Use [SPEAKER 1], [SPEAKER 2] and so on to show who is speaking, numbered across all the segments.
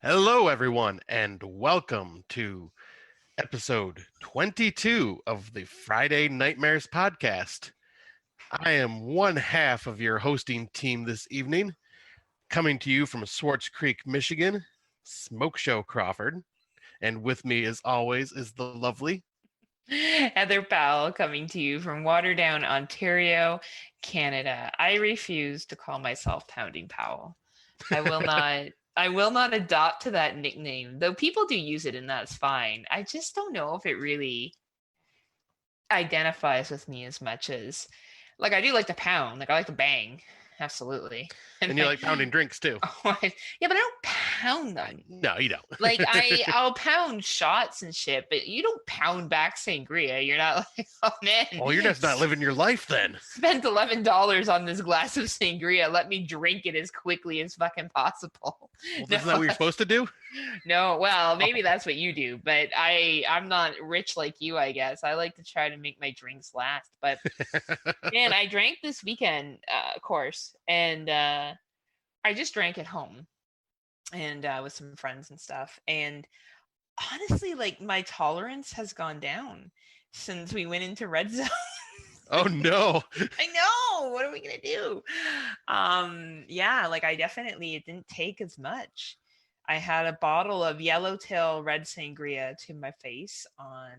[SPEAKER 1] Hello, everyone, and welcome to episode 22 of the Friday Nightmares podcast. I am one half of your hosting team this evening, coming to you from Swartz Creek, Michigan, Smoke Show Crawford. And with me, as always, is the lovely
[SPEAKER 2] Heather Powell coming to you from Waterdown, Ontario, Canada. I refuse to call myself Pounding Powell. I will not I will not adopt to that nickname, though people do use it and that's fine. I just don't know if it really identifies with me as much as like I do like to pound, like I like to bang. Absolutely.
[SPEAKER 1] and you like pounding drinks too.
[SPEAKER 2] Yeah, but I don't pound them.
[SPEAKER 1] No, you don't.
[SPEAKER 2] Like I'll pound shots and shit, but you don't pound back sangria. You're not like, oh man.
[SPEAKER 1] Well, you're just not living your life then.
[SPEAKER 2] Spent $11 on this glass of sangria. Let me drink it as quickly as fucking possible.
[SPEAKER 1] Well, isn't that what you're supposed to do?
[SPEAKER 2] No, well, maybe that's what you do, but I'm not rich like you, I guess. I like to try to make my drinks last. But man, I drank this weekend, of course, and I just drank at home and with some friends and stuff. And honestly, like my tolerance has gone down since we went into red zone.
[SPEAKER 1] Oh no.
[SPEAKER 2] I know. What are we gonna do? Yeah, like I definitely it didn't take as much. I had a bottle of Yellowtail Red Sangria to my face on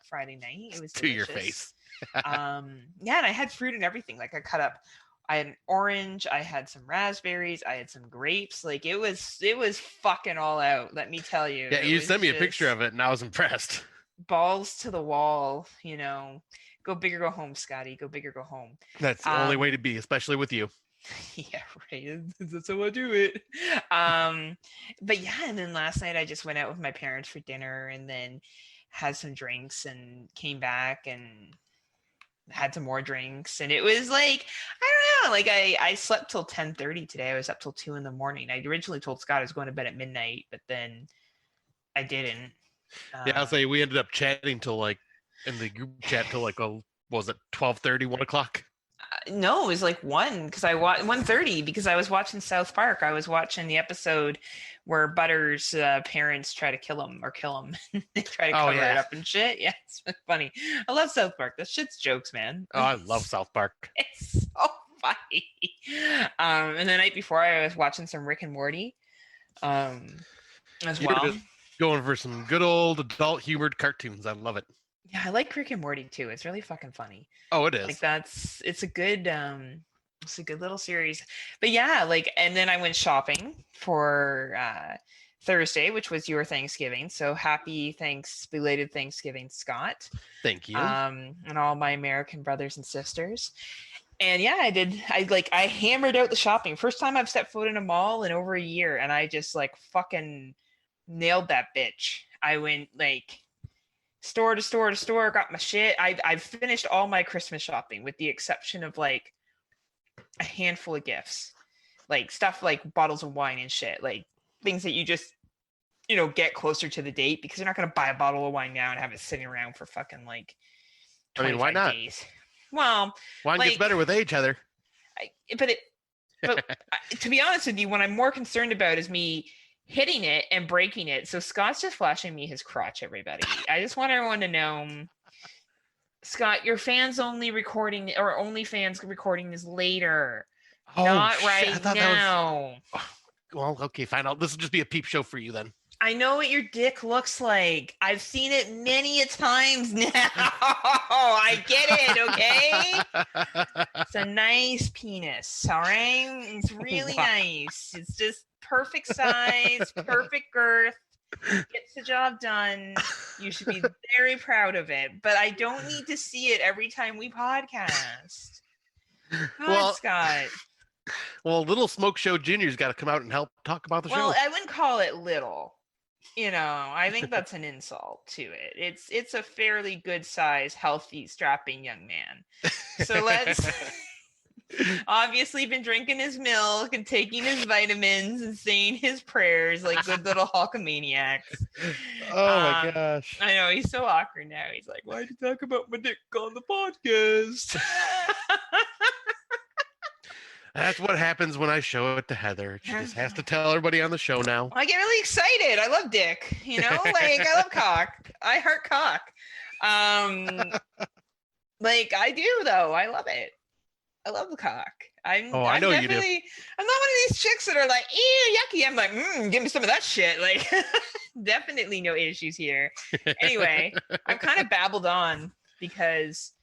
[SPEAKER 2] Friday night. It was
[SPEAKER 1] to your
[SPEAKER 2] delicious.
[SPEAKER 1] face.
[SPEAKER 2] Yeah, and I had fruit and everything. Like I had an orange, I had some raspberries, I had some grapes. Like it was fucking all out. Let me tell you.
[SPEAKER 1] Yeah, you sent me a picture of it, and I was impressed.
[SPEAKER 2] Balls to the wall, you know. Go big or go home, Scotty. Go big or go home.
[SPEAKER 1] That's the only way to be, especially with you.
[SPEAKER 2] Yeah, right. That's how I do it. But yeah, and then last night I just went out with my parents for dinner and then had some drinks and came back and had some more drinks. And it was like, I don't know, like I slept till 10:30 today. I was up till 2 a.m. I originally told Scott I was going to bed at midnight, but then I didn't.
[SPEAKER 1] Yeah, I'll say we ended up chatting till like in the group chat till like what was it 12:30, 1 o'clock?
[SPEAKER 2] No, it was like 1 because I watched 1:30 because I was watching South Park. I was watching the episode where Butter's parents try to kill him. They try to cover it up and shit. Yeah, it's funny. I love South Park. That shit's jokes, man.
[SPEAKER 1] Oh, I love South Park.
[SPEAKER 2] It's so funny. And the night before I was watching some Rick and Morty as well.
[SPEAKER 1] Going for some good old adult humored cartoons. I love it.
[SPEAKER 2] Yeah, I like Rick and Morty too. It's really fucking funny.
[SPEAKER 1] Oh, it is.
[SPEAKER 2] Like it's a good little series. But yeah, like and then I went shopping for Thursday, which was your Thanksgiving. So belated Thanksgiving, Scott.
[SPEAKER 1] Thank you.
[SPEAKER 2] And all my American brothers and sisters. And yeah, I hammered out the shopping. First time I've stepped foot in a mall in over a year, and I just like fucking nailed that bitch. I went like store to store to store, got my shit. I've finished all my Christmas shopping with the exception of like a handful of gifts, like stuff like bottles of wine and shit, like things that you just get closer to the date because you're not gonna buy a bottle of wine now and have it sitting around for fucking like 25
[SPEAKER 1] why not?
[SPEAKER 2] days. Well,
[SPEAKER 1] wine gets better with age, Heather.
[SPEAKER 2] But to be honest with you, what I'm more concerned about is me hitting it and breaking it. So Scott's just flashing me his crotch, everybody. I just want everyone to know, Scott, your fans only recording or OnlyFans recording is later.
[SPEAKER 1] Oh,
[SPEAKER 2] not right now.
[SPEAKER 1] Well, okay, fine. This will just be a peep show for you then.
[SPEAKER 2] I know what your dick looks like. I've seen it many a times now. I get it, okay? It's a nice penis, all right? It's really nice. It's just perfect size, perfect girth. Gets the job done. You should be very proud of it. But I don't need to see it every time we podcast. God, Scott.
[SPEAKER 1] Well, Little Smoke Show Junior's got to come out and help talk about the show.
[SPEAKER 2] Well, I wouldn't call it little. I think that's an insult to it. It's a fairly good size, healthy, strapping young man. So let's obviously been drinking his milk and taking his vitamins and saying his prayers like good little Hulkamaniacs.
[SPEAKER 1] Oh my gosh.
[SPEAKER 2] I know, he's so awkward now. He's like, why'd you talk about my dick on the podcast?
[SPEAKER 1] That's what happens when I show it to Heather. She just has to tell everybody on the show now.
[SPEAKER 2] I get really excited. I love dick, like I love cock. I heart cock. Like I do though. I love it. I love the cock.
[SPEAKER 1] Oh, I
[SPEAKER 2] I'm
[SPEAKER 1] know you do.
[SPEAKER 2] definitely I'm not one of these chicks that are like, ew, yucky. I'm like, give me some of that shit. Like definitely no issues here. Anyway, I've kind of babbled on because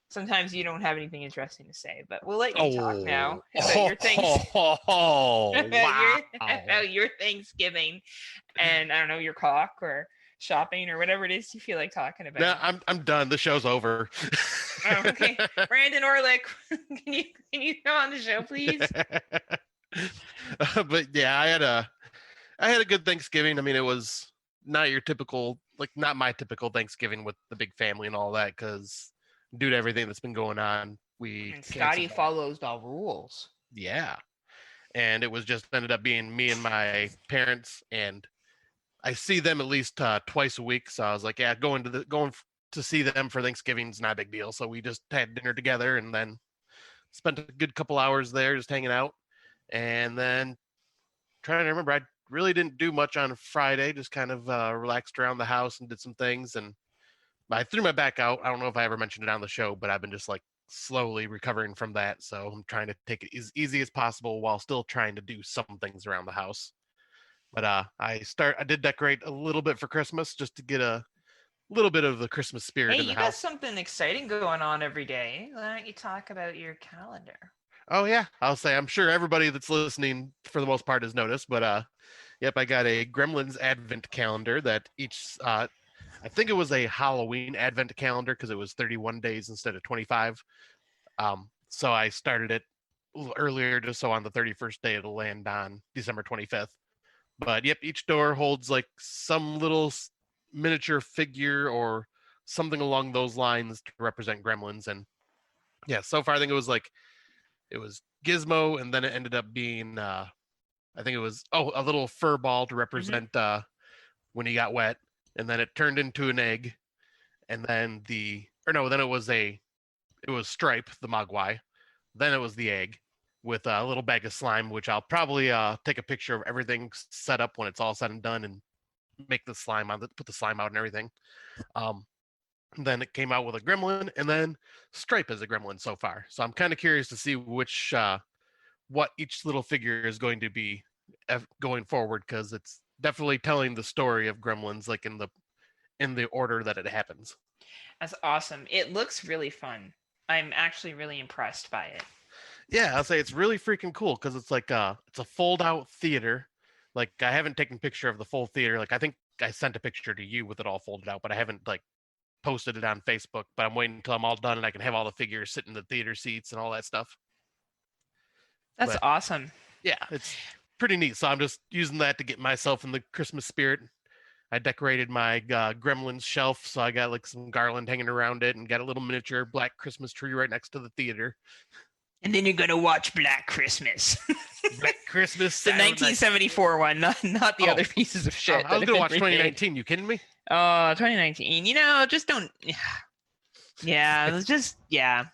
[SPEAKER 2] sometimes you don't have anything interesting to say, but we'll let you talk now about your things.
[SPEAKER 1] Wow.
[SPEAKER 2] About your Thanksgiving and I don't know, your cock or shopping or whatever it is you feel like talking about.
[SPEAKER 1] No, I'm done. The show's over.
[SPEAKER 2] Oh, okay. Brandon Orlick, can you come on the show, please?
[SPEAKER 1] But yeah, I had a good Thanksgiving. I mean, it was not your typical, like not my typical Thanksgiving with the big family and all that, because due to everything that's been going on, we
[SPEAKER 2] And Scotty
[SPEAKER 1] canceled that.
[SPEAKER 2] follows the rules.
[SPEAKER 1] Yeah, and it was just ended up being me and my parents, and I see them at least twice a week. So I was like, yeah, going to see them for Thanksgiving's not a big deal. So we just had dinner together and then spent a good couple hours there just hanging out. And then trying to remember, I really didn't do much on Friday. Just kind of relaxed around the house and did some things. And I threw my back out. I don't know if I ever mentioned it on the show, but I've been just like slowly recovering from that. So I'm trying to take it as easy as possible while still trying to do some things around the house. But I did decorate a little bit for Christmas just to get a little bit of the Christmas spirit
[SPEAKER 2] Hey,
[SPEAKER 1] in the
[SPEAKER 2] you got
[SPEAKER 1] house.
[SPEAKER 2] something exciting going on every day. Why don't you talk about your calendar?
[SPEAKER 1] Oh yeah, I'll say I'm sure everybody that's listening for the most part has noticed, but yep, I got a Gremlins Advent calendar that each I think it was a Halloween Advent calendar because it was 31 days instead of 25. So I started it a little earlier just so on the 31st day it'll land on December 25th. But yep, each door holds like some little miniature figure or something along those lines to represent gremlins. And yeah, so far I think it was Gizmo, and then it ended up being I think it was a little fur ball to represent when he got wet, and then it turned into an egg, and then then it was Stripe the Mogwai, then it was the egg with a little bag of slime, which I'll probably take a picture of everything set up when it's all said and done and make the slime put the slime out and everything. Um, then it came out with a gremlin, and then Stripe is a gremlin so far. So I'm kind of curious to see which what each little figure is going to be going forward because it's definitely telling the story of gremlins like in the order that it happens.
[SPEAKER 2] That's awesome. It looks really fun. I'm actually really impressed by it.
[SPEAKER 1] Yeah, I'll say it's really freaking cool because it's a fold out theater. Like I haven't taken a picture of the full theater. Like I think I sent a picture to you with it all folded out, but I haven't like posted it on Facebook. But I'm waiting until I'm all done and I can have all the figures sit in the theater seats and all that stuff.
[SPEAKER 2] That's
[SPEAKER 1] But
[SPEAKER 2] awesome.
[SPEAKER 1] yeah, it's pretty neat. So I'm just using that to get myself in the Christmas spirit. I decorated my Gremlins shelf, so I got like some garland hanging around it, and got a little miniature black Christmas tree right next to the theater.
[SPEAKER 2] And then you're gonna watch Black Christmas.
[SPEAKER 1] Black Christmas,
[SPEAKER 2] The 1974 one, not the other pieces of shit.
[SPEAKER 1] I was gonna watch 2019. You kidding me?
[SPEAKER 2] Oh, 2019. Just don't. Yeah, it's just yeah.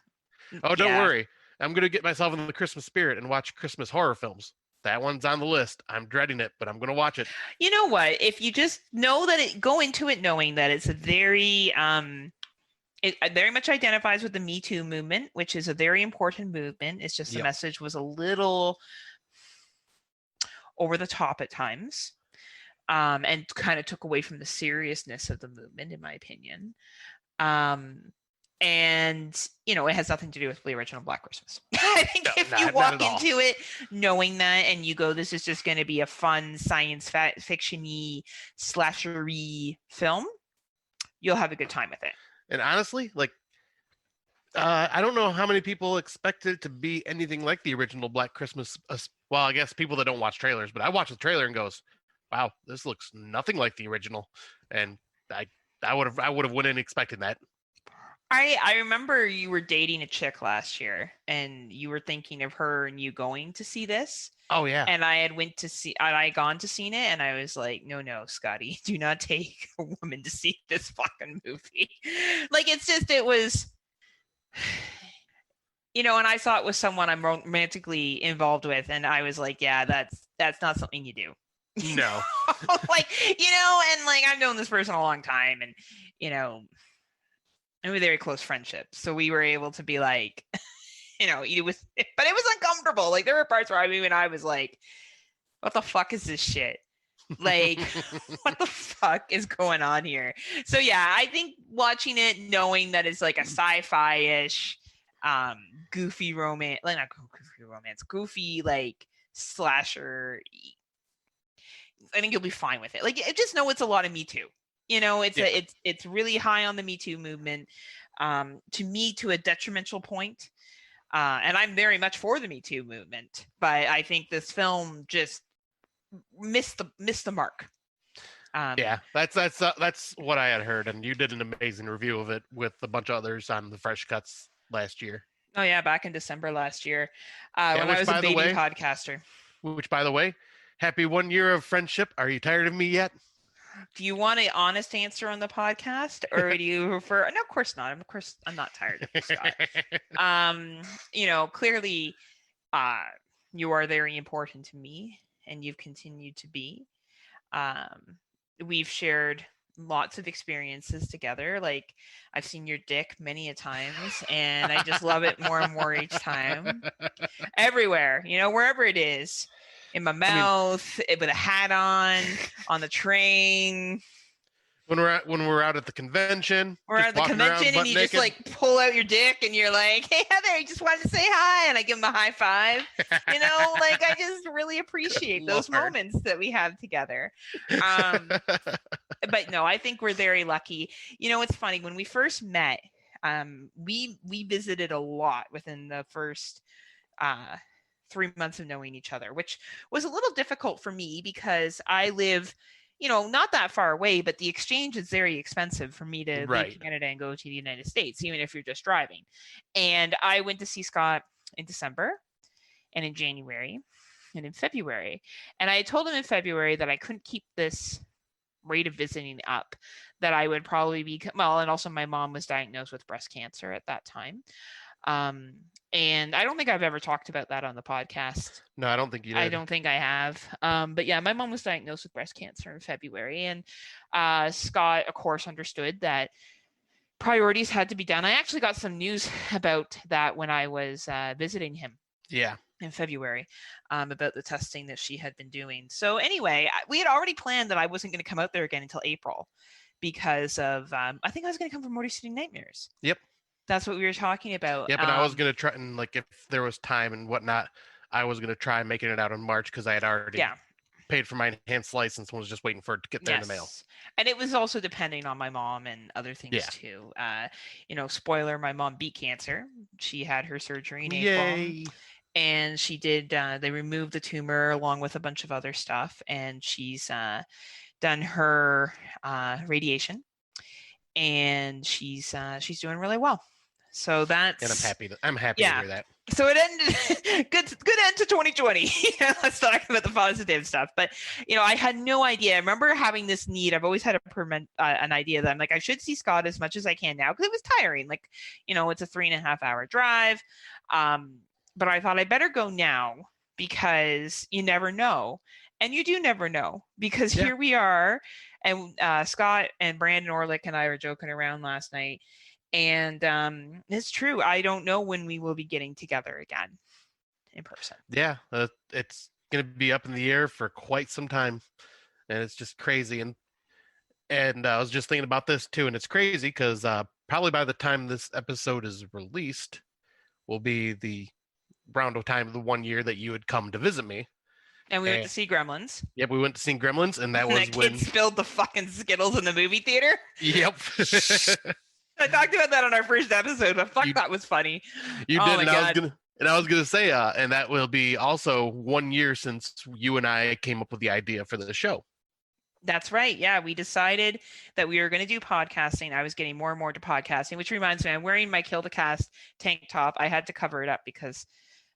[SPEAKER 1] Oh, don't worry. I'm gonna get myself in the Christmas spirit and watch Christmas horror films. That one's on the list. I'm dreading it, but I'm gonna watch it.
[SPEAKER 2] You know what? If you just know that go into it knowing that it's a very it very much identifies with the Me Too movement, which is a very important movement. It's just the message was a little over the top at times, and kind of took away from the seriousness of the movement, in my opinion. And it has nothing to do with the original Black Christmas. I think if you walk into it knowing that and you go, this is just going to be a fun science fiction-y slasher-y film, you'll have a good time with it.
[SPEAKER 1] And honestly, like, I don't know how many people expected it to be anything like the original Black Christmas. Well, I guess people that don't watch trailers, but I watch the trailer and goes, "Wow, this looks nothing like the original." And I would have went in expecting that.
[SPEAKER 2] I remember you were dating a chick last year, and you were thinking of her and you going to see this.
[SPEAKER 1] Oh yeah.
[SPEAKER 2] And I had gone to see it, and I was like, no, Scotty, do not take a woman to see this fucking movie. Like it was. and I saw it with someone I'm romantically involved with, and I was like, yeah, that's not something you do.
[SPEAKER 1] No.
[SPEAKER 2] Like, and like I've known this person a long time, and and we very close friendships, so we were able to be like, it was, but it was uncomfortable. Like there were parts where I was like, what the fuck is this shit? Like, what the fuck is going on here? So yeah, I think watching it, knowing that it's like a sci-fi-ish, goofy romance, like not goofy romance, goofy like slasher. I think you'll be fine with it. Like, just know it's a lot of Me Too. It's really high on the Me Too movement. To me, to a detrimental point. And I'm very much for the Me Too movement, but I think this film just missed the mark.
[SPEAKER 1] Yeah, that's what I had heard, and you did an amazing review of it with a bunch of others on the Fresh Cuts last year.
[SPEAKER 2] Oh yeah, back in December last year, when I was a baby podcaster.
[SPEAKER 1] Which, by the way, happy 1 year of friendship. Are you tired of me yet?
[SPEAKER 2] Do you want an honest answer on the podcast, or do you prefer? No, of course not. Of course, I'm not tired of you, Scott. Clearly, you are very important to me, and you've continued to be. We've shared lots of experiences together. Like, I've seen your dick many a times, and I just love it more and more each time. Everywhere, wherever it is. In my mouth, with a hat on the train.
[SPEAKER 1] When we're out at the convention.
[SPEAKER 2] We're at the convention and you just like pull out your dick and you're like, hey Heather, I just wanted to say hi, and I give him a high five. Like I just really appreciate those moments that we have together. But no, I think we're very lucky. It's funny, when we first met, we visited a lot within the first 3 months of knowing each other, which was a little difficult for me because I live, not that far away, but the exchange is very expensive for me to leave Canada and go to the United States, even if you're just driving. And I went to see Scott in December and in January and in February. And I told him in February that I couldn't keep this rate of visiting up, that I would probably be, and also my mom was diagnosed with breast cancer at that time. And I don't think I've ever talked about that on the podcast.
[SPEAKER 1] No, I don't think you did.
[SPEAKER 2] I don't think I have. But yeah, my mom was diagnosed with breast cancer in February. And Scott, of course, understood that priorities had to be done. I actually got some news about that when I was visiting him.
[SPEAKER 1] Yeah.
[SPEAKER 2] In February, about the testing that she had been doing. So anyway, we had already planned that I wasn't going to come out there again until April because of, I think I was going to come for Motor City Nightmares.
[SPEAKER 1] Yep.
[SPEAKER 2] That's what we were talking about.
[SPEAKER 1] Yeah, but I was going to try, and like if there was time and whatnot, I was going to try making it out in March because I had already paid for my enhanced license and was just waiting for it to get there in the mail.
[SPEAKER 2] And it was also depending on my mom and other things too. Spoiler, my mom beat cancer. She had her surgery in April. And she did, they removed the tumor along with a bunch of other stuff. And she's done her radiation. And she's doing really well. So that's,
[SPEAKER 1] and I'm happy to hear that.
[SPEAKER 2] So it ended good end to 2020. Let's talk about the positive stuff. But I had no idea. I remember having this need. I've always had an idea that I'm like, I should see Scott as much as I can now because it was tiring. Like, it's a 3.5 hour drive. But I thought I better go now because you never know. And you do never know because here we are. And Scott and Brandon Orlick and I were joking around last night. And it's true. I don't know when we will be getting together again in person.
[SPEAKER 1] Yeah, it's going to be up in the air for quite some time. And it's just crazy. And I was just thinking about this too. And it's crazy because probably by the time this episode is released will be the round of time of the 1 year that you had come to visit me.
[SPEAKER 2] And we went to see Gremlins.
[SPEAKER 1] Yep, we went to see Gremlins, and that was
[SPEAKER 2] when kid spilled the fucking Skittles in the movie theater.
[SPEAKER 1] Yep.
[SPEAKER 2] I talked about that on our first episode, but that was funny.
[SPEAKER 1] You did, and I was gonna say, and that will be also 1 year since you and I came up with the idea for the show.
[SPEAKER 2] That's right. Yeah, we decided that we were going to do podcasting. I was getting more and more to podcasting, which reminds me, I'm wearing my Kill the Cast tank top. I had to cover it up because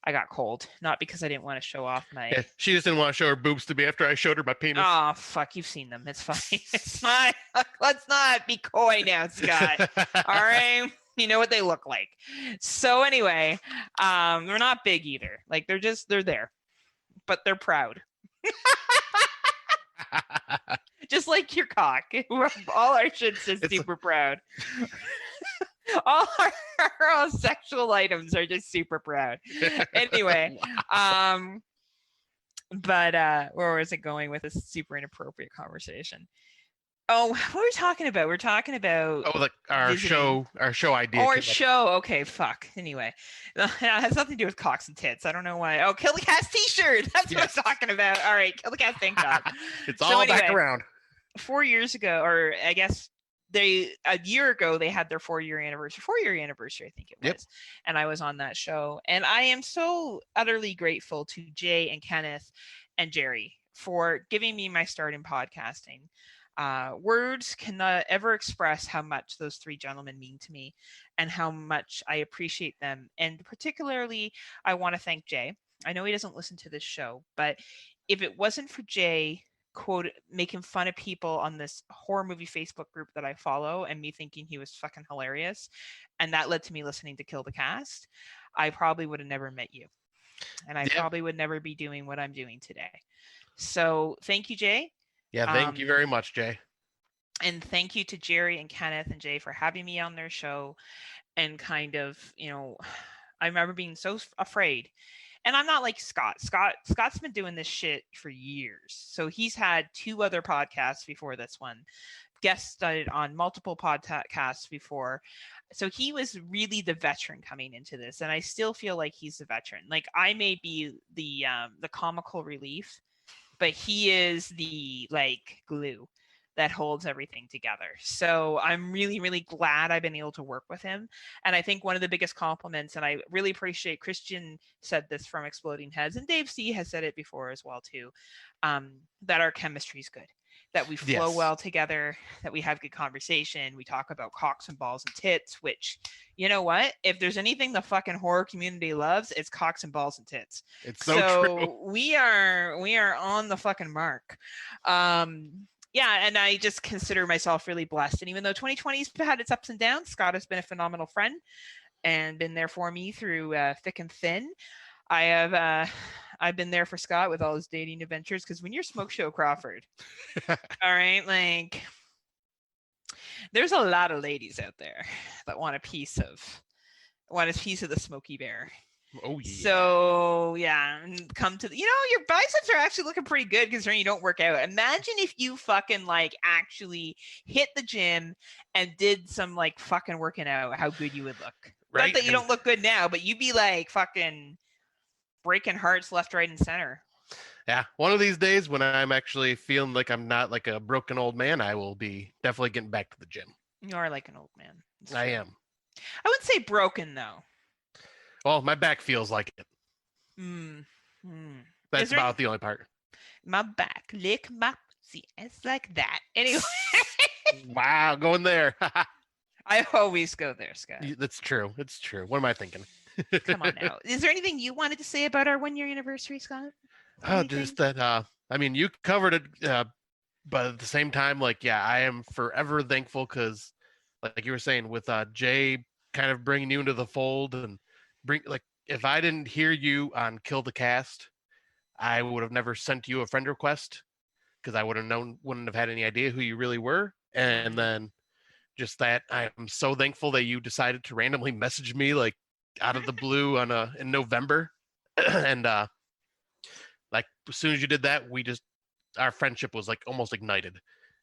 [SPEAKER 2] I got cold, not because I didn't want to show off my...
[SPEAKER 1] Yeah, she just didn't want to show her boobs to me after I showed her my penis.
[SPEAKER 2] Oh, fuck. You've seen them. It's fine. It's fine. Let's not be coy now, Scott. All right? You know what they look like. So anyway, they're not big either. Like they're there, but they're proud. Just like your cock. All our shit's just super proud. All our sexual items are just super proud. Anyway, but where was it going with this super inappropriate conversation? Oh, what were we talking about? We're talking about
[SPEAKER 1] our
[SPEAKER 2] visiting.
[SPEAKER 1] show idea.
[SPEAKER 2] Or show. Okay, fuck. Anyway, it has nothing to do with cocks and tits. I don't know why. Oh, Kill the Cast T-shirt. That's what I'm talking about. All right, Kill the Cast tank top.
[SPEAKER 1] It's all anyway, back around.
[SPEAKER 2] 4 years ago, or I guess a year ago, they had their 4-year anniversary. 4-year anniversary, I think it was. Yep. And I was on that show, and I am so utterly grateful to Jay and Kenneth and Jerry for giving me my start in podcasting. Words cannot ever express how much those three gentlemen mean to me and how much I appreciate them. And particularly, I want to thank Jay. I know he doesn't listen to this show, but if it wasn't for Jay, quote, making fun of people on this horror movie Facebook group that I follow and me thinking he was fucking hilarious, and that led to me listening to Kill the Cast, I probably would have never met you. And I probably would never be doing what I'm doing today. So thank you, Jay.
[SPEAKER 1] Yeah, thank you very much, Jay.
[SPEAKER 2] And thank you to Jerry and Kenneth and Jay for having me on their show. And kind of, I remember being so afraid. And I'm not like Scott. Scott's been doing this shit for years. So he's had 2 other podcasts before this one. Guested on multiple podcasts before. So he was really the veteran coming into this. And I still feel like he's the veteran. Like I may be the comical relief, but he is the like glue that holds everything together. So I'm really, really glad I've been able to work with him. And I think one of the biggest compliments, and I really appreciate Christian said this from Exploding Heads, and Dave C has said it before as well too, that our chemistry is good, that we flow well together, that we have good conversation. We talk about cocks and balls and tits, which, you know what? If there's anything the fucking horror community loves, it's cocks and balls and tits.
[SPEAKER 1] It's so true.
[SPEAKER 2] We are on the fucking mark. Yeah, and I just consider myself really blessed. And even though 2020's had its ups and downs, Scott has been a phenomenal friend and been there for me through thick and thin. I've been there for Scott with all his dating adventures, because when you're Smoke Show Crawford, all right, like there's a lot of ladies out there that want a piece of the Smokey Bear.
[SPEAKER 1] Oh yeah.
[SPEAKER 2] So yeah, come to your biceps are actually looking pretty good considering you don't work out. Imagine if you fucking like actually hit the gym and did some like fucking working out, how good you would look. Right? Not that you don't look good now, but you'd be like fucking breaking hearts left, right, and center.
[SPEAKER 1] Yeah, one of these days when I'm actually feeling like I'm not like a broken old man, I will be definitely getting back to the gym.
[SPEAKER 2] You are like an old man.
[SPEAKER 1] I am.
[SPEAKER 2] I wouldn't say broken though.
[SPEAKER 1] Well, my back feels like it. That's about the only part.
[SPEAKER 2] My back, lick my pussy. It's like that. Anyway.
[SPEAKER 1] Wow, going there.
[SPEAKER 2] I always go there, Scott.
[SPEAKER 1] That's true. It's true. What am I thinking?
[SPEAKER 2] Come on now. Is there anything you wanted to say about our 1-year anniversary, Scott?
[SPEAKER 1] Just that, I mean, you covered it, but at the same time, like, yeah, I am forever thankful because, like you were saying, with Jay kind of bringing you into the fold and if I didn't hear you on Kill the Cast, I would have never sent you a friend request because I wouldn't have had any idea who you really were. And then just that, I'm so thankful that you decided to randomly message me like out of the blue in November. And like as soon as you did that, our friendship was like almost ignited.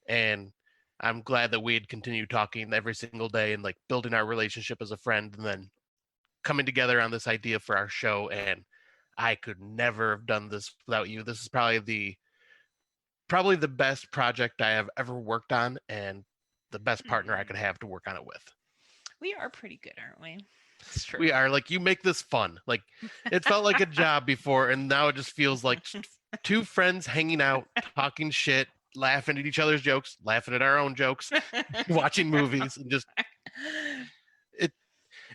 [SPEAKER 1] And I'm glad that we had continued talking every single day and like building our relationship as a friend, and then coming together on this idea for our show. And I could never have done this without you. This is probably the best project I have ever worked on, and the best partner I could have to work on it with.
[SPEAKER 2] We are pretty good, aren't we?
[SPEAKER 1] It's true. We are. Like, you make this fun. Like, it felt like a job before, and now it just feels like 2 friends hanging out, talking shit, laughing at each other's jokes, laughing at our own jokes, watching movies, and just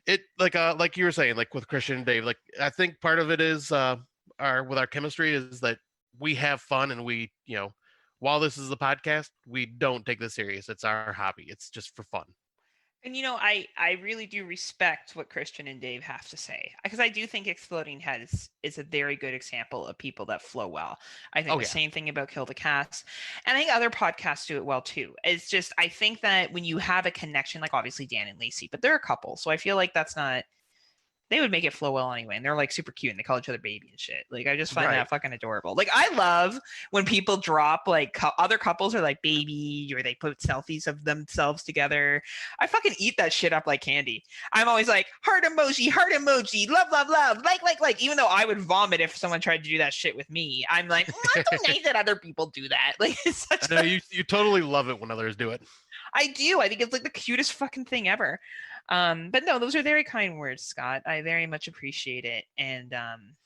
[SPEAKER 1] it like you were saying, like with Christian and Dave, like I think part of it is with our chemistry is that we have fun, and we, while this is a podcast, we don't take this serious. It's our hobby. It's just for fun.
[SPEAKER 2] And I really do respect what Christian and Dave have to say, because I do think Exploding Heads is a very good example of people that flow well. I think
[SPEAKER 1] Oh
[SPEAKER 2] the
[SPEAKER 1] yeah,
[SPEAKER 2] same thing about Kill the Cast, and I think other podcasts do it well too. It's just, I think that when you have a connection, like obviously Dan and Lacey, but they're a couple, so I feel like that's not, they would make it flow well anyway. And they're like super cute and they call each other baby and shit. Like, I just find
[SPEAKER 1] right.
[SPEAKER 2] that fucking adorable. Like, I love when people drop like other couples are like baby, or they put selfies of themselves together. I fucking eat that shit up like candy. I'm always like, heart emoji, love, like, even though I would vomit if someone tried to do that shit with me. I'm like, it's so nice that other people do that. Like, it's such
[SPEAKER 1] I know you totally love it when others do it.
[SPEAKER 2] I do. I think it's like the cutest fucking thing ever. But no, those are very kind words, Scott. I very much appreciate it, and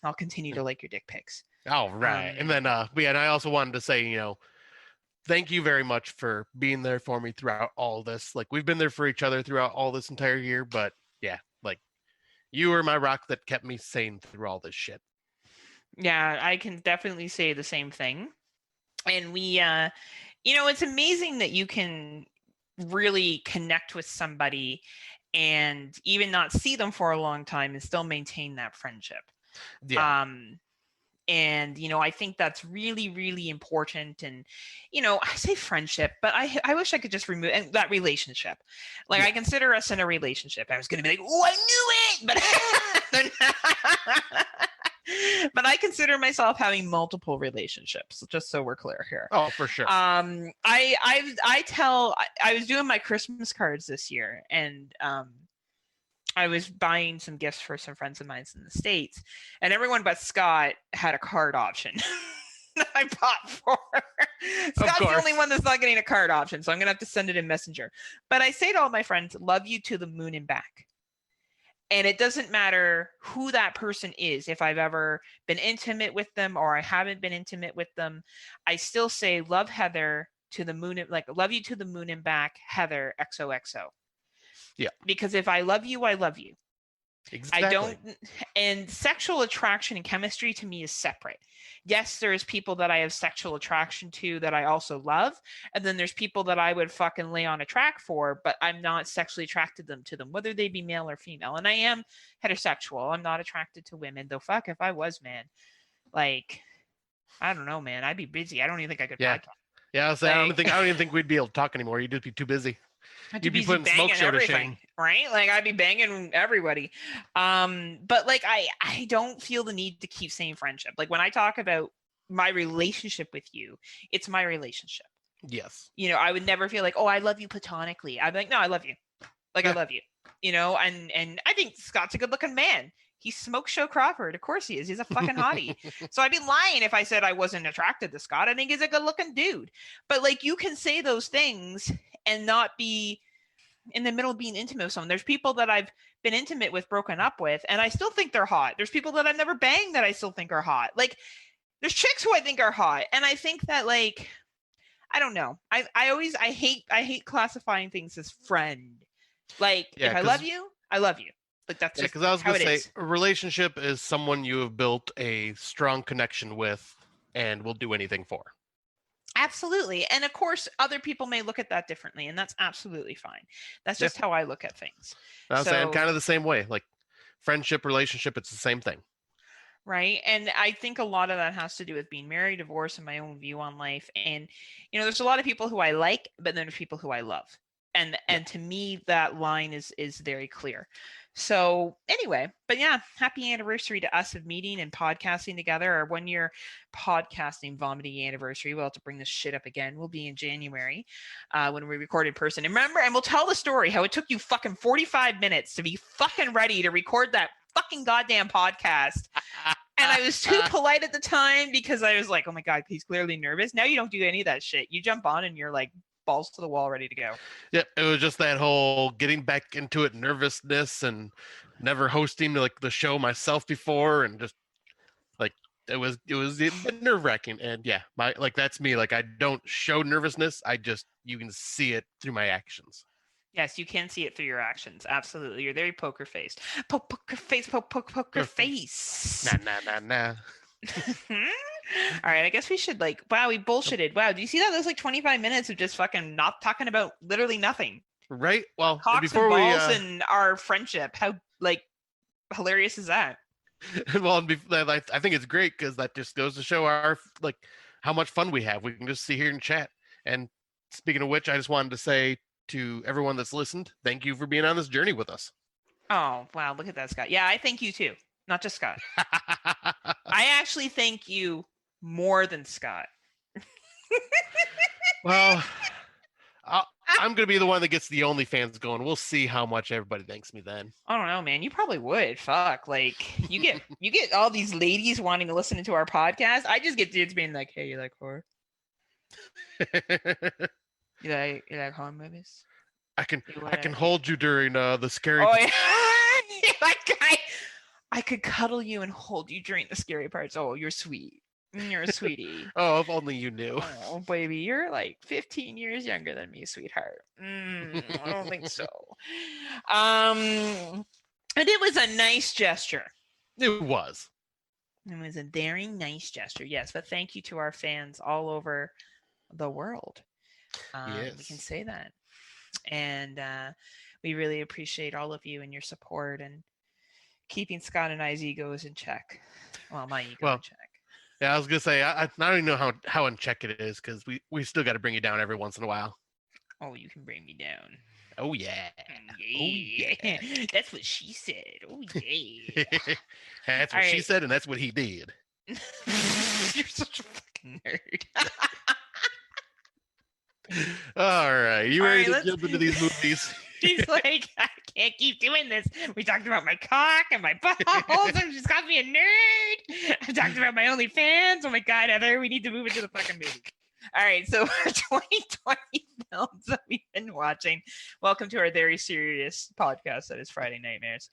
[SPEAKER 2] I'll continue to like your dick pics.
[SPEAKER 1] All right. And then yeah, and I also wanted to say, thank you very much for being there for me throughout all this. Like, we've been there for each other throughout all this entire year, but yeah, like, you were my rock that kept me sane through all this shit.
[SPEAKER 2] Yeah, I can definitely say the same thing. And we, it's amazing that you can really connect with somebody and even not see them for a long time and still maintain that friendship.
[SPEAKER 1] Yeah.
[SPEAKER 2] And I think that's really, really important. And I say friendship, but I wish I could just remove and that relationship. Like,
[SPEAKER 1] Yeah.
[SPEAKER 2] I consider us in a relationship. I was gonna be like, oh, I knew it, but but I consider myself having multiple relationships, just so we're clear here.
[SPEAKER 1] Oh, for sure.
[SPEAKER 2] I was doing my Christmas cards this year, and I was buying some gifts for some friends of mine in the States, and everyone but Scott had a card option that I bought for her. Scott's the only one that's not getting a card option, so I'm going to have to send it in Messenger. But I say to all my friends, love you to the moon and back. And it doesn't matter who that person is. If I've ever been intimate with them or I haven't been intimate with them, I still say, love Heather to the moon, like, love you to the moon and back, Heather, XOXO.
[SPEAKER 1] Yeah.
[SPEAKER 2] Because if I love you, I love you.
[SPEAKER 1] Exactly.
[SPEAKER 2] I don't, and sexual attraction and chemistry to me is separate. Yes, there's people that I have sexual attraction to that I also love, and then there's people that I would fucking lay on a track for, but I'm not sexually attracted to them, whether they be male or female. And I am heterosexual. I'm not attracted to women, though. Fuck, if I was, man, like, I don't know, man, I'd be busy. I don't even think I could podcast.
[SPEAKER 1] Yeah, I was saying, I don't even think we'd be able to talk anymore. You'd just be too busy. You'd be putting Smoke Show to shame,
[SPEAKER 2] right? Like, I'd be banging everybody. But like, I don't feel the need to keep saying friendship. Like, when I talk about my relationship with you, it's my relationship.
[SPEAKER 1] Yes.
[SPEAKER 2] I would never feel like, oh, I love you platonically. I'd be like, no, I love you. Like, I love you. And I think Scott's a good looking man. He's Smoke Show Crawford. Of course he is. He's a fucking hottie. So I'd be lying if I said I wasn't attracted to Scott. I think he's a good looking dude. But like, you can say those things and not be in the middle of being intimate with someone. There's people that I've been intimate with, broken up with, and I still think they're hot. There's people that I've never banged that I still think are hot. Like, there's chicks who I think are hot. And I think that, like, I don't know. I hate classifying things as friend. Like, if I love you, I love you. Like, that's just
[SPEAKER 1] because I was
[SPEAKER 2] going
[SPEAKER 1] to say, a relationship is someone you have built a strong connection with and will do anything for.
[SPEAKER 2] Absolutely. And of course, other people may look at that differently, and that's absolutely fine. That's just how I look at things.
[SPEAKER 1] I was saying kind of the same way. Like, friendship, relationship, it's the same thing.
[SPEAKER 2] Right. And I think a lot of that has to do with being married, divorce, and my own view on life. And, there's a lot of people who I like, but then there's people who I love. And to me, that line is very clear. So anyway, but yeah, happy anniversary to us of meeting and podcasting together. Our 1 year podcasting vomiting anniversary. We'll have to bring this shit up again. We'll be in January when we record in person. And remember, and we'll tell the story how it took you fucking 45 minutes to be fucking ready to record that fucking goddamn podcast. And I was too polite at the time because I was like, oh my God, he's clearly nervous. Now you don't do any of that shit. You jump on and you're like, balls to the wall, ready to go.
[SPEAKER 1] Yep, it was just that whole getting back into it, nervousness, and never hosting like the show myself before, and just like it was nerve wracking. And yeah, that's me. Like, I don't show nervousness. You can see it through my actions.
[SPEAKER 2] Yes, you can see it through your actions. Absolutely, you're very poker faced. Poker face, poker face.
[SPEAKER 1] Nah.
[SPEAKER 2] All right, I guess we should we bullshitted. Wow, do you see that? That was like 25 minutes of just fucking not talking about literally nothing.
[SPEAKER 1] Right? Well,
[SPEAKER 2] Cocks and
[SPEAKER 1] before we
[SPEAKER 2] balls and our friendship. How like hilarious is that?
[SPEAKER 1] I think it's great because that just goes to show our like how much fun we have. We can just sit here and chat. And speaking of which, I just wanted to say to everyone that's listened, thank you for being on this journey with us.
[SPEAKER 2] Oh, wow, look at that, Scott. Yeah, I thank you too. Not just Scott. I actually thank you more than Scott.
[SPEAKER 1] Well, I'm gonna be the one that gets the OnlyFans going. We'll see how much everybody thanks me then.
[SPEAKER 2] I don't know, man. You probably would. Fuck. Like you get all these ladies wanting to listen to our podcast. I just get dudes being like, "Hey, you like horror? You like horror movies?
[SPEAKER 1] I can hold you during the scary.
[SPEAKER 2] Oh yeah, like I could cuddle you and hold you during the scary parts. Oh, you're sweet. You're a sweetie.
[SPEAKER 1] Oh, if only you knew.
[SPEAKER 2] Oh, baby, you're like 15 years younger than me, sweetheart. I don't think so. And it was a nice gesture.
[SPEAKER 1] It was.
[SPEAKER 2] It was a very nice gesture, yes. But thank you to our fans all over the world.
[SPEAKER 1] Yes.
[SPEAKER 2] We can say that. And we really appreciate all of you and your support and keeping Scott and I's egos in check. Well, my ego in check.
[SPEAKER 1] Yeah, I was gonna say I don't even know how in check it is because we still got to bring you down every once in a while.
[SPEAKER 2] Oh, you can bring me down.
[SPEAKER 1] Oh yeah.
[SPEAKER 2] Oh yeah. That's what she said. Oh yeah.
[SPEAKER 1] That's what she said, and that's what he did.
[SPEAKER 2] You're such a fucking nerd.
[SPEAKER 1] All right, you ready to jump into these movies?
[SPEAKER 2] She's like, I can't keep doing this. We talked about my cock and my balls, and she's got me a nerd. I talked about my OnlyFans. Oh my god, Heather, we need to move into the fucking movie. All right, so our 2020 films that we've been watching. Welcome to our very serious podcast that is Friday Nightmares.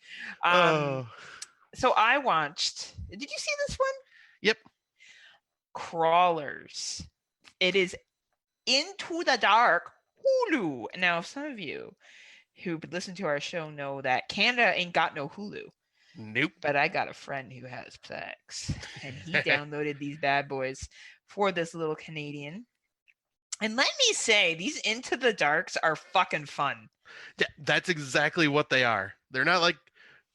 [SPEAKER 2] So I watched. Did you see this one?
[SPEAKER 1] Yep.
[SPEAKER 2] Crawlers. It is Into the Dark Hulu. Now, some of you who listen to our show know that Canada ain't got no Hulu.
[SPEAKER 1] Nope.
[SPEAKER 2] But I got a friend who has Plex, and he downloaded these bad boys for this little Canadian. And let me say, these Into the Darks are fucking fun.
[SPEAKER 1] Yeah, that's exactly what they are. They're not like,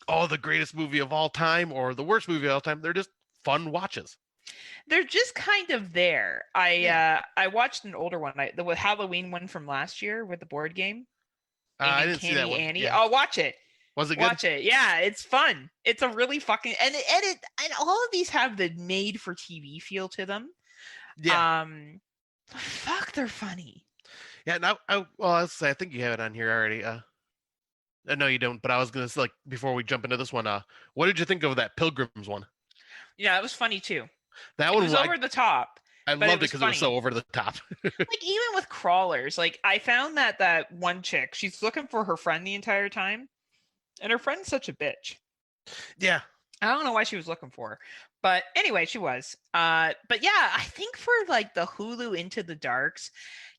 [SPEAKER 1] oh, the greatest movie of all time or the worst movie of all time. They're just fun watches.
[SPEAKER 2] They're just kind of there. I watched an older one, the Halloween one from last year with the board game.
[SPEAKER 1] I didn't see that one.
[SPEAKER 2] Annie. Yeah. Oh, watch it.
[SPEAKER 1] Was it good?
[SPEAKER 2] Watch it. Yeah, it's fun. It's a really fucking and all of these have the made for TV feel to them.
[SPEAKER 1] Yeah.
[SPEAKER 2] Fuck, they're funny.
[SPEAKER 1] Yeah. Now, I think you have it on here already. No, you don't. But I was gonna say, like, before we jump into this one, what did you think of that Pilgrims one?
[SPEAKER 2] Yeah, it was funny too.
[SPEAKER 1] That one
[SPEAKER 2] was over the top.
[SPEAKER 1] I loved it because it was so over the top.
[SPEAKER 2] Like even with Crawlers, like I found that one chick, she's looking for her friend the entire time, and her friend's such a bitch.
[SPEAKER 1] Yeah.
[SPEAKER 2] I don't know why she was looking for her, but anyway, she was. But yeah, I think for like the Hulu Into the Darks,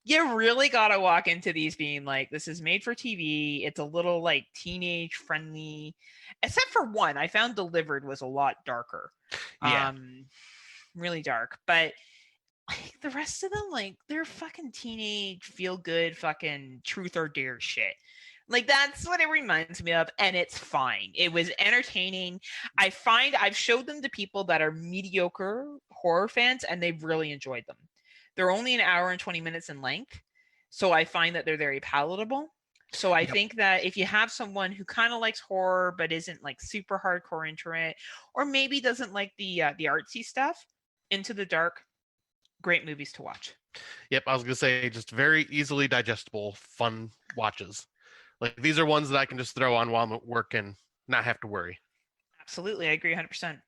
[SPEAKER 2] you really gotta walk into these being like, this is made for TV. It's a little like teenage friendly, except for one. I found Delivered was a lot darker.
[SPEAKER 1] Yeah.
[SPEAKER 2] Really dark, but like the rest of them, like they're fucking teenage feel good fucking truth or dare shit. Like that's what it reminds me of, and it's fine. It was entertaining. I find I've showed them to people that are mediocre horror fans, and they've really enjoyed them. They're only an hour and 20 minutes in length, so I find that they're very palatable. So I think that if you have someone who kind of likes horror but isn't like super hardcore into it, or maybe doesn't like the artsy stuff, Into the Dark, great movies to watch.
[SPEAKER 1] Yep, I was gonna say just very easily digestible, fun watches. Like these are ones that I can just throw on while I'm at work and not have to worry.
[SPEAKER 2] Absolutely, I agree 100%.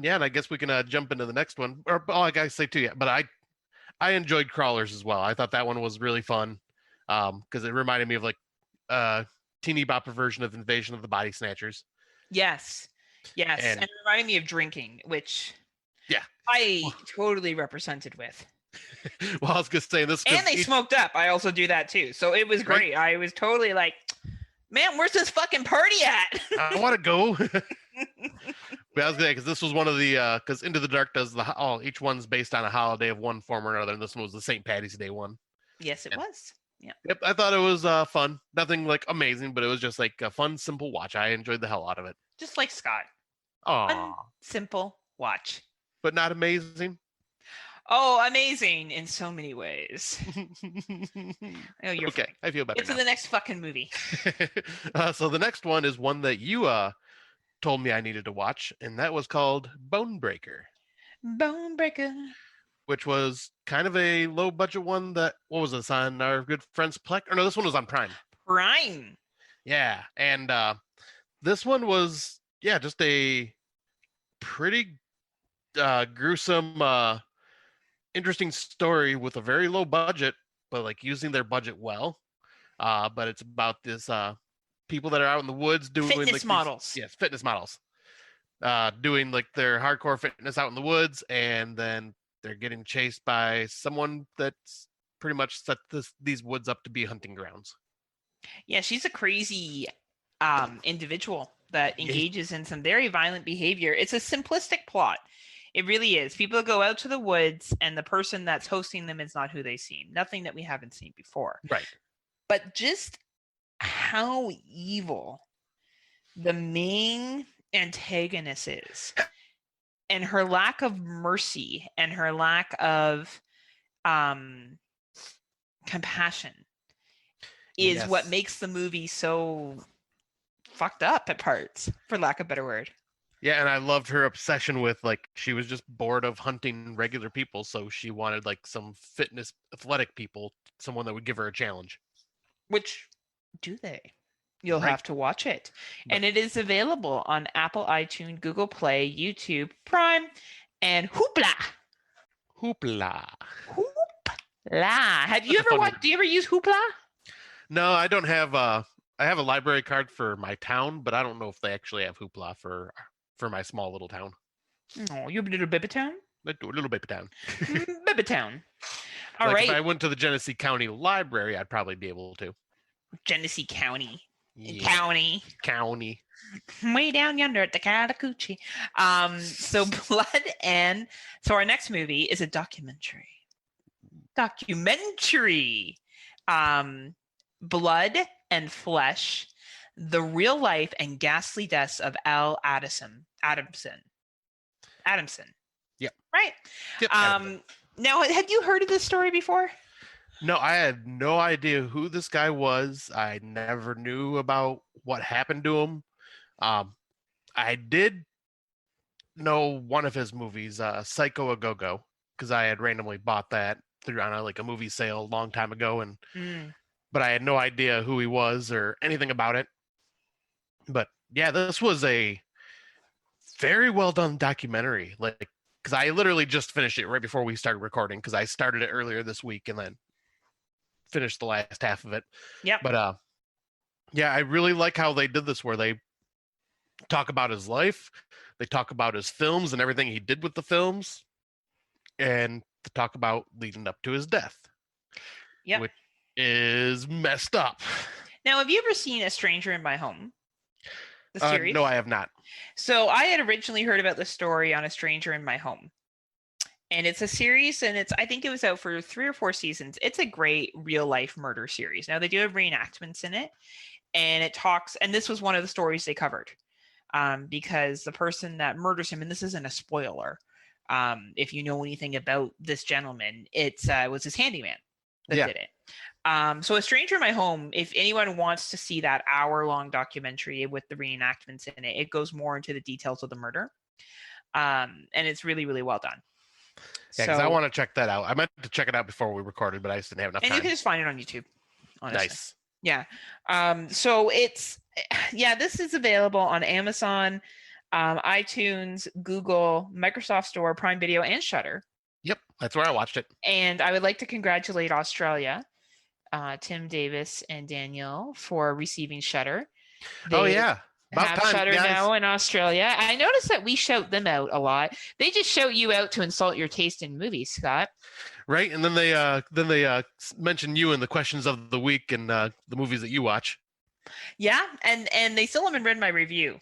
[SPEAKER 1] Yeah, and I guess we can jump into the next one. Or I gotta say too, yeah, but I enjoyed Crawlers as well. I thought that one was really fun because it reminded me of like teeny bopper version of Invasion of the Body Snatchers.
[SPEAKER 2] Yes, and it reminded me of Drinking, which
[SPEAKER 1] I
[SPEAKER 2] totally represented with.
[SPEAKER 1] Well, I was gonna say this,
[SPEAKER 2] and they smoked up. I also do that too, so it was great. I was totally like, man, where's this fucking party at?
[SPEAKER 1] I want to go. But I was gonna, because this was one of the because Into the Dark does each one's based on a holiday of one form or another, and this one was the St. Patty's Day one.
[SPEAKER 2] Yes, it was.
[SPEAKER 1] Yep, I thought it was fun. Nothing like amazing, but it was just like a fun, simple watch. I enjoyed the hell out of it.
[SPEAKER 2] Just like Scott. Fun,
[SPEAKER 1] Aw,
[SPEAKER 2] simple watch.
[SPEAKER 1] but not amazing.
[SPEAKER 2] Oh, amazing in so many ways. Oh, you're
[SPEAKER 1] okay,
[SPEAKER 2] fine.
[SPEAKER 1] I feel better
[SPEAKER 2] Get to
[SPEAKER 1] now.
[SPEAKER 2] the next fucking movie.
[SPEAKER 1] So the next one is one that you told me I needed to watch, and that was called Bone Breaker,
[SPEAKER 2] Bone Breaker.
[SPEAKER 1] which was kind of a low budget one. That what was this on our good friends Plex? Or no, this one was on Prime.
[SPEAKER 2] Prime.
[SPEAKER 1] Yeah, and this one was just a pretty gruesome, interesting story with a very low budget, but like using their budget well. But it's about this people that are out in the woods doing
[SPEAKER 2] Fitness models.
[SPEAKER 1] Fitness models, doing like their hardcore fitness out in the woods, and then they're getting chased by someone that's pretty much set these woods up to be hunting grounds.
[SPEAKER 2] Yeah, she's a crazy individual that engages in some very violent behavior. It's a simplistic plot. It really is. People go out to the woods, and the person that's hosting them is not who they seem. Nothing that we haven't seen before.
[SPEAKER 1] Right.
[SPEAKER 2] But just how evil the main antagonist is, and her lack of mercy and her lack of compassion is what makes the movie so fucked up at parts, for lack of a better word.
[SPEAKER 1] Yeah, and I loved her obsession with like she was just bored of hunting regular people, so she wanted like some fitness athletic people, someone that would give her a challenge.
[SPEAKER 2] Which do they? You'll have to watch it. And it is available on Apple, iTunes, Google Play, YouTube, Prime, and Hoopla.
[SPEAKER 1] Hoopla.
[SPEAKER 2] Have you ever watched? Do you ever use Hoopla?
[SPEAKER 1] No, I don't have I have a library card for my town, but I don't know if they actually have Hoopla for my small little town.
[SPEAKER 2] Oh, you have a little baby town?
[SPEAKER 1] A little baby town.
[SPEAKER 2] Baby town. All
[SPEAKER 1] like
[SPEAKER 2] right.
[SPEAKER 1] If I went to the Genesee County Library, I'd probably be able to.
[SPEAKER 2] Genesee County.
[SPEAKER 1] Yeah. County.
[SPEAKER 2] Way down yonder at the Catacoochee. So Blood and so our next movie is a documentary. Blood and Flesh, the real life and ghastly deaths of Al Adamson.
[SPEAKER 1] Yep.
[SPEAKER 2] Right.
[SPEAKER 1] Yep.
[SPEAKER 2] Now, had you heard of this story before?
[SPEAKER 1] No, I had no idea who this guy was. I never knew about what happened to him. I did know one of his movies, Psycho a Go-Go, because I had randomly bought that through on a movie sale a long time ago, and but I had no idea who he was or anything about it. But yeah, this was a very well done documentary. Like, because I literally just finished it right before we started recording, because I started it earlier this week and then finished the last half of it.
[SPEAKER 2] Yeah.
[SPEAKER 1] But yeah, I really like how they did this, where they talk about his life, they talk about his films and everything he did with the films, and to talk about leading up to his death.
[SPEAKER 2] Yeah.
[SPEAKER 1] Which is messed up.
[SPEAKER 2] Now, have you ever seen A Stranger in My Home? The series?
[SPEAKER 1] No, I have not.
[SPEAKER 2] So I had originally heard about the story on A Stranger in My Home. And it's a series, and I think it was out for 3 or 4 seasons. It's a great real life murder series. Now, they do have reenactments in it, and it talks, and this was one of the stories they covered, because the person that murders him, and this isn't a spoiler, if you know anything about this gentleman, it was his handyman that did it. So A Stranger in My Home, if anyone wants to see that hour-long documentary with the reenactments in it, it goes more into the details of the murder. And it's really, really well done.
[SPEAKER 1] Yeah, because I want to check that out. I meant to check it out before we recorded, but I just didn't have enough time.
[SPEAKER 2] And you can just find it on YouTube, honestly.
[SPEAKER 1] Nice.
[SPEAKER 2] Yeah. So this is available on Amazon, iTunes, Google, Microsoft Store, Prime Video, and Shudder.
[SPEAKER 1] Yep, that's where I watched it.
[SPEAKER 2] And I would like to congratulate Australia, Tim Davis and Daniel, for receiving Shudder. Have Shudder now in Australia. I noticed that we shout them out a lot. They just shout you out to insult your taste in movies, Scott.
[SPEAKER 1] Right, and then they mention you in the questions of the week and the movies that you watch.
[SPEAKER 2] Yeah, and they still haven't read my review.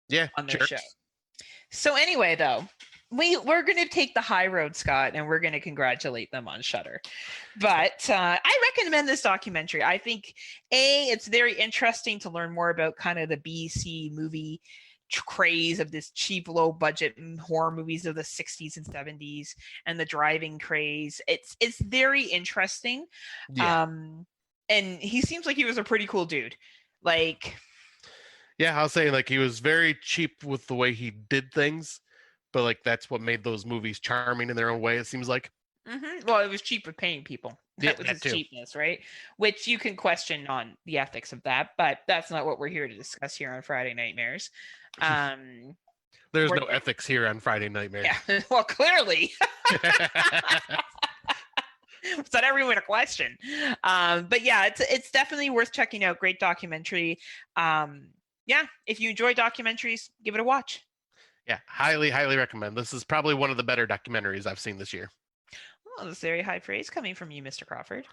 [SPEAKER 1] Yeah,
[SPEAKER 2] on their show. So anyway, though, we're going to take the high road, Scott, and we're going to congratulate them on Shudder. But I recommend this documentary. I think it's very interesting to learn more about kind of the BC movie craze of this cheap, low budget horror movies of the 60s and 70s, and the driving craze. It's very interesting.
[SPEAKER 1] Yeah.
[SPEAKER 2] And he seems like he was a pretty cool dude. Like,
[SPEAKER 1] yeah, I was saying like he was very cheap with the way he did things, but like that's what made those movies charming in their own way. It seems like.
[SPEAKER 2] Well, it was cheap with paying people.
[SPEAKER 1] Yeah,
[SPEAKER 2] That was
[SPEAKER 1] that
[SPEAKER 2] his
[SPEAKER 1] too.
[SPEAKER 2] cheapness, right? Which you can question on the ethics of that, but that's not what we're here to discuss here on Friday Nightmares.
[SPEAKER 1] There's
[SPEAKER 2] we're-
[SPEAKER 1] no ethics here on Friday Nightmare.
[SPEAKER 2] Yeah, well, clearly. It's not everyone a question. But yeah, it's definitely worth checking out. Great documentary. Yeah, if you enjoy documentaries, give it a watch.
[SPEAKER 1] Yeah, highly, highly recommend. This is probably one of the better documentaries I've seen this year.
[SPEAKER 2] Oh, that's very high praise coming from you, Mr. Crawford.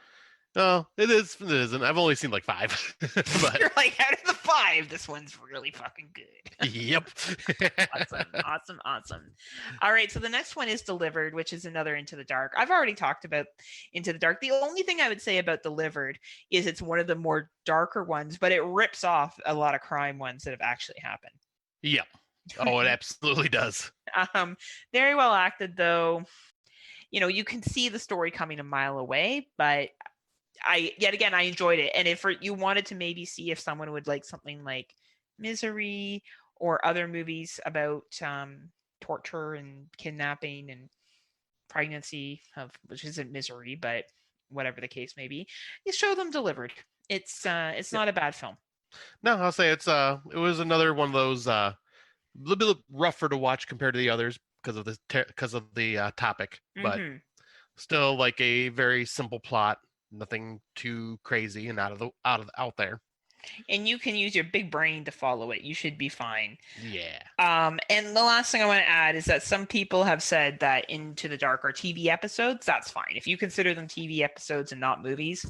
[SPEAKER 1] Oh, it is. It isn't. I've only seen like 5. But
[SPEAKER 2] You're like, out of the 5, this one's really fucking good.
[SPEAKER 1] yep.
[SPEAKER 2] Awesome. All right, so the next one is Delivered, which is another Into the Dark. I've already talked about Into the Dark. The only thing I would say about Delivered is it's one of the more darker ones, but it rips off a lot of crime ones that have actually happened.
[SPEAKER 1] Yep. Oh, it absolutely does.
[SPEAKER 2] Very well acted, though. You know, you can see the story coming a mile away, but I enjoyed it. And if you wanted to maybe see if someone would like something like Misery or other movies about torture and kidnapping and pregnancy, which isn't Misery, but whatever the case may be, you show them Delivered. It's not a bad film.
[SPEAKER 1] No, I'll say it was another one of those a little bit rougher to watch compared to the others because of the topic, but still like a very simple plot. Nothing too crazy and out there.
[SPEAKER 2] And you can use your big brain to follow it. You should be fine.
[SPEAKER 1] Yeah.
[SPEAKER 2] And the last thing I want to add is that some people have said that Into the Dark are TV episodes. That's fine. If you consider them TV episodes and not movies,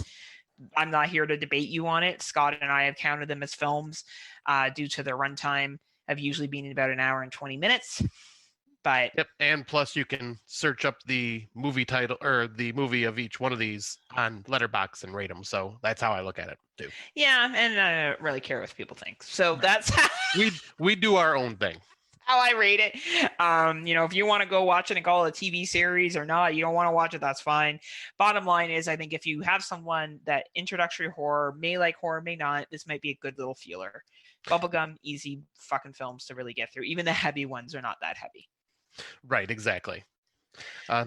[SPEAKER 2] I'm not here to debate you on it. Scott and I have counted them as films due to their runtime of usually being about an hour and 20 minutes. But
[SPEAKER 1] yep, and plus you can search up the movie title or the movie of each one of these on Letterboxd and rate them. So that's how I look at it too.
[SPEAKER 2] Yeah, and I don't really care what people think. So that's how
[SPEAKER 1] we do our own thing.
[SPEAKER 2] How I rate it. If you want to go watch it and call it a TV series or not, you don't want to watch it, that's fine. Bottom line is, I think if you have someone that introductory horror, may like horror, may not, this might be a good little feeler. Bubblegum, easy fucking films to really get through. Even the heavy ones are not that heavy.
[SPEAKER 1] Right, exactly. You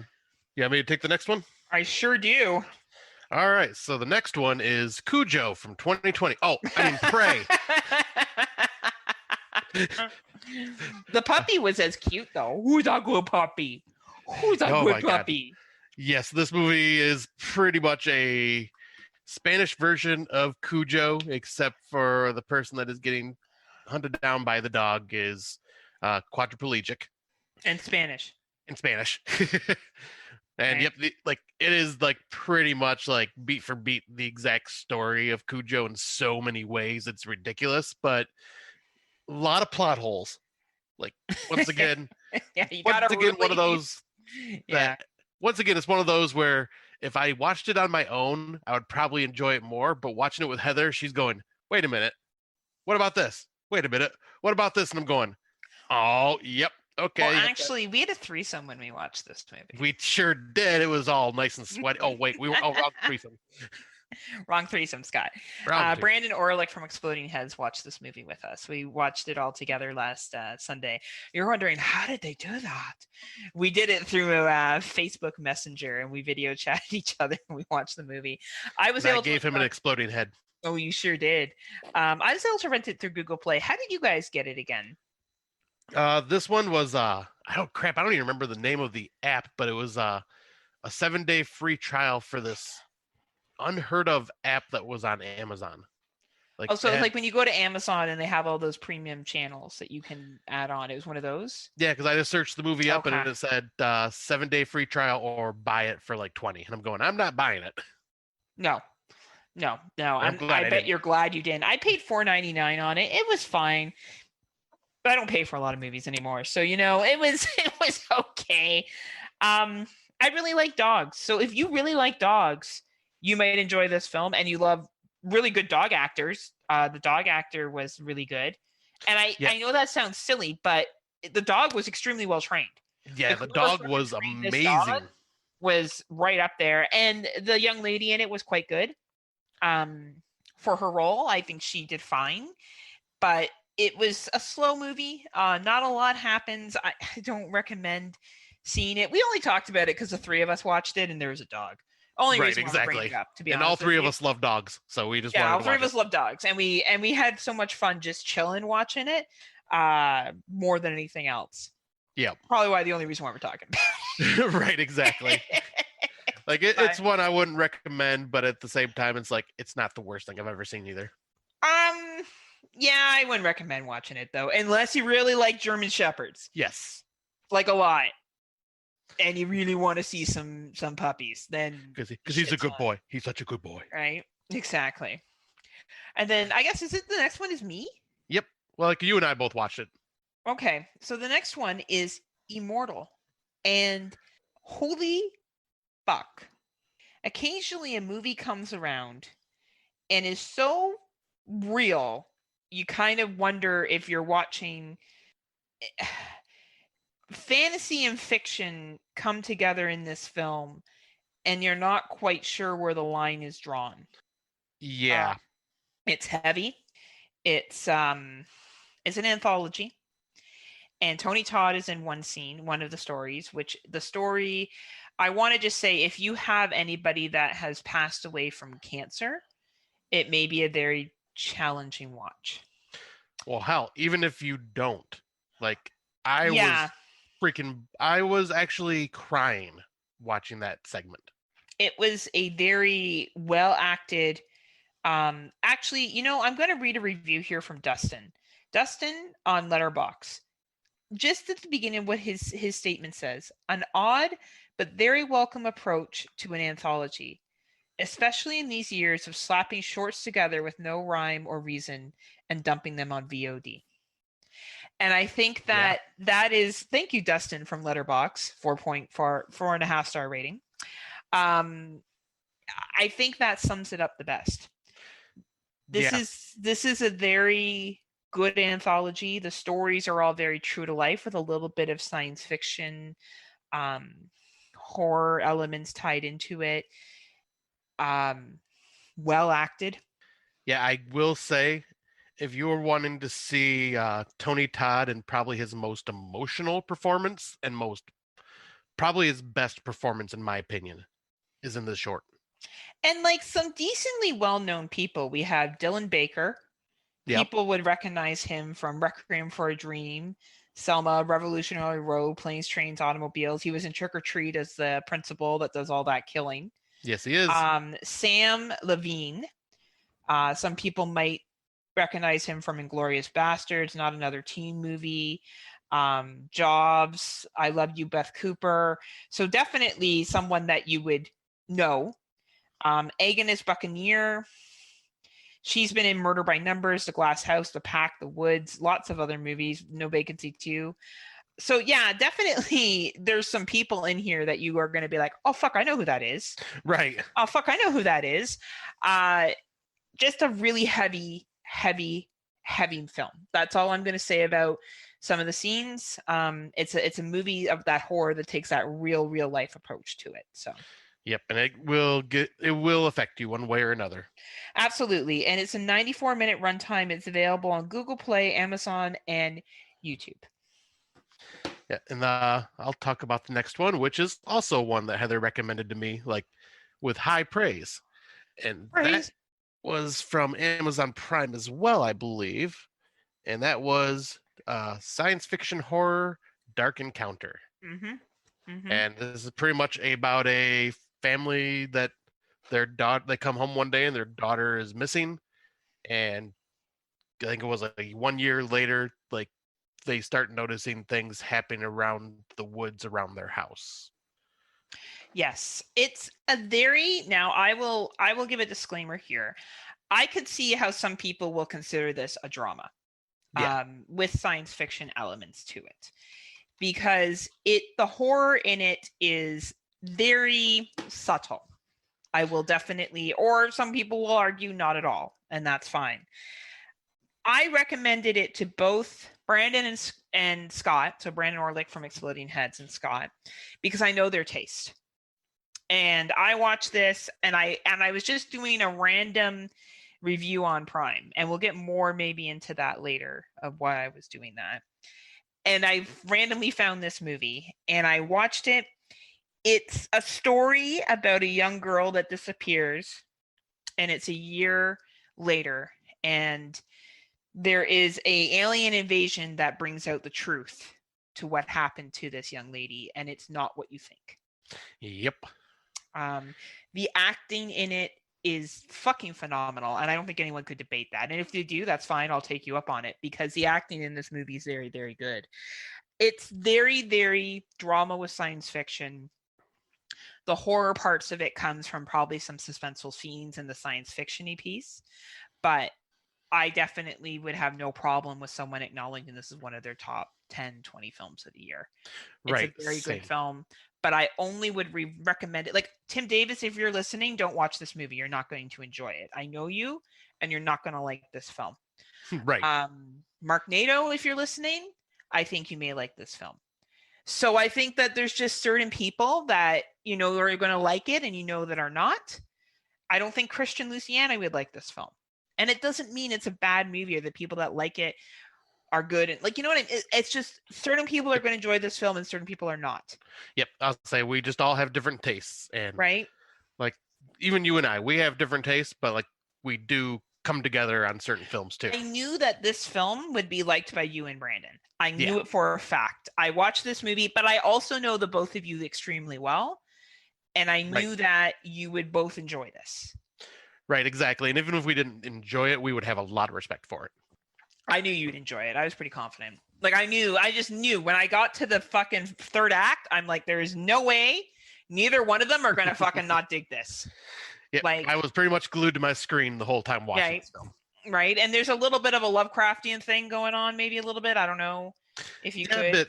[SPEAKER 1] want me to take the next one?
[SPEAKER 2] I sure do.
[SPEAKER 1] All right, so the next one is Cujo from 2020. Oh, I mean Prey.
[SPEAKER 2] The puppy was as cute though. Who's a good puppy? Who's a good puppy?
[SPEAKER 1] God. Yes, this movie is pretty much a Spanish version of Cujo, except for the person that is getting hunted down by the dog is quadriplegic.
[SPEAKER 2] And Spanish.
[SPEAKER 1] And right. Yep, it is like pretty much like beat for beat the exact story of Cujo in so many ways. It's ridiculous, but a lot of plot holes. Like once again, one of those.
[SPEAKER 2] Yeah.
[SPEAKER 1] Once again, it's one of those where if I watched it on my own, I would probably enjoy it more. But watching it with Heather, she's going, "Wait a minute, what about this? Wait a minute, what about this?" And I'm going, "Oh, yep." Okay.
[SPEAKER 2] Well, actually, we had a threesome when we watched this movie.
[SPEAKER 1] We sure did. It was all nice and sweaty. Oh, wait. We were wrong threesome.
[SPEAKER 2] Wrong threesome, Scott. Brandon Orlick from Exploding Heads watched this movie with us. We watched it all together last Sunday. You're wondering, how did they do that? We did it through Facebook Messenger, and we video chatted each other, and we watched the movie. I
[SPEAKER 1] gave him an exploding head.
[SPEAKER 2] Oh, you sure did. I was able to rent it through Google Play. How did you guys get it again?
[SPEAKER 1] This one was I don't even remember the name of the app, but it was a 7-day free trial for this unheard of app that was on Amazon.
[SPEAKER 2] Like when you go to Amazon and they have all those premium channels that you can add on, it was one of those?
[SPEAKER 1] Yeah, because I just searched the movie up and it said 7-day free trial or buy it for like $20. And I'm going, I'm not buying it.
[SPEAKER 2] No. I bet you're glad you didn't. I paid $4.99 on it. It was fine. I don't pay for a lot of movies anymore, so it was it was okay. I really like dogs, so if you really like dogs, you might enjoy this film, and you love really good dog actors. The dog actor was really good, and
[SPEAKER 1] Yeah,
[SPEAKER 2] I know that sounds silly, but the dog was extremely well trained. The
[SPEAKER 1] yeah, the
[SPEAKER 2] crew that
[SPEAKER 1] dog
[SPEAKER 2] fucking
[SPEAKER 1] was
[SPEAKER 2] trained this dog
[SPEAKER 1] amazing.
[SPEAKER 2] was right up there, and the young lady in it was quite good. Um, for her role, I think she did fine, but it was a slow movie. Not a lot happens. I don't recommend seeing it. We only talked about it because the three of us watched it, and there was a dog. Only
[SPEAKER 1] Right,
[SPEAKER 2] reason why we're bringing
[SPEAKER 1] exactly.
[SPEAKER 2] it up, to be
[SPEAKER 1] And all
[SPEAKER 2] honest with
[SPEAKER 1] three of
[SPEAKER 2] you.
[SPEAKER 1] us love dogs, so we just
[SPEAKER 2] Yeah,
[SPEAKER 1] wanted
[SPEAKER 2] all
[SPEAKER 1] to
[SPEAKER 2] three
[SPEAKER 1] watch
[SPEAKER 2] of
[SPEAKER 1] it.
[SPEAKER 2] us love dogs, and we had so much fun just chilling watching it. More than anything else.
[SPEAKER 1] Yep.
[SPEAKER 2] Probably why the only reason why we're talking about
[SPEAKER 1] Right, exactly.
[SPEAKER 2] it.
[SPEAKER 1] Like
[SPEAKER 2] But,
[SPEAKER 1] it's one I wouldn't recommend, but at the same time, it's like it's not the worst thing I've ever seen either.
[SPEAKER 2] um, yeah, I wouldn't recommend watching it though, unless you really like German Shepherds,
[SPEAKER 1] Yes,
[SPEAKER 2] like a lot, and you really want to see some puppies. Then
[SPEAKER 1] because he's a
[SPEAKER 2] shit's
[SPEAKER 1] good
[SPEAKER 2] on,
[SPEAKER 1] boy. He's such a good boy.
[SPEAKER 2] right? Exactly. And then I guess is it the next one is me?
[SPEAKER 1] Yep. Well, like you and I both watched it.
[SPEAKER 2] Okay, so the next one is Immortal, and holy fuck! Occasionally a movie comes around and is so real, you kind of wonder if you're watching fantasy and fiction come together in this film, and you're not quite sure where the line is drawn. Uh,
[SPEAKER 1] Yeah.
[SPEAKER 2] it's heavy. It's an anthology, and Tony Todd is in one scene, one of the stories. Which the story, I want to just say, if you have anybody that has passed away from cancer, it may be a very challenging watch.
[SPEAKER 1] Well, hell, even if you don't, like, I
[SPEAKER 2] Yeah,
[SPEAKER 1] was I was actually crying watching that segment.
[SPEAKER 2] it was a very well acted. Actually, I'm going to read a review here from Dustin. Dustin on Letterbox. Just at the beginning, what his statement says: an odd but very welcome approach to an anthology, especially in these years of slapping shorts together with no rhyme or reason and dumping them on VOD. And I think
[SPEAKER 1] Yeah.
[SPEAKER 2] that is, thank you, Dustin from Letterbox, 4.4.5 star rating. Um, I think that sums it up the best. This
[SPEAKER 1] Yeah.
[SPEAKER 2] is this is a very good anthology. The stories are all very true to life with a little bit of science fiction, um, horror elements tied into it. Um, well acted.
[SPEAKER 1] Yeah, I will say if you were wanting to see Tony Todd and probably his most emotional performance and probably his best performance in my opinion is in this short.
[SPEAKER 2] And like some decently well-known people, we have Dylan Baker.
[SPEAKER 1] Yep.
[SPEAKER 2] People would recognize him from Requiem for a Dream, Selma, Revolutionary Road, Planes, Trains, Automobiles. He was in Trick or Treat as the principal that does all that killing.
[SPEAKER 1] Yes, he is.
[SPEAKER 2] Sam Levine. Some people might recognize him from Inglorious Bastards, Not Another Teen Movie. Jobs, I Love You, Beth Cooper. So definitely someone that you would know. Agnes Buccaneer. She's been in Murder by Numbers, The Glass House, The Pack, The Woods, lots of other movies, No Vacancy 2. So yeah, definitely there's some people in here that you are going to be like, oh fuck, I know who that is.
[SPEAKER 1] Right.
[SPEAKER 2] Oh fuck, I know who that is. Just a really heavy film. That's all I'm going to say about some of the scenes. It's a movie of that horror that takes that real life approach to it. So
[SPEAKER 1] Yep, and it will affect you one way or another.
[SPEAKER 2] absolutely. And it's a 94-minute runtime. It's available on Google Play, Amazon, and YouTube.
[SPEAKER 1] Yeah, and I'll talk about the next one, which is also one that Heather recommended to me, like with high praise, and that
[SPEAKER 2] Praise.
[SPEAKER 1] was from Amazon Prime as well, I believe, and that was science fiction horror Dark Encounter.
[SPEAKER 2] Mm-hmm. Mm-hmm.
[SPEAKER 1] And this is pretty much about a family that their daughter they come home one day and their daughter is missing, and I think it was like 1 year later, like they start noticing things happening around the woods around their house.
[SPEAKER 2] Yes, it's a very, now I will give a disclaimer here. I could see how some people will consider this a drama.
[SPEAKER 1] Yeah.
[SPEAKER 2] with science fiction elements to it, because the horror in it is very subtle. I will definitely, or some people will argue not at all, and that's fine. I recommended it to both Brandon and Scott, so Brandon Orlick from Exploding Heads and Scott, because I know their taste. And I watched this, and I was just doing a random review on Prime, and we'll get more maybe into that later of why I was doing that. And I randomly found this movie, and I watched it. It's a story about a young girl that disappears, and it's a year later, and there is a alien invasion that brings out the truth to what happened to this young lady, and it's not what you think.
[SPEAKER 1] Yep.
[SPEAKER 2] The acting in it is fucking phenomenal, and I don't think anyone could debate that. And if you do, that's fine. I'll take you up on it, because the acting in this movie is very, very good. It's very, very drama with science fiction. The horror parts of it comes from probably some suspenseful scenes in the science fiction-y piece, but I definitely would have no problem with someone acknowledging this is one of their top 10, 20 films of the year. It's
[SPEAKER 1] Right.
[SPEAKER 2] a very
[SPEAKER 1] Same.
[SPEAKER 2] good film, but I only would recommend it. Like, Tim Davis, if you're listening, don't watch this movie. You're not going to enjoy it. I know you, and you're not going to like this film.
[SPEAKER 1] Right.
[SPEAKER 2] Mark Nato, if you're listening, I think you may like this film. So I think that there's just certain people that, you know, are going to like it and you know that are not. I don't think Christian Luciani would like this film. And it doesn't mean it's a bad movie or the people that like it are good. And, like, you know what I mean? It's just certain people are going to enjoy this film and certain people are not.
[SPEAKER 1] Yep. I'll say we just all have different tastes. And
[SPEAKER 2] right?
[SPEAKER 1] like, even you and I, we have different tastes, but like we do come together on certain films too.
[SPEAKER 2] I knew that this film would be liked by you and Brandon. I knew it for a fact. I watched this movie, but I also know the both of you extremely well. And I knew that you would both enjoy this.
[SPEAKER 1] Right, exactly. And even if we didn't enjoy it, we would have a lot of respect for it.
[SPEAKER 2] I knew you'd enjoy it. I was pretty confident. Like, I just knew when I got to the fucking third act, I'm like, there is no way neither one of them are going to fucking not dig this.
[SPEAKER 1] Yeah,
[SPEAKER 2] like,
[SPEAKER 1] I was pretty much glued to my screen the whole time watching this film.
[SPEAKER 2] Right, and there's a little bit of a Lovecraftian thing going on, maybe a little bit. I don't know if you could.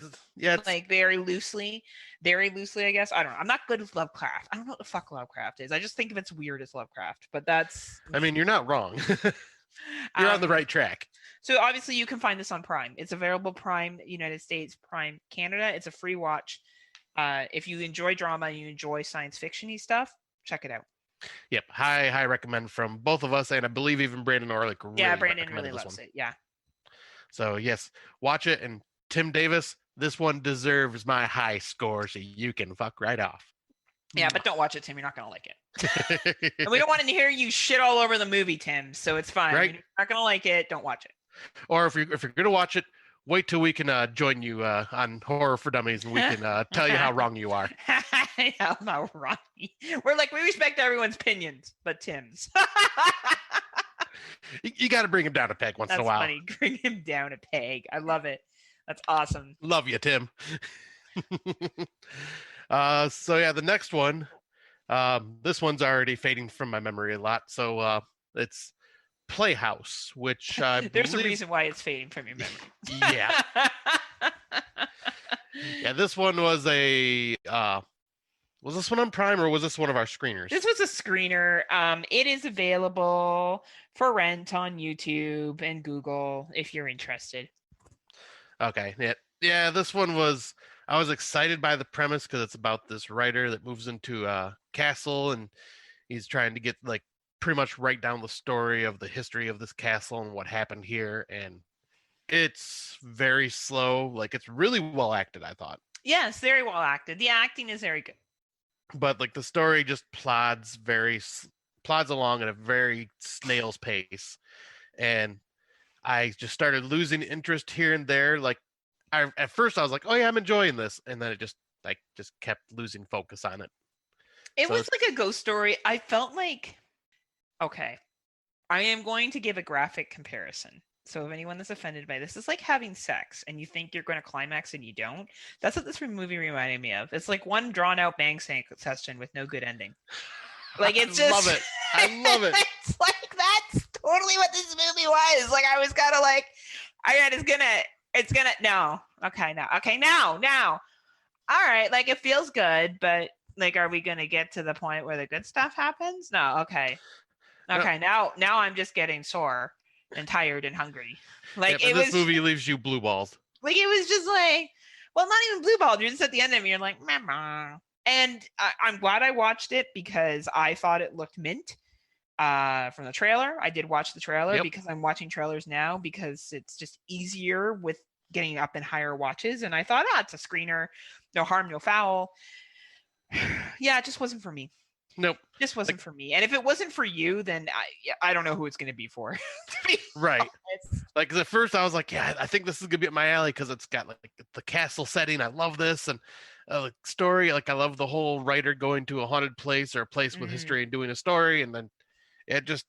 [SPEAKER 2] Like very loosely, I guess. I don't know. I'm not good with Lovecraft. I don't know what the fuck Lovecraft is. I just think of it's weird as Lovecraft, but that's.
[SPEAKER 1] I mean, you're not wrong. You're on the right track.
[SPEAKER 2] So obviously you can find this on Prime. It's available Prime United States, Prime Canada. It's a free watch. If you enjoy drama and you enjoy science fiction-y stuff, check it out.
[SPEAKER 1] Yep, high recommend from both of us, and I believe even Brandon Orlick.
[SPEAKER 2] Brandon really loves it. Yeah.
[SPEAKER 1] So yes, watch it, and Tim Davis, this one deserves my high score, so you can fuck right off.
[SPEAKER 2] Yeah, but don't watch it, Tim. You're not gonna like it. And we don't want to hear you shit all over the movie, Tim. So it's fine.
[SPEAKER 1] Right?
[SPEAKER 2] You're not gonna like it. Don't watch it.
[SPEAKER 1] Or if you're gonna watch it, wait till we can join you on Horror for Dummies, and we can tell you how wrong you are.
[SPEAKER 2] I'm not wrong. We're like, we respect everyone's opinions, but Tim's.
[SPEAKER 1] You got to bring him down a peg once in a while.
[SPEAKER 2] That's funny. Bring him down a peg. I love it. That's awesome.
[SPEAKER 1] Love you, Tim. So yeah, the next one. This one's already fading from my memory a lot. So it's Playhouse, which
[SPEAKER 2] there's a reason why it's fading from your memory.
[SPEAKER 1] Yeah. Yeah, this one was a was this one on Prime or was this one of our screeners?
[SPEAKER 2] This was a screener. It is available for rent on YouTube and Google if you're interested.
[SPEAKER 1] Okay. Yeah, this one was, I was excited by the premise because it's about this writer that moves into a castle and he's trying to get like pretty much write down the story of the history of this castle and what happened here, and it's very slow. Like, it's really well acted, I thought.
[SPEAKER 2] Yes, very well acted. The acting is very good.
[SPEAKER 1] But like the story just plods along at a very snail's pace, and I just started losing interest here and there. Like, at first I was like, oh yeah, I'm enjoying this, and then it just kept losing focus on it.
[SPEAKER 2] It was like a ghost story. I felt like, okay, I am going to give a graphic comparison. So if anyone is offended by this, it's like having sex and you think you're going to climax and you don't. That's what this movie reminded me of. It's like one drawn out bang session with no good ending. Like, it's just,
[SPEAKER 1] love it. I love it.
[SPEAKER 2] It's like, that's totally what this movie was. Like, I was kind of like, It's gonna no. Okay, now. All right, like it feels good, but like, are we gonna get to the point where the good stuff happens? No. Okay.
[SPEAKER 1] No,
[SPEAKER 2] Okay. Now I'm just getting sore and tired and hungry. Like
[SPEAKER 1] yep, and
[SPEAKER 2] it
[SPEAKER 1] this
[SPEAKER 2] was
[SPEAKER 1] movie leaves you blue balls.
[SPEAKER 2] like it was just like, well, not even blue ball. You're just at the end of it. You're like, meh. And I'm glad I watched it because I thought it looked mint. From the trailer. I did watch the trailer
[SPEAKER 1] Yep.
[SPEAKER 2] because I'm watching trailers now because it's just easier with getting up in higher watches. And I thought, it's a screener, no harm, no foul. Yeah, it just wasn't for me.
[SPEAKER 1] Nope.
[SPEAKER 2] Just wasn't for me. And if it wasn't for you, then I don't know who it's going to be for.
[SPEAKER 1] Right.
[SPEAKER 2] honest.
[SPEAKER 1] Like at first I was like, yeah, I think this is gonna be up my alley because it's got like the castle setting. I love this, and story. Like I love the whole writer going to a haunted place or a place with history and doing a story, and then it just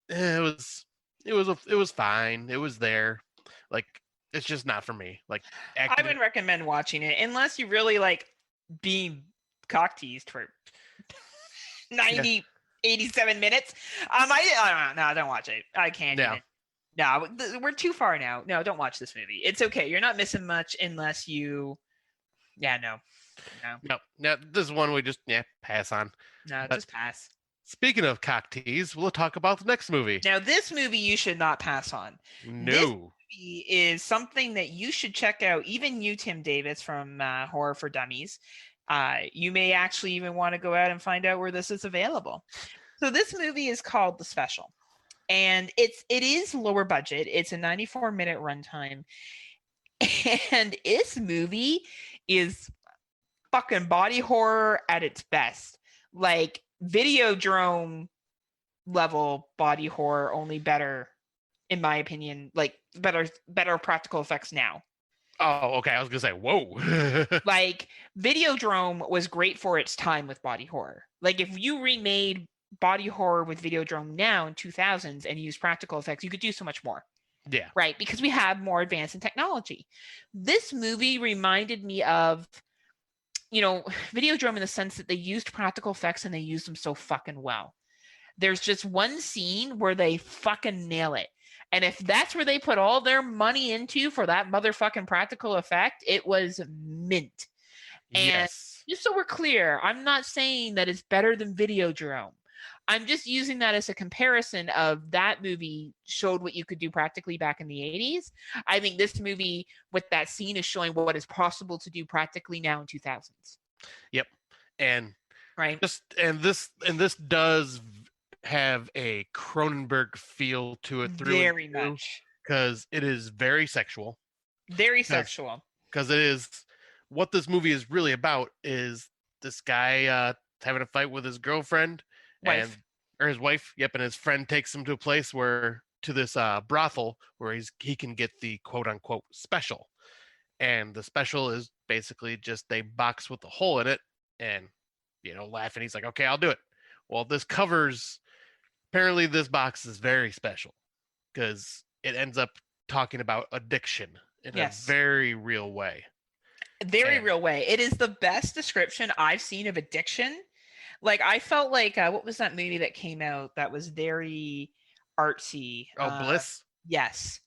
[SPEAKER 1] it was fine. It was there. Like it's just not for me. Like
[SPEAKER 2] I would recommend watching it unless you really like being cock teased for 90, 87 minutes. I don't know. No, don't watch it. I can't.
[SPEAKER 1] Yeah.
[SPEAKER 2] Even. No, we're too far now. No, don't watch this movie. It's okay. You're not missing much unless you. Yeah, no.
[SPEAKER 1] No, this one we just pass on.
[SPEAKER 2] No,
[SPEAKER 1] But
[SPEAKER 2] just pass.
[SPEAKER 1] speaking of cock tease, we'll talk about the next movie.
[SPEAKER 2] Now, this movie you should not pass on.
[SPEAKER 1] No.
[SPEAKER 2] This movie is something that you should check out. Even you, Tim Davis from Horror for Dummies. You may actually even want to go out and find out where this is available. So this movie is called The Special. And it is lower budget. It's a 94-minute runtime. And this movie is fucking body horror at its best. Like Videodrome level body horror, only better, in my opinion. Like better practical effects now.
[SPEAKER 1] Oh, okay. I was gonna say, whoa.
[SPEAKER 2] Like Videodrome was great for its time with body horror. Like if you remade body horror with Videodrome now in 2000s and use practical effects, you could do so much more.
[SPEAKER 1] Yeah.
[SPEAKER 2] Right, because we have more advanced in technology. This movie reminded me of, Videodrome in the sense that they used practical effects and they used them so fucking well. There's just one scene where they fucking nail it. And if that's where they put all their money into for that motherfucking practical effect, it was mint. And
[SPEAKER 1] yes.
[SPEAKER 2] Just so we're clear, I'm not saying that it's better than Videodrome. I'm just using that as a comparison of that movie showed what you could do practically back in the 80s. I think this movie with that scene is showing what is possible to do practically now in 2000s.
[SPEAKER 1] Yep. And
[SPEAKER 2] right.
[SPEAKER 1] This does have a Cronenberg feel to it through
[SPEAKER 2] very much,
[SPEAKER 1] because it is very sexual.
[SPEAKER 2] Very sexual.
[SPEAKER 1] Because it is what this movie is really about is this guy having a fight with his girlfriend. Or his wife, and his friend takes him to a place to this brothel where he can get the quote unquote special, and the special is basically just a box with a hole in it, and laughing, he's like, okay, I'll do it. Well, apparently this box is very special because it ends up talking about addiction in a very real way.
[SPEAKER 2] Real way. It is the best description I've seen of addiction. Like I felt like what was that movie that came out that was very artsy?
[SPEAKER 1] Oh, Bliss?
[SPEAKER 2] Yes.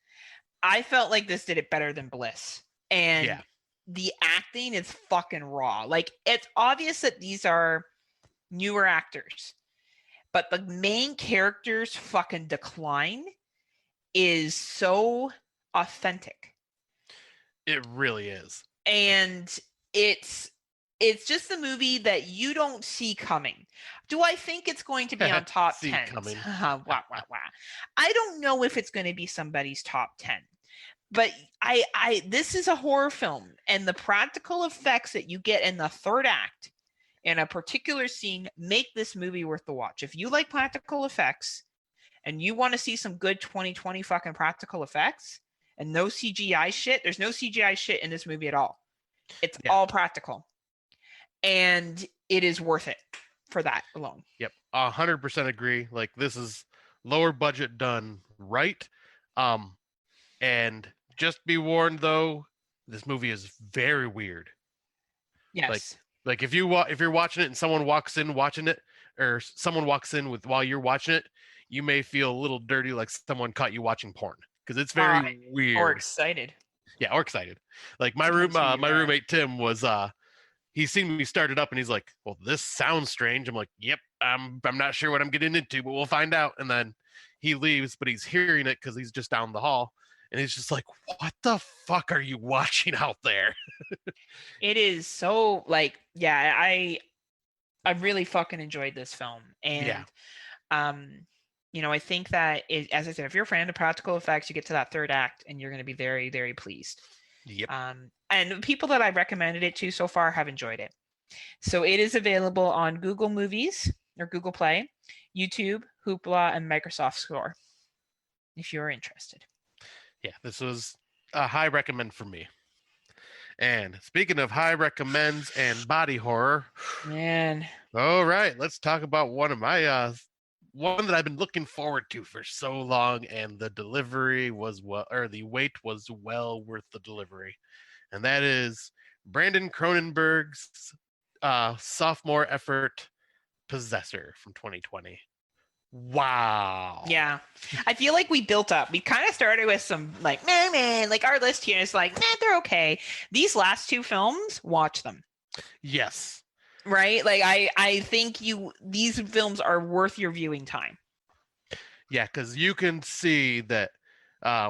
[SPEAKER 2] I felt like this did it better than Bliss. And the acting is fucking raw. Like it's obvious that these are newer actors. But the main character's fucking decline is so authentic.
[SPEAKER 1] It really is.
[SPEAKER 2] And it's just the movie that you don't see coming. Do I think it's going to be on top 10? I don't know if it's going to be somebody's top 10. But this is a horror film, and the practical effects that you get in the third act in a particular scene make this movie worth the watch. If you like practical effects and you want to see some good 2020 fucking practical effects and no CGI shit, there's no CGI shit in this movie at all. It's all practical. And it is worth it for that alone.
[SPEAKER 1] Yep, 100% agree. Like this is lower budget done right. And just be warned though, this movie is very weird.
[SPEAKER 2] Yes.
[SPEAKER 1] Like if you're watching it and someone walks in watching it, or someone walks in while you're watching it, you may feel a little dirty, like someone caught you watching porn, because it's
[SPEAKER 2] Or
[SPEAKER 1] very weird.
[SPEAKER 2] excited.
[SPEAKER 1] Yeah, or excited. Like my
[SPEAKER 2] Depends who you
[SPEAKER 1] my
[SPEAKER 2] are.
[SPEAKER 1] roommate Tim was he's seen me start it up and he's like, "Well, this sounds strange." I'm like, "Yep, I'm not sure what I'm getting into, but we'll find out." And then he leaves, but he's hearing it because he's just down the hall, and he's just like, "What the fuck are you watching out there?"
[SPEAKER 2] It is so like, yeah, I really fucking enjoyed this film.
[SPEAKER 1] Yeah.
[SPEAKER 2] And I think that as I said, if you're a fan of practical effects, you get to that third act and you're going to be very, very pleased.
[SPEAKER 1] Yep.
[SPEAKER 2] And people that I've recommended it to so far have enjoyed it. So it is available on Google Movies or Google Play, YouTube, Hoopla, and Microsoft Store, if you're interested.
[SPEAKER 1] Yeah, this was a high recommend for me. And speaking of high recommends and body horror,
[SPEAKER 2] Man,
[SPEAKER 1] all right, let's talk about one of my one that I've been looking forward to for so long, and the delivery was the wait was well worth the delivery, and that is Brandon Cronenberg's sophomore effort, Possessor from 2020. Wow.
[SPEAKER 2] yeah. I feel like we built up. We kind of started with some like, man, like our list here is like, they're okay. These last two films, watch them.
[SPEAKER 1] Yes.
[SPEAKER 2] Right? Like I think these films are worth your viewing time.
[SPEAKER 1] Yeah, because you can see that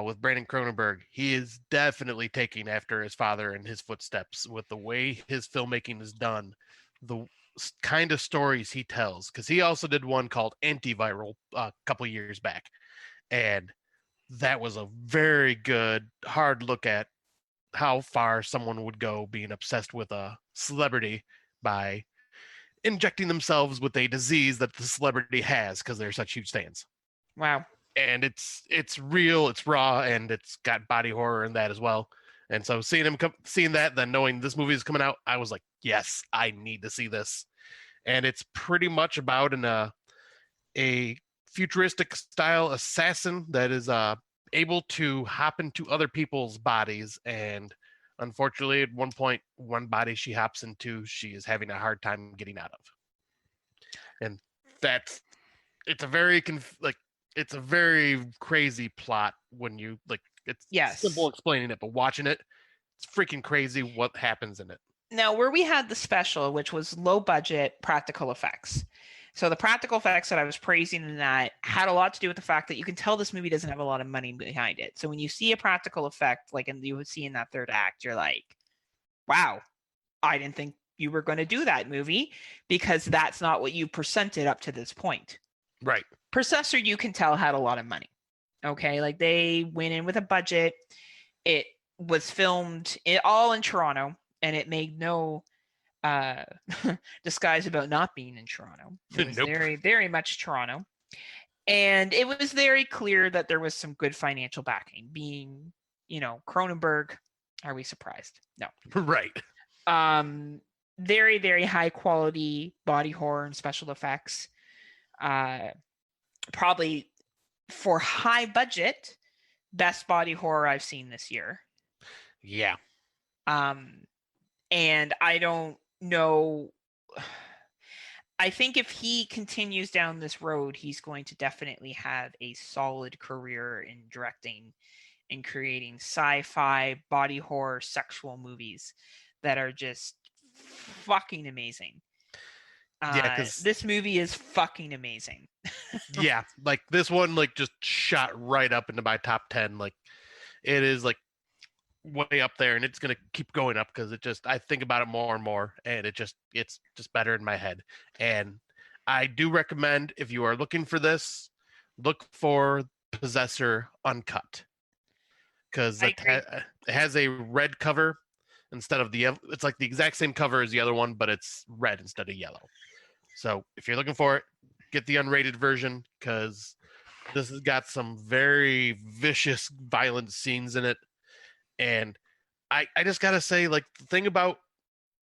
[SPEAKER 1] with Brandon Cronenberg, he is definitely taking after his father and his footsteps with the way his filmmaking is done, the kind of stories he tells. Because he also did one called Antiviral a couple years back, and that was a very good, hard look at how far someone would go being obsessed with a celebrity by injecting themselves with a disease that the celebrity has because they're such huge fans.
[SPEAKER 2] Wow.
[SPEAKER 1] And it's real, it's raw, and it's got body horror in that as well. And so seeing that, then knowing this movie is coming out, I was like, yes, I need to see this. And it's pretty much about a futuristic style assassin that is able to hop into other people's bodies. And unfortunately, at one point, one body she hops into, she is having a hard time getting out of. And that's it's a very it's a very crazy plot when you like it's simple explaining it, but watching it, it's freaking crazy what happens in it.
[SPEAKER 2] Now, where we had the special, which was low budget practical effects. So the practical effects that I was praising in that had a lot to do with the fact that you can tell this movie doesn't have a lot of money behind it. So when you see a practical effect, like you would see in that third act, you're like, wow, I didn't think you were going to do that, movie, because that's not what you presented up to this point.
[SPEAKER 1] Right.
[SPEAKER 2] Possessor, you can tell, had a lot of money. Okay, like they went in with a budget. It was filmed all in Toronto, and it made no disguise about not being in Toronto. It was very, very much Toronto. And it was very clear that there was some good financial backing. Being, Cronenberg, are we surprised? No.
[SPEAKER 1] Right.
[SPEAKER 2] Very, very high quality body horror and special effects. Probably for high budget, best body horror I've seen this year.
[SPEAKER 1] Yeah.
[SPEAKER 2] And I don't know. I think if he continues down this road, he's going to definitely have a solid career in directing and creating sci-fi, body horror, sexual movies that are just fucking amazing.
[SPEAKER 1] Yeah, because
[SPEAKER 2] this movie is fucking amazing.
[SPEAKER 1] yeah, like this one, like just shot right up into my top 10. Like it is like way up there, and it's gonna keep going up because I think about it more and more, and it's just better in my head. And I do recommend, if you are looking for this, look for Possessor Uncut, because it has a red cover instead of it's like the exact same cover as the other one, but it's red instead of yellow. So if you're looking for it, get the unrated version, because this has got some very vicious, violent scenes in it. And I just gotta say, like, the thing about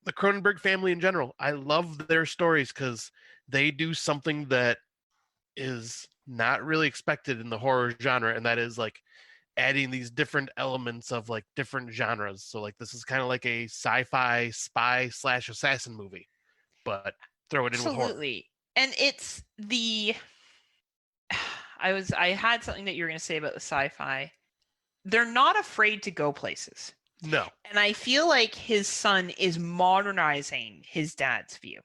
[SPEAKER 1] the Cronenberg family in general, I love their stories because they do something that is not really expected in the horror genre, and that is like adding these different elements of like different genres. So like this is kind of like a sci-fi spy / assassin movie, but throw it in with horror.
[SPEAKER 2] Absolutely. And it's the I had something that you were going to say about the sci-fi. they're not afraid to go places.
[SPEAKER 1] No.
[SPEAKER 2] And I feel like his son is modernizing his dad's view.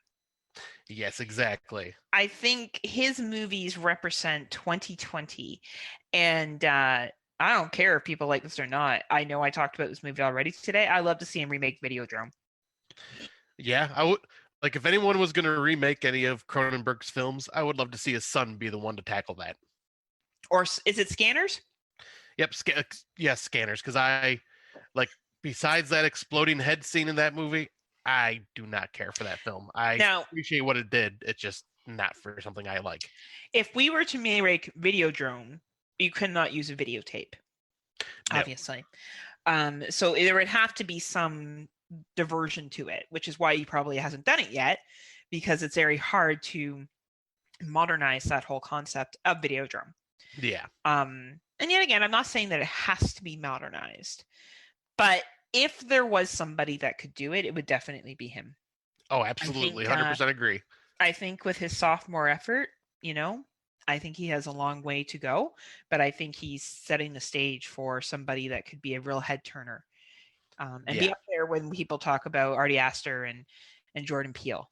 [SPEAKER 1] Yes, exactly.
[SPEAKER 2] I think his movies represent 2020. And I don't care if people like this or not. I know I talked about this movie already today. I love to see him remake Videodrome.
[SPEAKER 1] Yeah, I would like if anyone was going to remake any of Cronenberg's films, I would love to see his son be the one to tackle that.
[SPEAKER 2] Or is it Scanners?
[SPEAKER 1] Yep, yes, Scanners, because I like besides that exploding head scene in that movie, I do not care for that film. I appreciate what it did. It's just not for something I like.
[SPEAKER 2] If we were to make Videodrome, you could not use a videotape, obviously. So there would have to be some diversion to it, which is why he probably hasn't done it yet, because it's very hard to modernize that whole concept of Videodrome.
[SPEAKER 1] Yeah.
[SPEAKER 2] And yet again, I'm not saying that it has to be modernized, but if there was somebody that could do it, it would definitely be him.
[SPEAKER 1] Oh, absolutely. 100% agree.
[SPEAKER 2] I think with his sophomore effort, I think he has a long way to go, but I think he's setting the stage for somebody that could be a real head turner. And be up there when people talk about Ari Aster and Jordan Peele.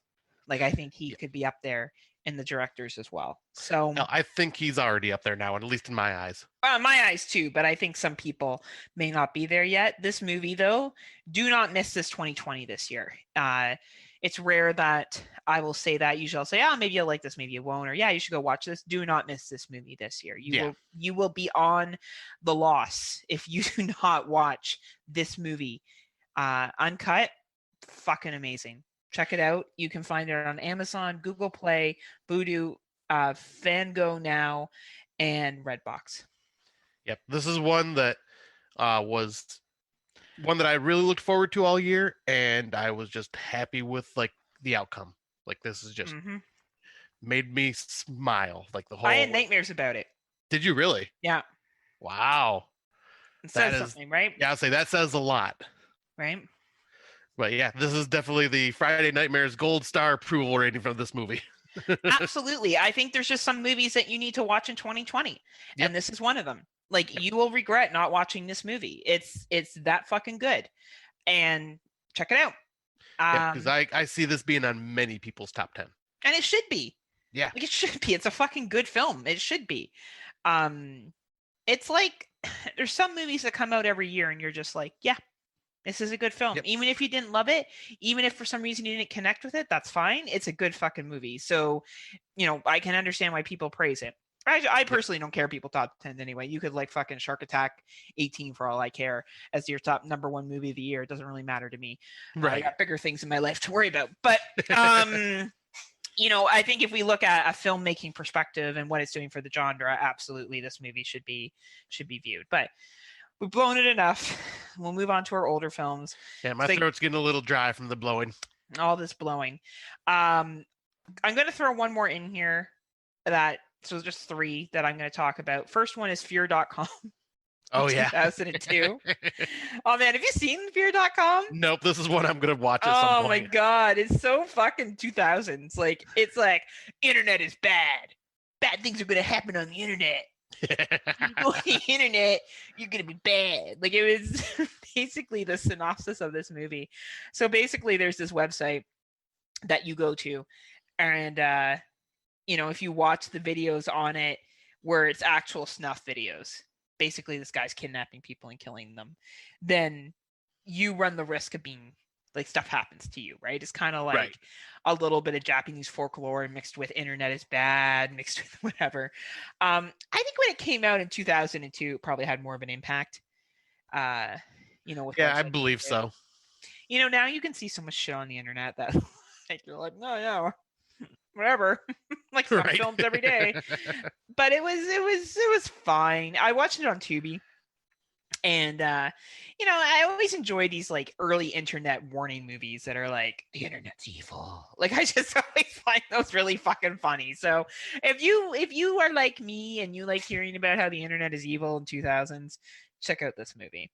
[SPEAKER 2] Like, I think he could be up there in the directors as well. So
[SPEAKER 1] I think he's already up there now, at least in my eyes.
[SPEAKER 2] My eyes too, but I think some people may not be there yet. This movie, though, do not miss this 2020 this year. It's rare that I will say that. Usually I'll say, oh, maybe you'll like this, maybe you won't, or yeah, you should go watch this. Do not miss this movie this year. You will be on the loss if you do not watch this movie. Uncut, fucking amazing. Check it out. You can find it on Amazon, Google Play, Vudu, Fango Now, and Redbox.
[SPEAKER 1] Yep, this is one that was one that I really looked forward to all year, and I was just happy with like the outcome. Like this is just made me smile. Like the whole.
[SPEAKER 2] I had nightmares about it.
[SPEAKER 1] Did you really?
[SPEAKER 2] Yeah.
[SPEAKER 1] Wow.
[SPEAKER 2] It says something, right?
[SPEAKER 1] Yeah, I'll say that says a lot.
[SPEAKER 2] Right.
[SPEAKER 1] But yeah, this is definitely the Friday Nightmares gold star approval rating for this movie.
[SPEAKER 2] Absolutely. I think there's just some movies that you need to watch in 2020. And this is one of them. Like you will regret not watching this movie. It's that fucking good. And check it out.
[SPEAKER 1] Because I see this being on many people's top 10.
[SPEAKER 2] And it should be.
[SPEAKER 1] Yeah.
[SPEAKER 2] Like it should be. It's a fucking good film. It should be. It's like there's some movies that come out every year and you're just like, yeah, this is a good film. Yep. Even if you didn't love it, even if for some reason you didn't connect with it, that's fine. It's a good fucking movie. So, I can understand why people praise it. I personally don't care people top 10 anyway. You could like fucking Shark Attack 18 for all I care as your top number one movie of the year. It doesn't really matter to me.
[SPEAKER 1] Right.
[SPEAKER 2] I got bigger things in my life to worry about. But, I think if we look at a filmmaking perspective and what it's doing for the genre, absolutely this movie should be viewed. But we've blown it enough. We'll move on to our older films.
[SPEAKER 1] Yeah, my throat's getting a little dry from the blowing.
[SPEAKER 2] All this blowing. I'm going to throw one more in here so just three that I'm going to talk about. First one is Fear.com.
[SPEAKER 1] Oh, yeah.
[SPEAKER 2] 2002. Oh, man. Have you seen Fear.com?
[SPEAKER 1] Nope. This is one I'm going to watch at some point.
[SPEAKER 2] Oh, my God. It's so fucking 2000s. Like, it's like, internet is bad. Bad things are going to happen on the internet. You go on the internet, you're going to be bad. Like, it was basically the synopsis of this movie. So, basically, there's this website that you go to, and, if you watch the videos on it where it's actual snuff videos, basically this guy's kidnapping people and killing them, then you run the risk of being like stuff happens to you, right? It's kind of like a little bit of Japanese folklore mixed with internet is bad, mixed with whatever. I think when it came out in 2002, it probably had more of an impact. With
[SPEAKER 1] I believe so.
[SPEAKER 2] Now you can see so much shit on the internet that like you're like, no, yeah, whatever. Like some films every day. But it was fine. I watched it on Tubi. And I always enjoy these like early internet warning movies that are like the internet's evil. Like I just always find those really fucking funny. So if you are like me and you like hearing about how the internet is evil in 2000s, check out this movie.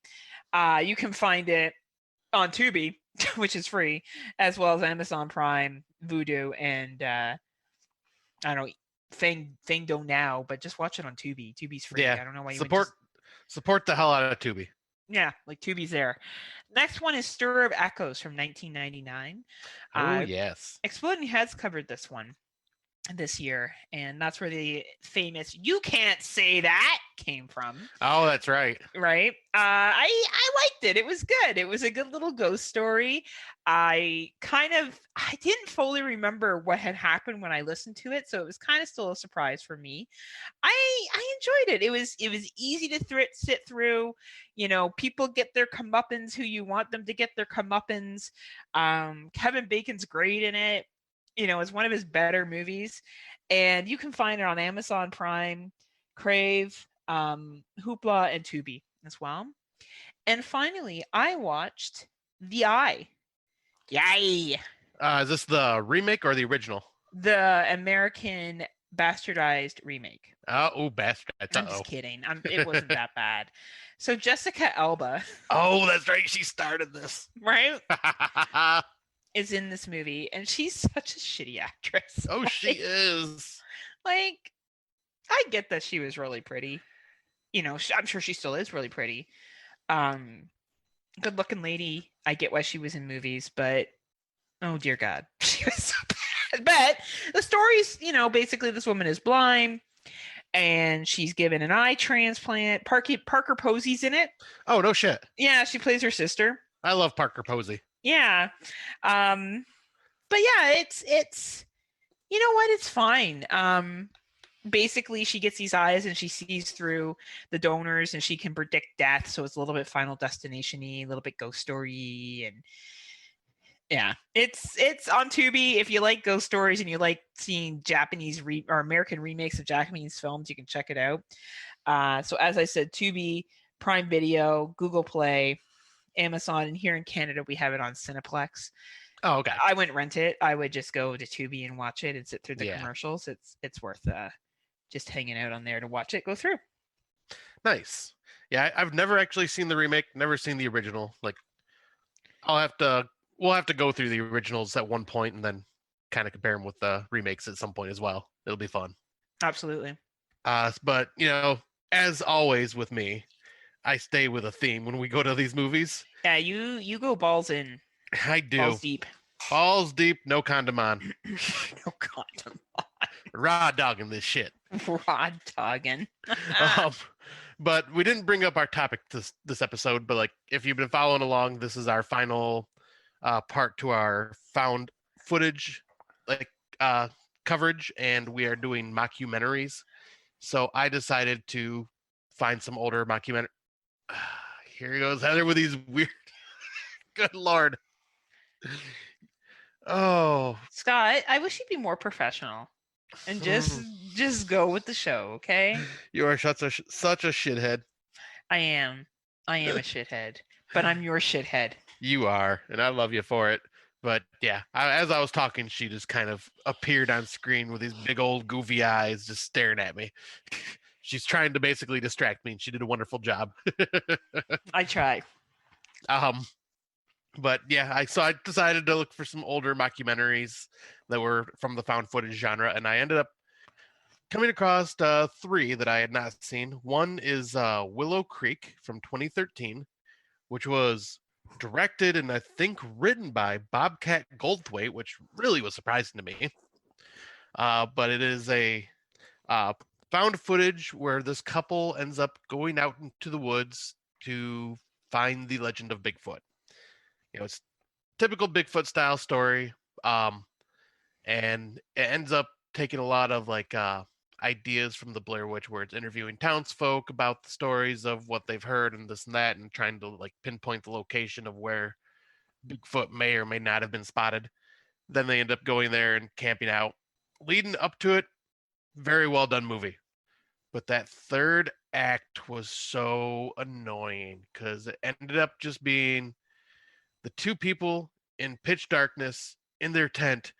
[SPEAKER 2] You can find it on Tubi, which is free, as well as Amazon Prime, Vudu, and I don't know, Fango Now, but just watch it on Tubi. Tubi's free.
[SPEAKER 1] Yeah.
[SPEAKER 2] I don't know why you
[SPEAKER 1] support Support the hell out of Tubi.
[SPEAKER 2] Yeah, like Tubi's there. Next one is Stir of Echoes from 1999.
[SPEAKER 1] Oh, yes.
[SPEAKER 2] Exploding Heads covered this one this year, and that's where the famous "You Can't Say That" came from.
[SPEAKER 1] Oh, that's right.
[SPEAKER 2] Right. I liked it. It was good. It was a good little ghost story. I didn't fully remember what had happened when I listened to it, so it was kind of still a surprise for me. I enjoyed it. It was easy to sit through. You know, people get their comeuppance who you want them to get their comeuppance. Kevin Bacon's great in it. You know, it's one of his better movies, and you can find it on Amazon Prime, Crave, Hoopla, and Tubi as well. And finally, I watched The Eye. Yay!
[SPEAKER 1] Is this the remake or the original?
[SPEAKER 2] The American bastardized remake.
[SPEAKER 1] Oh, bastard.
[SPEAKER 2] I'm just kidding. It wasn't that bad. So Jessica Alba.
[SPEAKER 1] Oh, that's right. She started this.
[SPEAKER 2] Right? Is in this movie, and she's such a shitty actress.
[SPEAKER 1] Oh, she is.
[SPEAKER 2] Like, I get that she was really pretty. You know, I'm sure she still is really pretty. Good looking lady. I get why she was in movies, but oh dear God, she was so bad. But the story's, you know, basically this woman is blind and she's given an eye transplant. Parker Posey's in it.
[SPEAKER 1] Oh, no shit.
[SPEAKER 2] Yeah, she plays her sister.
[SPEAKER 1] I love Parker Posey.
[SPEAKER 2] Yeah. But yeah, it's you know what, it's fine. Basically she gets these eyes and she sees through the donors and she can predict death, so it's a little bit Final Destination-y, a little bit ghost story, and yeah, it's on Tubi. If you like ghost stories and you like seeing Japanese or American remakes of Japanese films, you can check it out. So as I said, Tubi, Prime Video, Google Play, Amazon, and here in Canada we have it on Cineplex.
[SPEAKER 1] Oh, okay.
[SPEAKER 2] I wouldn't rent it. I would just go to Tubi and watch it and sit through the commercials. It's worth just hanging out on there to watch it go through.
[SPEAKER 1] Nice. Yeah, I've never actually seen the remake, never seen the original. Like, we'll have to go through the originals at one point and then kind of compare them with the remakes at some point as well. It'll be fun.
[SPEAKER 2] Absolutely.
[SPEAKER 1] But you know, as always with me, I stay with a theme when we go to these movies.
[SPEAKER 2] Yeah, you go balls in.
[SPEAKER 1] I do.
[SPEAKER 2] Balls deep.
[SPEAKER 1] Balls deep, no condom on.
[SPEAKER 2] No condom on.
[SPEAKER 1] Raw dogging this shit.
[SPEAKER 2] Raw dogging.
[SPEAKER 1] But we didn't bring up our topic this episode, but like if you've been following along, this is our final part to our found footage coverage, and we are doing mockumentaries. So I decided to find some older mockumentary. Here goes Heather with these weird. Good Lord. Oh,
[SPEAKER 2] Scott, I wish you'd be more professional and just go with the show, okay?
[SPEAKER 1] You are such a shithead.
[SPEAKER 2] I am a shithead, but I'm your shithead.
[SPEAKER 1] You are, and I love you for it. But yeah, as I was talking, she just kind of appeared on screen with these big old goofy eyes just staring at me. She's trying to basically distract me, and she did a wonderful job.
[SPEAKER 2] I try.
[SPEAKER 1] But yeah, I decided to look for some older mockumentaries that were from the found footage genre, and I ended up coming across 3 that I had not seen. One is Willow Creek from 2013, which was directed and I think written by Bobcat Goldthwait, which really was surprising to me. But it is a found footage where this couple ends up going out into the woods to find the legend of Bigfoot. You know, it's typical Bigfoot style story. And it ends up taking a lot of like ideas from the Blair Witch, where it's interviewing townsfolk about the stories of what they've heard and this and that, and trying to like pinpoint the location of where Bigfoot may or may not have been spotted. Then they end up going there and camping out. Leading up to it, very well done movie. But that third act was so annoying because it ended up just being the 2 people in pitch darkness in their tent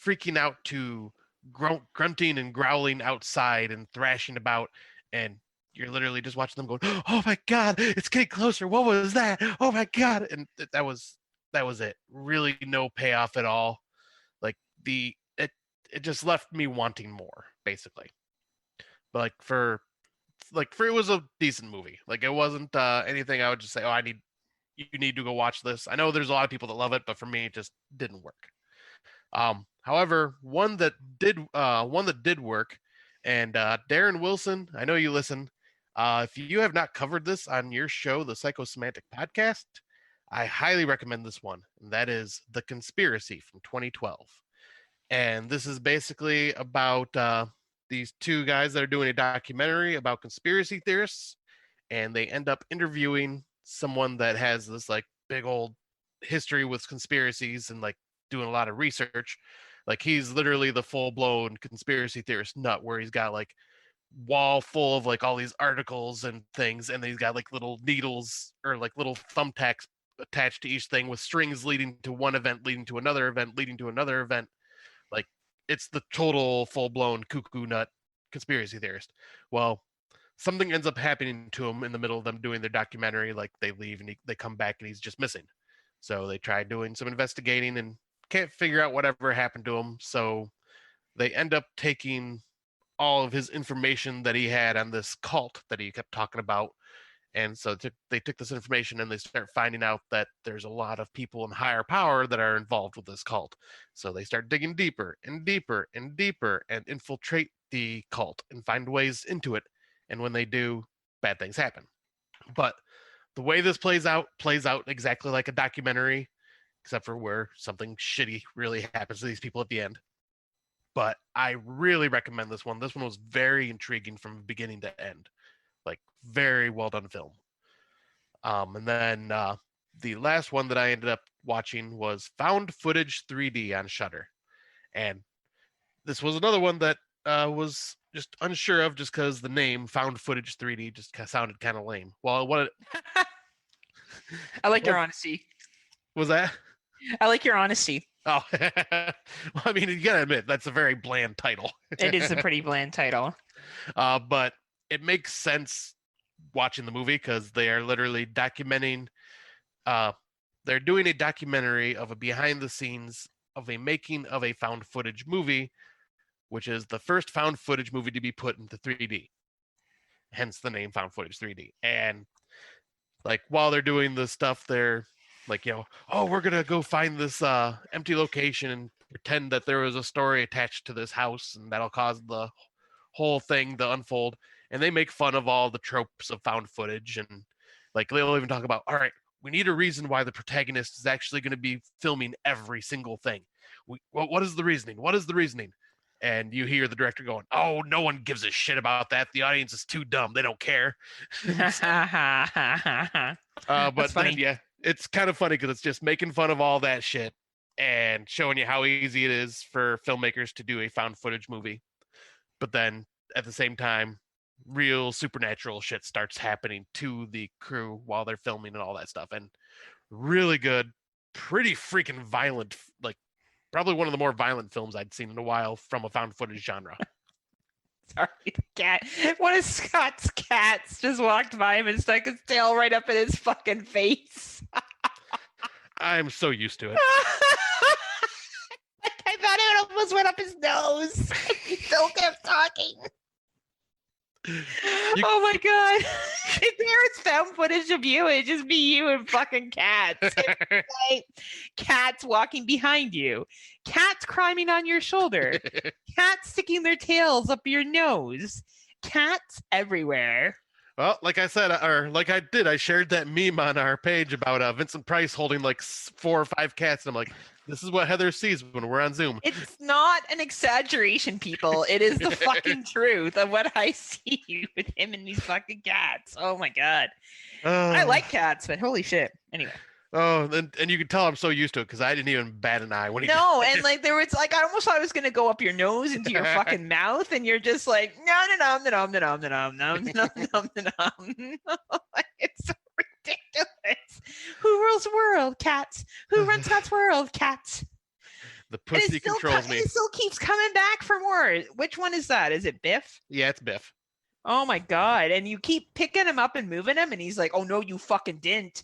[SPEAKER 1] freaking out to grunting and growling outside and thrashing about, and you're literally just watching them going, oh my God, it's getting closer, what was that, oh my God. And that was it. Really no payoff at all. Like it just left me wanting more, basically. But like for it was a decent movie. Like it wasn't anything I would just say, oh, you need to go watch this. I know there's a lot of people that love it, but for me, it just didn't work. However, one that did work, and Darren Wilson, I know you listen. If you have not covered this on your show, the Psychosemantic Podcast, I highly recommend this one, and that is The Conspiracy from 2012. And this is basically about these two guys that are doing a documentary about conspiracy theorists, and they end up interviewing someone that has this like big old history with conspiracies and like doing a lot of research. Like he's literally the full blown conspiracy theorist nut, where he's got like wall full of like all these articles and things, and then he's got like little needles or like little thumbtacks attached to each thing with strings leading to one event, leading to another event, leading to another event. Like it's the total full blown cuckoo nut conspiracy theorist. Well, something ends up happening to him in the middle of them doing their documentary. Like they leave and they come back and he's just missing. So they try doing some investigating and can't figure out whatever happened to him. So they end up taking all of his information that he had on this cult that he kept talking about. And so they took this information and they start finding out that there's a lot of people in higher power that are involved with this cult. So they start digging deeper and deeper and deeper and infiltrate the cult and find ways into it. And when they do, bad things happen. But the way this plays out exactly like a documentary, except for where something shitty really happens to these people at the end. But I really recommend this one. This one was very intriguing from beginning to end. Like very well done film. And then the last one that I ended up watching was Found Footage 3D on Shudder. And this was another one that was just unsure of, just because the name Found Footage 3D just sounded kind of lame. Well, what
[SPEAKER 2] I like your honesty.
[SPEAKER 1] was that?
[SPEAKER 2] I like your honesty.
[SPEAKER 1] Oh, well, I mean, you gotta admit that's a very bland title.
[SPEAKER 2] It is a pretty bland title.
[SPEAKER 1] But it makes sense watching the movie because they are literally documenting. They're doing a documentary of a behind the scenes of a making of a found footage movie, which is the first found footage movie to be put into 3D. Hence the name Found Footage 3D. And like while they're doing the stuff, they're like, oh, we're gonna go find this empty location and pretend that there was a story attached to this house, and that'll cause the whole thing to unfold. And they make fun of all the tropes of found footage, and like they'll even talk about, all right, we need a reason why the protagonist is actually going to be filming every single thing. What is the reasoning? What is the reasoning? And you hear the director going, oh, no one gives a shit about that. The audience is too dumb. They don't care. But then, yeah, it's kind of funny because it's just making fun of all that shit and showing you how easy it is for filmmakers to do a found footage movie. But then at the same time, real supernatural shit starts happening to the crew while they're filming and all that stuff. And really good, pretty freaking violent, like probably one of the more violent films I'd seen in a while from a found footage genre.
[SPEAKER 2] Sorry, the cat. One of Scott's cats just walked by him and stuck his tail right up in his fucking face.
[SPEAKER 1] I'm so used to it.
[SPEAKER 2] I thought it almost went up his nose. He still kept talking. Oh my god. If there is found footage of you, it'd just be you and fucking cats. Like, cats walking behind you. Cats climbing on your shoulder. Cats sticking their tails up your nose. Cats everywhere.
[SPEAKER 1] Well, like I said, or like I did, I shared that meme on our page about Vincent Price holding like 4 or 5 cats. And I'm like, this is what Heather sees when we're on Zoom.
[SPEAKER 2] It's not an exaggeration, people. It is the fucking truth of what I see with him and these fucking cats. Oh my god. I like cats, but holy shit. Anyway.
[SPEAKER 1] Oh, and you can tell I'm so used to it because I didn't even bat an eye when he.
[SPEAKER 2] No, and like there was like I almost thought it was gonna go up your nose into your fucking mouth, and you're just like no. It's so ridiculous. Who rules the world? Cats. Who runs Scott's world? Cats.
[SPEAKER 1] The pussy controls me.
[SPEAKER 2] It still keeps coming back for more. Which one is that? Is it Biff?
[SPEAKER 1] Yeah, it's Biff.
[SPEAKER 2] Oh my god! And you keep picking him up and moving him, and he's like, "Oh no, you fucking didn't.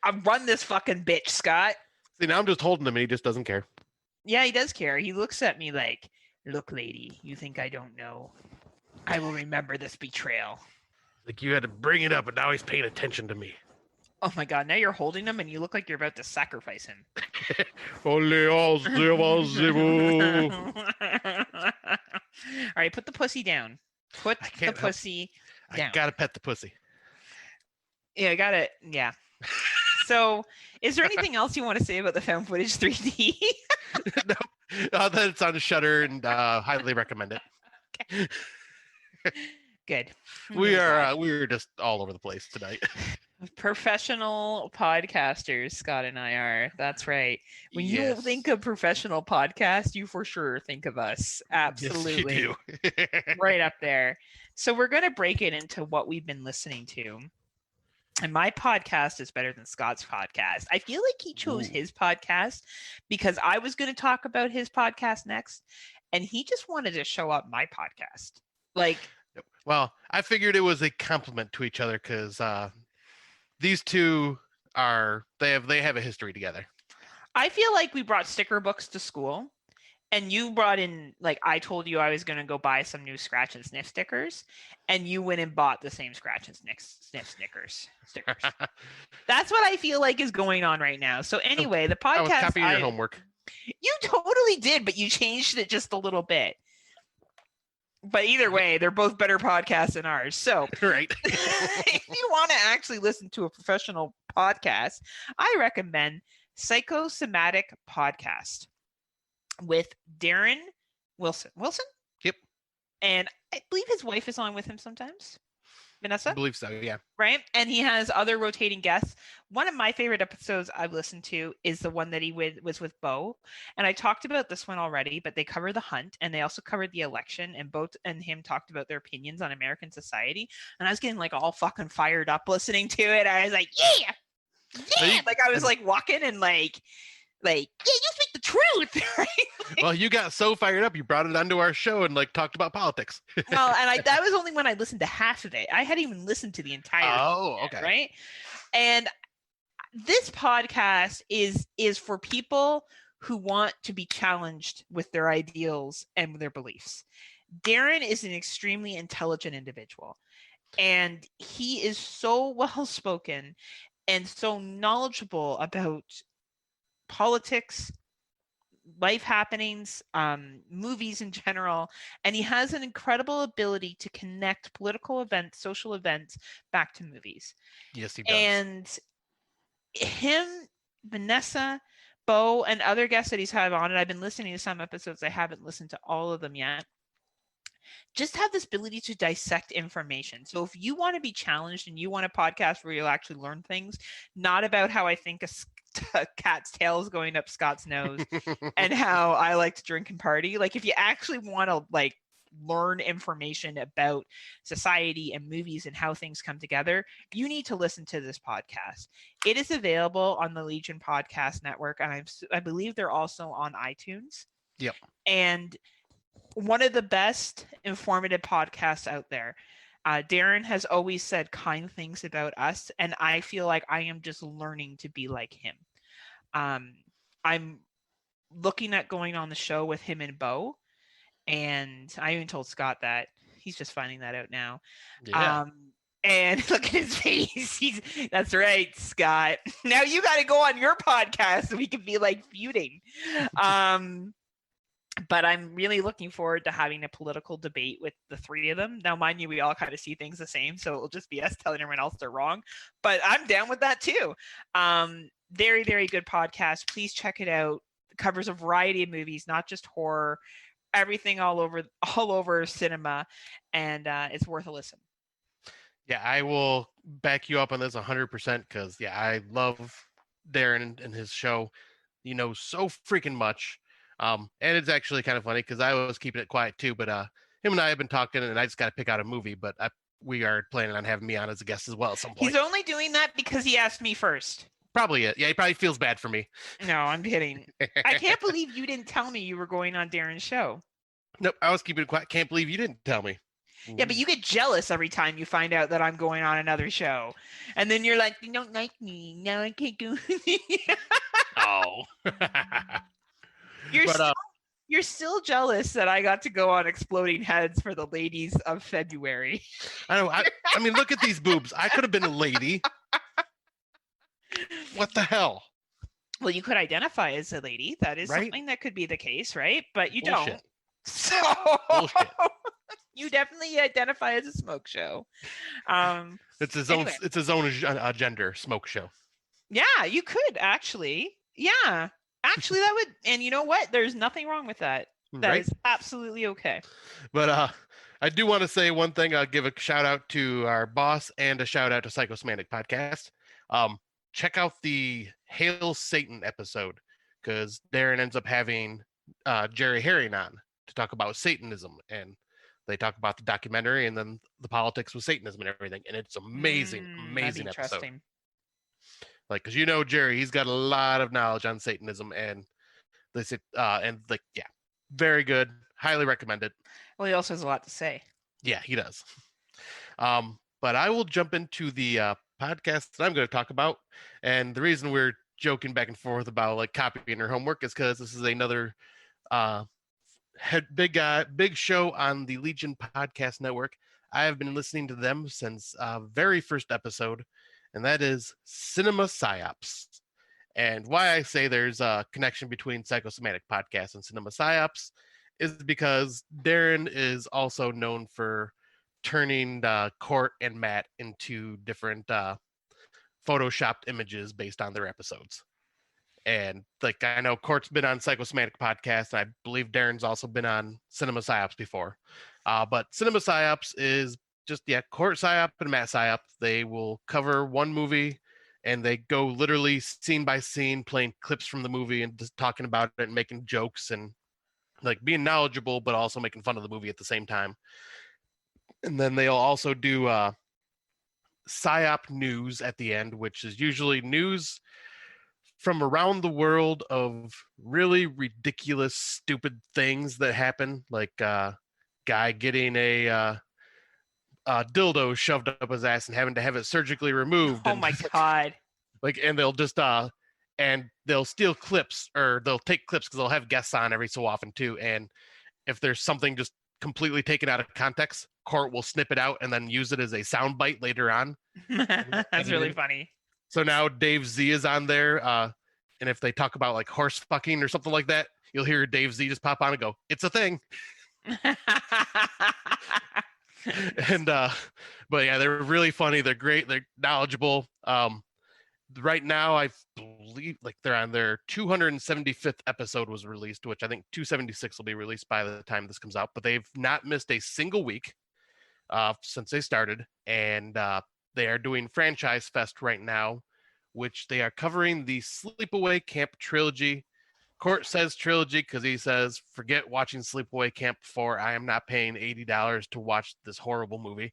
[SPEAKER 2] I run this fucking bitch, Scott."
[SPEAKER 1] See, now I'm just holding him and he just doesn't care.
[SPEAKER 2] Yeah, he does care. He looks at me like, look, lady, you think I don't know? I will remember this betrayal.
[SPEAKER 1] Like you had to bring it up, and now he's paying attention to me.
[SPEAKER 2] Oh my god, now you're holding him and you look like you're about to sacrifice him.
[SPEAKER 1] All
[SPEAKER 2] right, put the pussy down. Put the pussy down.
[SPEAKER 1] I gotta pet the pussy.
[SPEAKER 2] Yeah, I got it. Yeah. So, is there anything else you want to say about the found footage 3D?
[SPEAKER 1] No, that it's on Shudder and highly recommend it.
[SPEAKER 2] Okay. Good.
[SPEAKER 1] We are just all over the place tonight.
[SPEAKER 2] Professional podcasters, Scott and I are. That's right. When you think of professional podcast, you for sure think of us. Absolutely.
[SPEAKER 1] Yes, you do.
[SPEAKER 2] Right up there. So we're going to break it into what we've been listening to. And my podcast is better than Scott's podcast. I feel like he chose his podcast because I was going to talk about his podcast next, and he just wanted to show up my podcast. Like,
[SPEAKER 1] well, I figured it was a compliment to each other because these two they have a history together.
[SPEAKER 2] I feel like we brought sticker books to school, and you brought in, like, I told you I was going to go buy some new Scratch and Sniff stickers, and you went and bought the same Scratch and Sniff stickers. That's what I feel like is going on right now. So anyway, the podcast. I was
[SPEAKER 1] copying your homework.
[SPEAKER 2] You totally did, but you changed it just a little bit. But either way, they're both better podcasts than ours. So,
[SPEAKER 1] right.
[SPEAKER 2] If you want to actually listen to a professional podcast, I recommend Psychosomatic Podcast with Darren Wilson. Wilson?
[SPEAKER 1] Yep.
[SPEAKER 2] And I believe his wife is on with him sometimes. Vanessa?
[SPEAKER 1] I believe so, yeah.
[SPEAKER 2] Right? And he has other rotating guests. One of my favorite episodes I've listened to is the one that he was with Bo. And I talked about this one already, but they cover the hunt and they also covered the election, and both and him talked about their opinions on American society. And I was getting like all fucking fired up listening to it. I was like, yeah. Like I was like walking and like, yeah, you speak the truth, right?
[SPEAKER 1] Well, you got so fired up, you brought it onto our show and like talked about politics.
[SPEAKER 2] Well, and that was only when I listened to half of it. I hadn't even listened to the entire.
[SPEAKER 1] Oh, okay.
[SPEAKER 2] Right. And this podcast is for people who want to be challenged with their ideals and their beliefs. Darren is an extremely intelligent individual, and he is so well spoken and so knowledgeable about politics, life happenings, movies in general, and he has an incredible ability to connect political events, social events back to movies.
[SPEAKER 1] Yes, he does.
[SPEAKER 2] And him, Vanessa, Bo, and other guests that he's had on it, I've been listening to some episodes. I haven't listened to all of them yet. Just have this ability to dissect information. So if you want to be challenged and you want a podcast where you'll actually learn things, not about how I think a cat's tail is going up Scott's nose and how I like to drink and party. Like if you actually want to like learn information about society and movies and how things come together, you need to listen to this podcast. It is available on the Legion Podcast Network, and I believe they're also on iTunes.
[SPEAKER 1] Yep.
[SPEAKER 2] And one of the best informative podcasts out there. Darren has always said kind things about us, and I feel like I am just learning to be like him. I'm looking at going on the show with him and Bo, and I even told Scott that. He's just finding that out now.
[SPEAKER 1] Yeah.
[SPEAKER 2] And look at his face. That's right, Scott. Now you got to go on your podcast so we can be like feuding. But I'm really looking forward to having a political debate with the three of them. Now, mind you, we all kind of see things the same, so it'll just be us telling everyone else they're wrong. But I'm down with that too. Very, very good podcast. Please check it out. It covers a variety of movies, not just horror, everything all over cinema, and it's worth a listen.
[SPEAKER 1] Yeah, I will back you up on this 100% because, yeah, I love Darren and his show. You know so freaking much. And it's actually kind of funny because I was keeping it quiet too, but him and I have been talking, and I just got to pick out a movie, but we are planning on having me on as a guest as well at some point.
[SPEAKER 2] He's only doing that because he asked me first.
[SPEAKER 1] Probably it. Yeah, he probably feels bad for me.
[SPEAKER 2] No, I'm kidding. I can't believe you didn't tell me you were going on Darren's show.
[SPEAKER 1] Nope, I was keeping it quiet. Can't believe you didn't tell me.
[SPEAKER 2] Yeah, but you get jealous every time you find out that I'm going on another show. And then you're like, you don't like me. Now I can't go.
[SPEAKER 1] Oh.
[SPEAKER 2] You're You're still jealous that I got to go on Exploding Heads for the ladies of February.
[SPEAKER 1] I know. I mean, look at these boobs. I could have been a lady. What the hell?
[SPEAKER 2] Well, you could identify as a lady. That is
[SPEAKER 1] Right?
[SPEAKER 2] something that could be the case, right? But you
[SPEAKER 1] Bullshit.
[SPEAKER 2] don't. So
[SPEAKER 1] Bullshit.
[SPEAKER 2] you definitely identify as a smoke show.
[SPEAKER 1] It's his
[SPEAKER 2] Anyway.
[SPEAKER 1] own. It's his own gender smoke show.
[SPEAKER 2] Yeah, you could actually. Yeah. Actually, that would, and you know what? There's nothing wrong with that. That
[SPEAKER 1] Right?
[SPEAKER 2] is absolutely okay.
[SPEAKER 1] But I do want to say one thing. I'll give a shout out to our boss and a shout out to Psychosemantic Podcast. Check out the Hail Satan episode because Darren ends up having Jerry Herring on to talk about Satanism, and they talk about the documentary and then the politics with Satanism and everything, and it's amazing, amazing episode. Like, because Jerry, he's got a lot of knowledge on Satanism, and they said, yeah, very good, highly recommend it.
[SPEAKER 2] Well, he also has a lot to say.
[SPEAKER 1] Yeah, he does. But I will jump into the podcast that I'm going to talk about, and the reason we're joking back and forth about like copying her homework is because this is another big show on the Legion Podcast Network. I have been listening to them since very first episode, and that is Cinema Psyops. And why I say there's a connection between Psychosemantic Podcast and Cinema Psyops is because Darren is also known for turning Court and Matt into different photoshopped images based on their episodes. And like I know Court's been on Psychosemantic Podcast, and I believe Darren's also been on Cinema Psyops before. But Cinema Psyops is just Court Psyop and Matt Psyop. They will cover one movie and they go literally scene by scene, playing clips from the movie and just talking about it and making jokes and like being knowledgeable, but also making fun of the movie at the same time. And then they'll also do Psyop news at the end, which is usually news from around the world of really ridiculous, stupid things that happen, like guy getting a dildo shoved up his ass and having to have it surgically removed.
[SPEAKER 2] Oh my God.
[SPEAKER 1] Like, and they'll just and they'll steal clips, or they'll take clips because they'll have guests on every so often too. And if there's something just completely taken out of context, Court will snip it out and then use it as a soundbite later on.
[SPEAKER 2] That's really funny.
[SPEAKER 1] So now Dave Z is on there, and if they talk about like horse fucking or something like that, you'll hear Dave Z just pop on and go, "It's a thing." And but yeah, they're really funny. They're great. They're knowledgeable. Right now, I believe like they're on their 275th episode was released, which I think 276 will be released by the time this comes out. But they've not missed a single week since they started, and they are doing Franchise Fest right now, which they are covering the Sleepaway Camp trilogy. Court says trilogy because he says, forget watching Sleepaway Camp 4. I am not paying $80 to watch this horrible movie.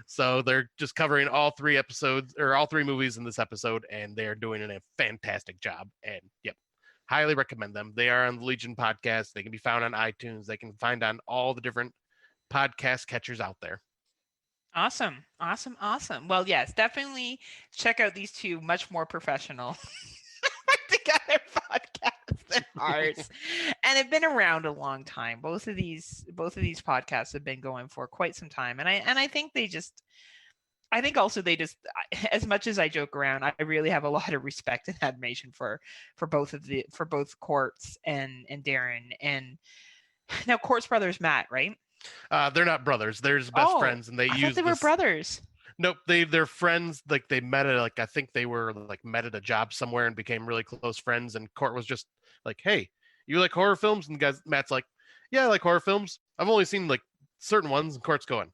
[SPEAKER 1] So they're just covering all three episodes or all three movies in this episode, and they're doing a fantastic job. And yep, highly recommend them. They are on the Legion podcast. They can be found on iTunes. They can find on all the different podcast catchers out there.
[SPEAKER 2] Awesome. Well, yes, definitely check out these two much more professional together podcasts than ours, and have been around a long time. Both of these podcasts have been going for quite some time, and I think they just, as much as I joke around, I really have a lot of respect and admiration for both Courts and Darren. And now Court's brother's Matt, right?
[SPEAKER 1] They're not brothers. They're just best friends, and they
[SPEAKER 2] were brothers.
[SPEAKER 1] Nope, they're friends. Like they met at I think they were met at a job somewhere and became really close friends. And Court was just like, "Hey, you like horror films?" And Matt's like, "Yeah, I like horror films. I've only seen certain ones." And Court's going,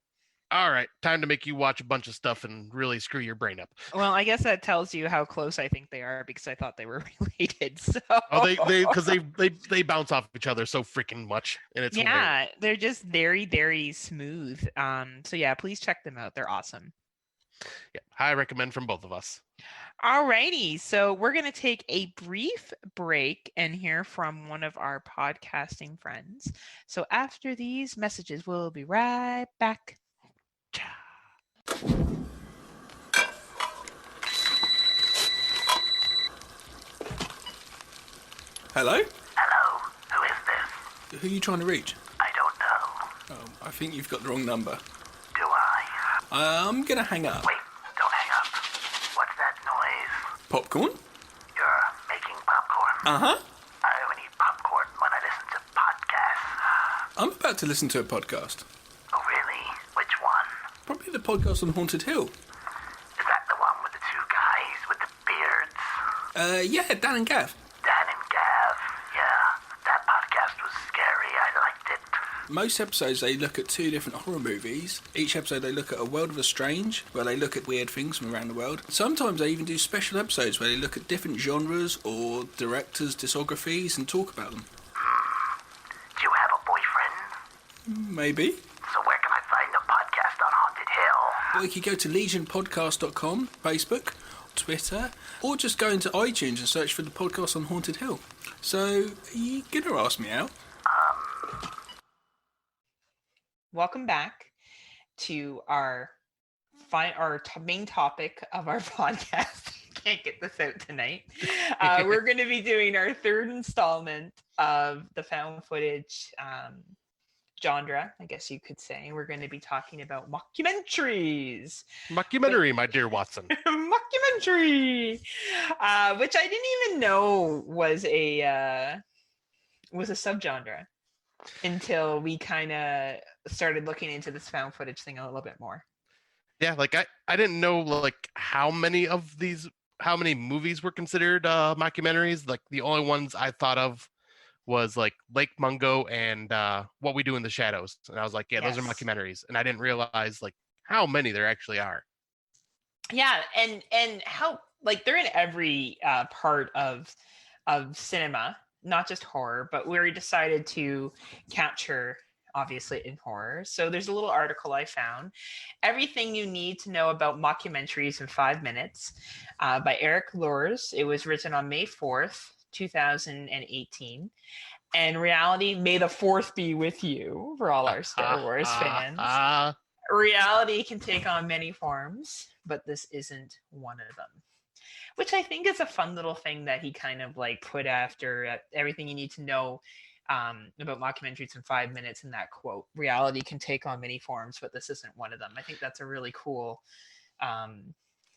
[SPEAKER 1] "All right, time to make you watch a bunch of stuff and really screw your brain up."
[SPEAKER 2] Well, I guess that tells you how close I think they are, because I thought they were related. So
[SPEAKER 1] they bounce off each other so freaking much, and it's hilarious.
[SPEAKER 2] They're just very, very smooth. So yeah, please check them out. They're awesome.
[SPEAKER 1] Yeah, I recommend from both of us.
[SPEAKER 2] Alrighty, so we're going to take a brief break and hear from one of our podcasting friends. So after these messages, we'll be right back.
[SPEAKER 3] Hello?
[SPEAKER 4] Hello.
[SPEAKER 3] Who are you trying to reach?
[SPEAKER 4] I don't know.
[SPEAKER 3] Oh, I think you've got the wrong number.
[SPEAKER 4] Do I?
[SPEAKER 3] I'm gonna hang up.
[SPEAKER 4] Wait, don't hang up. What's that noise?
[SPEAKER 3] Popcorn?
[SPEAKER 4] You're making popcorn?
[SPEAKER 3] Uh-huh.
[SPEAKER 4] I only eat popcorn when I listen to podcasts.
[SPEAKER 3] I'm about to listen to a podcast.
[SPEAKER 4] Oh, really? Which one?
[SPEAKER 3] Probably the podcast on Haunted Hill.
[SPEAKER 4] Is that the one with the two guys with the beards?
[SPEAKER 3] Yeah, Dan and Gav.
[SPEAKER 4] Dan and Gav. Yeah, that podcast was scary. I liked it.
[SPEAKER 3] Most episodes, they look at 2 different horror movies. Each episode, they look at A World of the Strange, where they look at weird things from around the world. Sometimes they even do special episodes where they look at different genres or directors' discographies and talk about them.
[SPEAKER 4] Do you have a boyfriend?
[SPEAKER 3] Maybe.
[SPEAKER 4] So where can I find the podcast on Haunted Hill?
[SPEAKER 3] Or you could go to legionpodcast.com, Facebook, Twitter, or just go into iTunes and search for the podcast on Haunted Hill. So, are you gonna ask me out?
[SPEAKER 2] Welcome back to our main topic of our podcast. Can't get this out tonight. We're going to be doing our 3rd installment of the found footage genre, I guess you could say. We're going to be talking about mockumentaries.
[SPEAKER 1] Mockumentary, my dear Watson.
[SPEAKER 2] Mockumentary, which I didn't even know was a subgenre until we kind of started looking into this found footage thing a little bit more.
[SPEAKER 1] Yeah, like I didn't know like how many movies were considered mockumentaries. Like the only ones I thought of was like Lake Mungo and What We Do in the Shadows. And I was like, yeah, those are mockumentaries. And I didn't realize like how many there actually are.
[SPEAKER 2] Yeah, and how like they're in every part of cinema, not just horror, but we decided to capture obviously in horror. So there's a little article I found, Everything You Need to Know About Mockumentaries in 5 Minutes, by Eric Lures. It was written on May 4th, 2018. And reality, may the 4th be with you for all our Star Wars fans. Reality can take on many forms, but this isn't one of them. Which I think is a fun little thing that he kind of like put after everything you need to know about mockumentaries in 5 minutes in that quote. Reality can take on many forms, but this isn't one of them. I think that's a really cool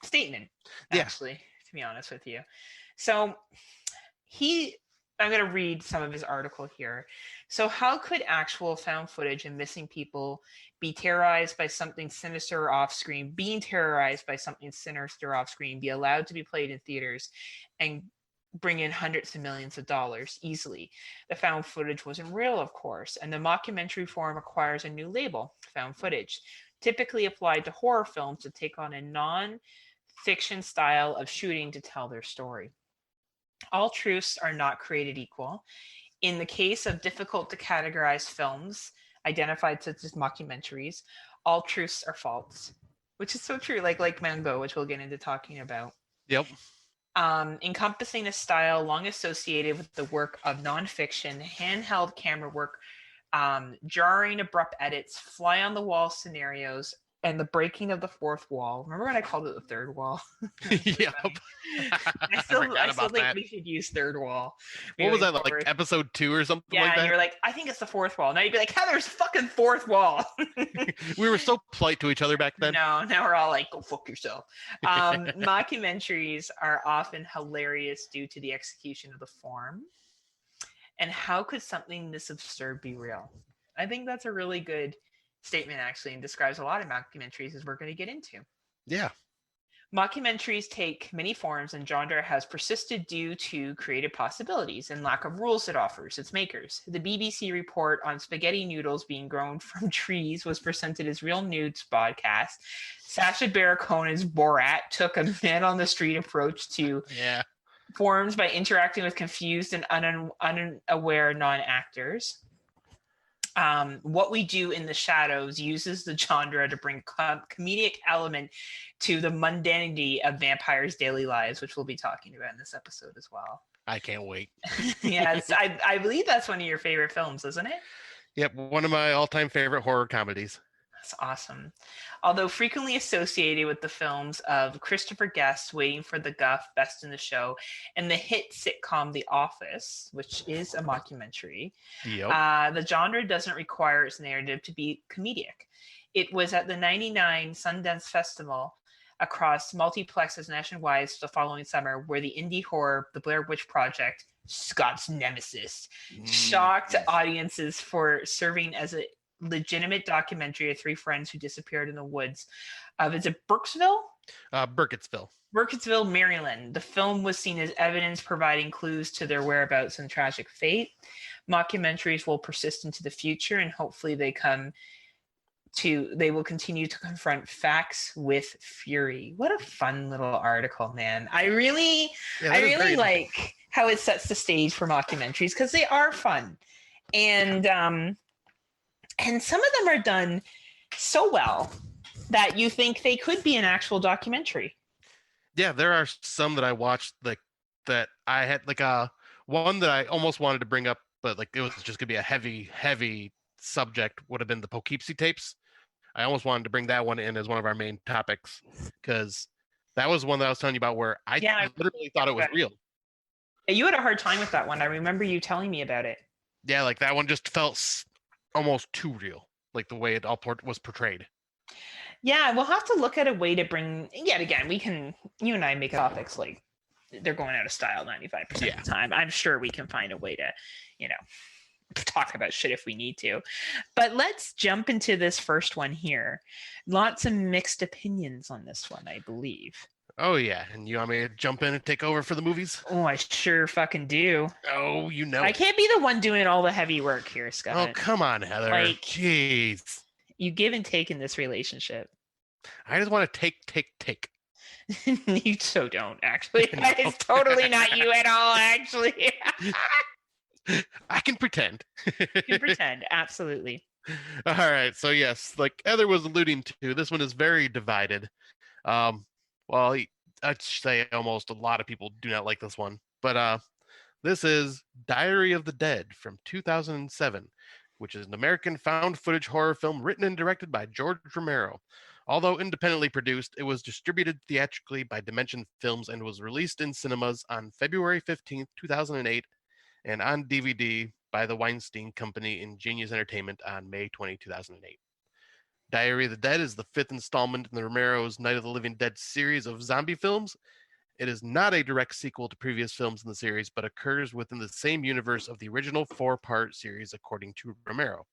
[SPEAKER 2] statement, actually, to be honest with you. So I'm going to read some of his article here. So how could actual found footage and missing people being terrorized by something sinister off screen, be allowed to be played in theaters and bring in hundreds of millions of dollars easily? The found footage wasn't real, of course, and the mockumentary form acquires a new label, found footage, typically applied to horror films to take on a non-fiction style of shooting to tell their story. All truths are not created equal. In the case of difficult to categorize films identified such as mockumentaries, all truths are false, which is so true, like Mango, which we'll get into talking about.
[SPEAKER 1] Yep.
[SPEAKER 2] Encompassing a style long associated with the work of nonfiction, handheld camera work, jarring abrupt edits, fly on the wall scenarios, and the breaking of the 4th wall. Remember when I called it the 3rd wall?
[SPEAKER 1] Yep.
[SPEAKER 2] I still think we should use 3rd wall.
[SPEAKER 1] What was that, like episode 2 or something like that?
[SPEAKER 2] Yeah, and you're like, I think it's the 4th wall. Now you'd be like, Heather's fucking 4th wall.
[SPEAKER 1] We were so polite to each other back then.
[SPEAKER 2] No, now we're all like, go fuck yourself. Mockumentaries are often hilarious due to the execution of the form. And how could something this absurd be real? I think that's a really good statement, actually, and describes a lot of mockumentaries, as we're going to get into.
[SPEAKER 1] Yeah.
[SPEAKER 2] Mockumentaries take many forms, and genre has persisted due to creative possibilities and lack of rules it offers its makers. The BBC report on spaghetti noodles being grown from trees was presented as real news broadcast. Sacha Baron Cohen's Borat took a man-on-the-street approach to forms by interacting with confused and unaware non-actors. What We Do in the Shadows uses the genre to bring comedic element to the mundanity of vampires' daily lives, which we'll be talking about in this episode as well.
[SPEAKER 1] I can't wait.
[SPEAKER 2] Yes, I believe that's one of your favorite films, isn't it?
[SPEAKER 1] Yep, one of my all-time favorite horror comedies.
[SPEAKER 2] That's awesome. Although frequently associated with the films of Christopher Guest, Waiting for the Guff, Best in the Show, and the hit sitcom The Office, which is a mockumentary,
[SPEAKER 1] Yep.
[SPEAKER 2] the genre doesn't require its narrative to be comedic. It was at the '99 Sundance Festival across multiplexes nationwide the following summer where the indie horror The Blair Witch Project, Scott's nemesis, shocked audiences for serving as a legitimate documentary of three friends who disappeared in the woods of, is it Burkesville?
[SPEAKER 1] Burkittsville.
[SPEAKER 2] Burkittsville, Maryland. The film was seen as evidence providing clues to their whereabouts and tragic fate. Mockumentaries will persist into the future, and hopefully they will continue to confront facts with fury. What a fun little article, man. I really like how it sets the stage for mockumentaries because they are fun. And some of them are done so well that you think they could be an actual documentary.
[SPEAKER 1] Yeah, there are some that I watched that I had one that I almost wanted to bring up, but it was just gonna be a heavy subject. Would have been the Poughkeepsie tapes. I almost wanted to bring that one in as one of our main topics because that was one that I was telling you about where I literally thought it was real.
[SPEAKER 2] You had a hard time with that one. I remember you telling me about it.
[SPEAKER 1] Yeah, that one just felt almost too real, the way it all was portrayed.
[SPEAKER 2] Yeah, we'll have to look at a way to bring. Yet again, you and I make topics they're going out of style 95% of the time. I'm sure we can find a way to, talk about shit if we need to. But let's jump into this first one here. Lots of mixed opinions on this one, I believe.
[SPEAKER 1] Oh, yeah. And you want me to jump in and take over for the movies?
[SPEAKER 2] Oh, I sure fucking do.
[SPEAKER 1] Oh,
[SPEAKER 2] I can't be the one doing all the heavy work here, Scott.
[SPEAKER 1] Oh, come on, Heather. Jeez.
[SPEAKER 2] You give and take in this relationship.
[SPEAKER 1] I just want to take.
[SPEAKER 2] You so don't, actually. That is totally not you at all, actually.
[SPEAKER 1] I can pretend.
[SPEAKER 2] You can pretend, absolutely.
[SPEAKER 1] All right. So, yes, like Heather was alluding to, this one is very divided. Well, I'd say almost a lot of people do not like this one. But this is Diary of the Dead from 2007, which is an American found footage horror film written and directed by George Romero. Although independently produced, it was distributed theatrically by Dimension Films and was released in cinemas on February 15th, 2008, and on DVD by the Weinstein Company in Genius Entertainment on May 20, 2008. Diary of the Dead is the fifth installment in the Romero's Night of the Living Dead series of zombie films. It is not a direct sequel to previous films in the series, but occurs within the same universe of the original four-part series, according to Romero.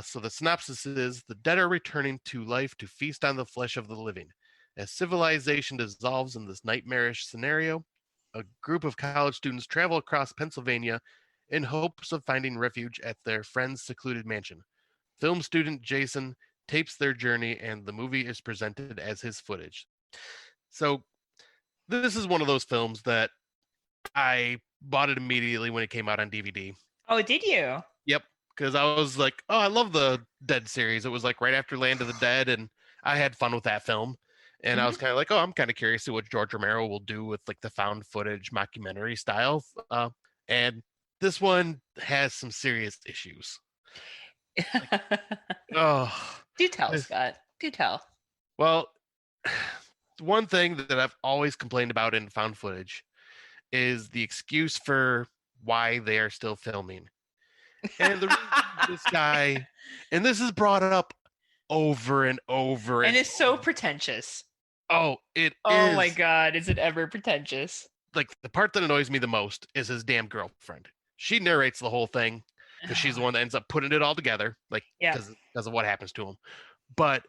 [SPEAKER 1] So the synopsis is, the dead are returning to life to feast on the flesh of the living. As civilization dissolves in this nightmarish scenario, a group of college students travel across Pennsylvania in hopes of finding refuge at their friend's secluded mansion. Film student Jason tapes their journey, and the movie is presented as his footage. So this is one of those films that I bought it immediately when it came out on DVD.
[SPEAKER 2] Oh, did you?
[SPEAKER 1] Yep, because I was like, oh, I love the Dead series. It was right after Land of the Dead, and I had fun with that film. And I was kind of like, oh, I'm kind of curious to see what George Romero will do with the found footage mockumentary style. And this one has some serious issues.
[SPEAKER 2] Do tell, Scott. Do tell.
[SPEAKER 1] Well, one thing that I've always complained about in found footage is the excuse for why they are still filming. And the reason this guy, and this is brought up over and over.
[SPEAKER 2] And it's so pretentious.
[SPEAKER 1] Oh, it is.
[SPEAKER 2] Oh my God, is it ever pretentious?
[SPEAKER 1] The part that annoys me the most is his damn girlfriend. She narrates the whole thing because she's the one that ends up putting it all together, because of what happens to him. But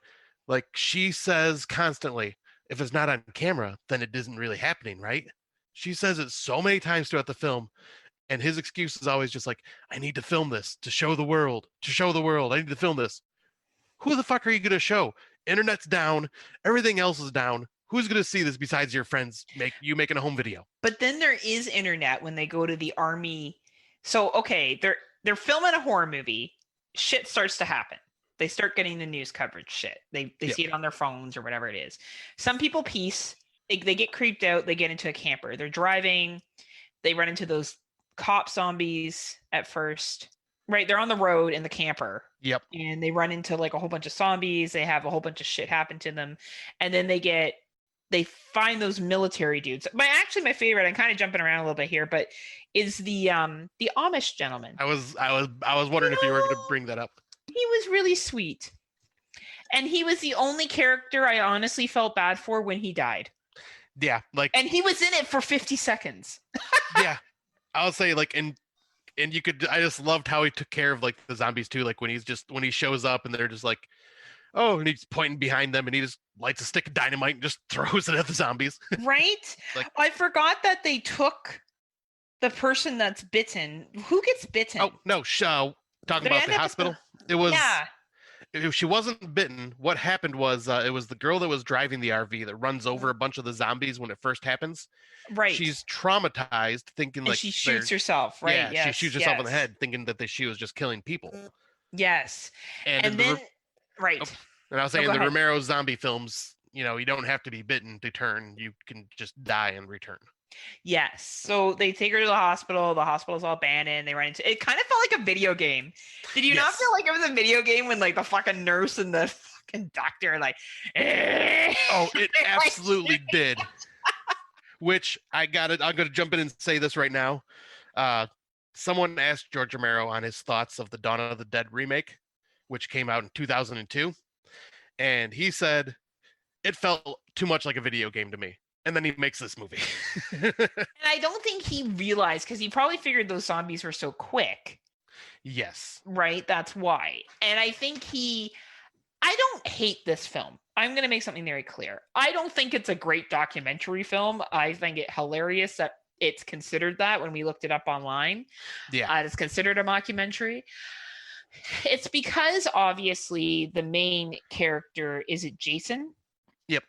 [SPEAKER 1] she says constantly, if it's not on camera, then it isn't really happening, right? She says it so many times throughout the film, and his excuse is always just I need to film this to show the world. I need to film this. Who the fuck are you going to show? Internet's down. Everything else is down. Who's going to see this besides your friends making a home video?
[SPEAKER 2] But then there is internet when they go to the army. So, okay, they're filming a horror movie. Shit starts to happen. They start getting the news coverage shit. They see it on their phones or whatever it is. Some people piece. They get creeped out. They get into a camper. They're driving. They run into those cop zombies at first. Right, they're on the road in the camper.
[SPEAKER 1] Yep.
[SPEAKER 2] And they run into like a whole bunch of zombies. They have a whole bunch of shit happen to them, and then they find those military dudes. My favorite. I'm kind of jumping around a little bit here, but is the Amish gentleman.
[SPEAKER 1] I was wondering if you were going to bring that up.
[SPEAKER 2] He was really sweet, and he was the only character I honestly felt bad for when he died.
[SPEAKER 1] Yeah, like,
[SPEAKER 2] and he was in it for 50 seconds.
[SPEAKER 1] Yeah, I would say like, and you could. I just loved how he took care of like the zombies too. Like when he shows up and they're just like, oh, and he's pointing behind them and he just lights a stick of dynamite and just throws it at the zombies.
[SPEAKER 2] Right?
[SPEAKER 1] Like,
[SPEAKER 2] I forgot that they took the person that's bitten. Who gets bitten?
[SPEAKER 1] oh no, talking
[SPEAKER 2] They
[SPEAKER 1] about
[SPEAKER 2] end
[SPEAKER 1] the
[SPEAKER 2] up at
[SPEAKER 1] hospital. It was.
[SPEAKER 2] Yeah.
[SPEAKER 1] If she wasn't bitten, what happened was it was the girl that was driving the RV that runs over a bunch of the zombies when it first happens.
[SPEAKER 2] Right.
[SPEAKER 1] She's traumatized, thinking
[SPEAKER 2] and
[SPEAKER 1] like
[SPEAKER 2] she shoots herself, right?
[SPEAKER 1] Yeah,
[SPEAKER 2] Yes,
[SPEAKER 1] she shoots herself in the
[SPEAKER 2] yes.
[SPEAKER 1] head, thinking that she was just killing people.
[SPEAKER 2] Yes.
[SPEAKER 1] And,
[SPEAKER 2] And then, right.
[SPEAKER 1] Oh, and I was saying
[SPEAKER 2] go
[SPEAKER 1] the
[SPEAKER 2] ahead.
[SPEAKER 1] Romero zombie films, you don't have to be bitten to turn. You can just die and return.
[SPEAKER 2] Yes. So they take her to the hospital. The hospital's all abandoned. They run into it. Kind of felt like a video game. Did you not
[SPEAKER 1] Yes.
[SPEAKER 2] feel like it was a video game when like the fucking nurse and the fucking doctor are like,
[SPEAKER 1] Oh, it absolutely did. Which I'm gonna jump in and say this right now. Someone asked George Romero on his thoughts of the Dawn of the Dead remake, which came out in 2002, and he said it felt too much like a video game to me. And then he makes this movie.
[SPEAKER 2] And I don't think he realized, because he probably figured those zombies were so quick.
[SPEAKER 1] Yes.
[SPEAKER 2] Right? That's why. And I think I don't hate this film. I'm going to make something very clear. I don't think it's a great documentary film. I think it hilarious that it's considered that when we looked it up online.
[SPEAKER 1] Yeah.
[SPEAKER 2] It's considered a mockumentary. It's because obviously the main character, is it Jason?
[SPEAKER 1] Yep.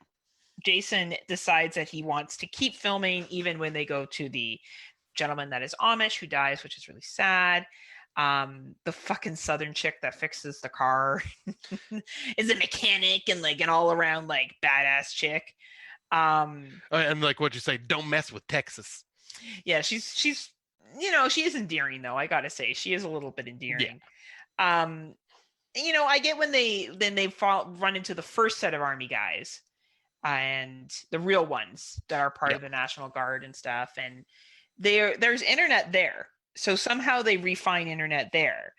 [SPEAKER 2] Jason decides that he wants to keep filming even when they go to the gentleman that is Amish who dies, which is really sad. The fucking southern chick that fixes the car is a mechanic and like an all around like badass chick.
[SPEAKER 1] And like what you say, don't mess with Texas.
[SPEAKER 2] Yeah, she's she is endearing though. I gotta say, she is a little bit endearing. Yeah. I get when they run into the first set of army guys and the real ones that are part of the National Guard and stuff, and there's internet there. So somehow they refine internet there.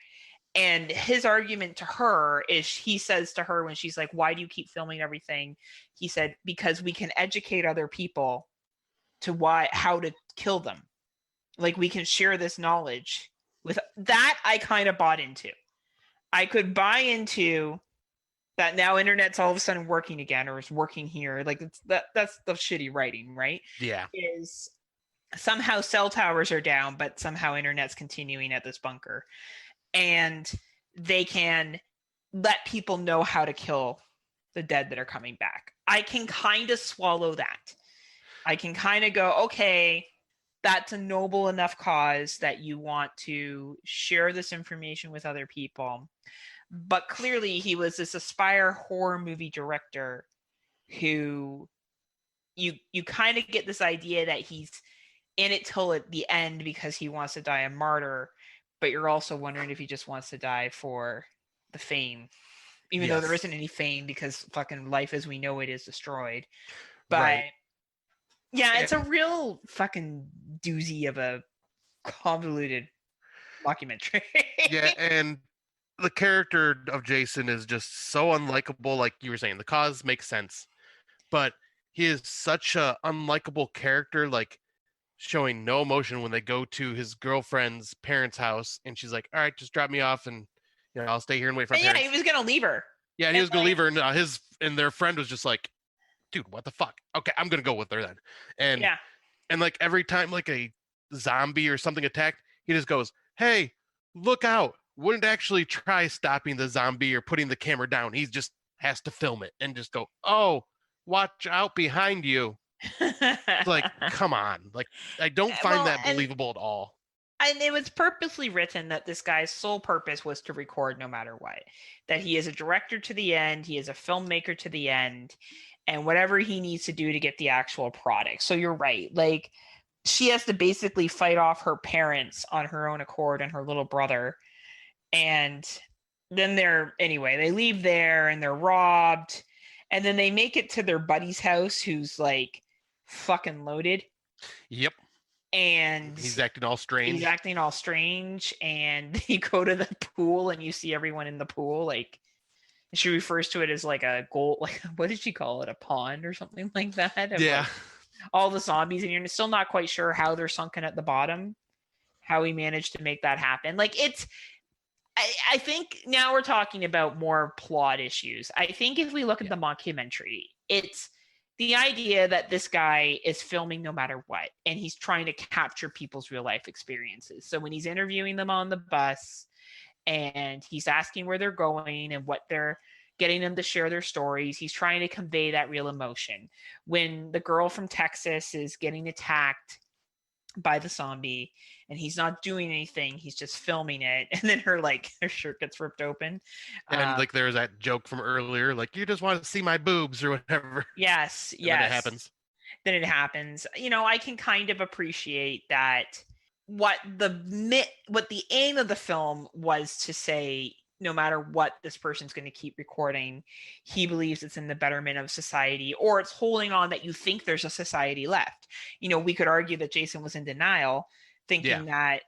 [SPEAKER 2] And his argument to her is, he says to her when she's like, why do you keep filming everything? He said, because we can educate other people to how to kill them. Like, we can share this knowledge with that. I kind of bought into. I could buy into that now internet's all of a sudden working again, or is working here. Like, that's the shitty writing, right?
[SPEAKER 1] Yeah.
[SPEAKER 2] Is somehow cell towers are down, but somehow internet's continuing at this bunker. And they can let people know how to kill the dead that are coming back. I can kind of swallow that. I can kind of go, okay, that's a noble enough cause that you want to share this information with other people. But clearly he was this aspire horror movie director who you kind of get this idea that he's in it till at the end because he wants to die a martyr, but you're also wondering if he just wants to die for the fame, even though there isn't any fame because fucking life as we know it is destroyed. But yeah, it's a real fucking doozy of a convoluted documentary.
[SPEAKER 1] Yeah, and the character of Jason is just so unlikable. Like you were saying, the cause makes sense, but he is such a unlikable character, like showing no emotion when they go to his girlfriend's parents' house, and she's like, all right, just drop me off and I'll stay here and wait for
[SPEAKER 2] Yeah, he was gonna leave her.
[SPEAKER 1] Yeah, and he was gonna leave her, and their friend was just like, dude, what the fuck? Okay, I'm gonna go with her then. And like every time like a zombie or something attacked, he just goes, hey, look out. Wouldn't actually try stopping the zombie or putting the camera down. He just has to film it and just go, oh, watch out behind you. It's like, come on. Like, I don't find that believable at all.
[SPEAKER 2] And it was purposely written that this guy's sole purpose was to record no matter what. That he is a director to the end, he is a filmmaker to the end, and whatever he needs to do to get the actual product. So you're right. Like, she has to basically fight off her parents on her own accord and her little brother And then they leave there and they're robbed. And then they make it to their buddy's house who's like fucking loaded.
[SPEAKER 1] Yep.
[SPEAKER 2] And
[SPEAKER 1] He's acting all strange.
[SPEAKER 2] And you go to the pool and you see everyone in the pool. Like, she refers to it as like a gold, like, what did she call it? A pond or something like that? Of,
[SPEAKER 1] Yeah.
[SPEAKER 2] like, all the zombies, and you're still not quite sure how they're sunken at the bottom, how he managed to make that happen. Like, I think now we're talking about more plot issues. I think if we look at the mockumentary, it's the idea that this guy is filming no matter what, and he's trying to capture people's real life experiences. So when he's interviewing them on the bus and he's asking where they're going and what they're getting them to share their stories, he's trying to convey that real emotion. When the girl from Texas is getting attacked by the zombie and he's not doing anything, he's just filming it, and then her shirt gets ripped open,
[SPEAKER 1] and like there's that joke from earlier, like, you just want to see my boobs or whatever.
[SPEAKER 2] Yes.
[SPEAKER 1] Then it happens.
[SPEAKER 2] I can kind of appreciate that. What the aim of the film was to say, no matter what, this person's going to keep recording, he believes it's in the betterment of society, or it's holding on that you think there's a society left. We could argue that Jason was in denial, thinking that,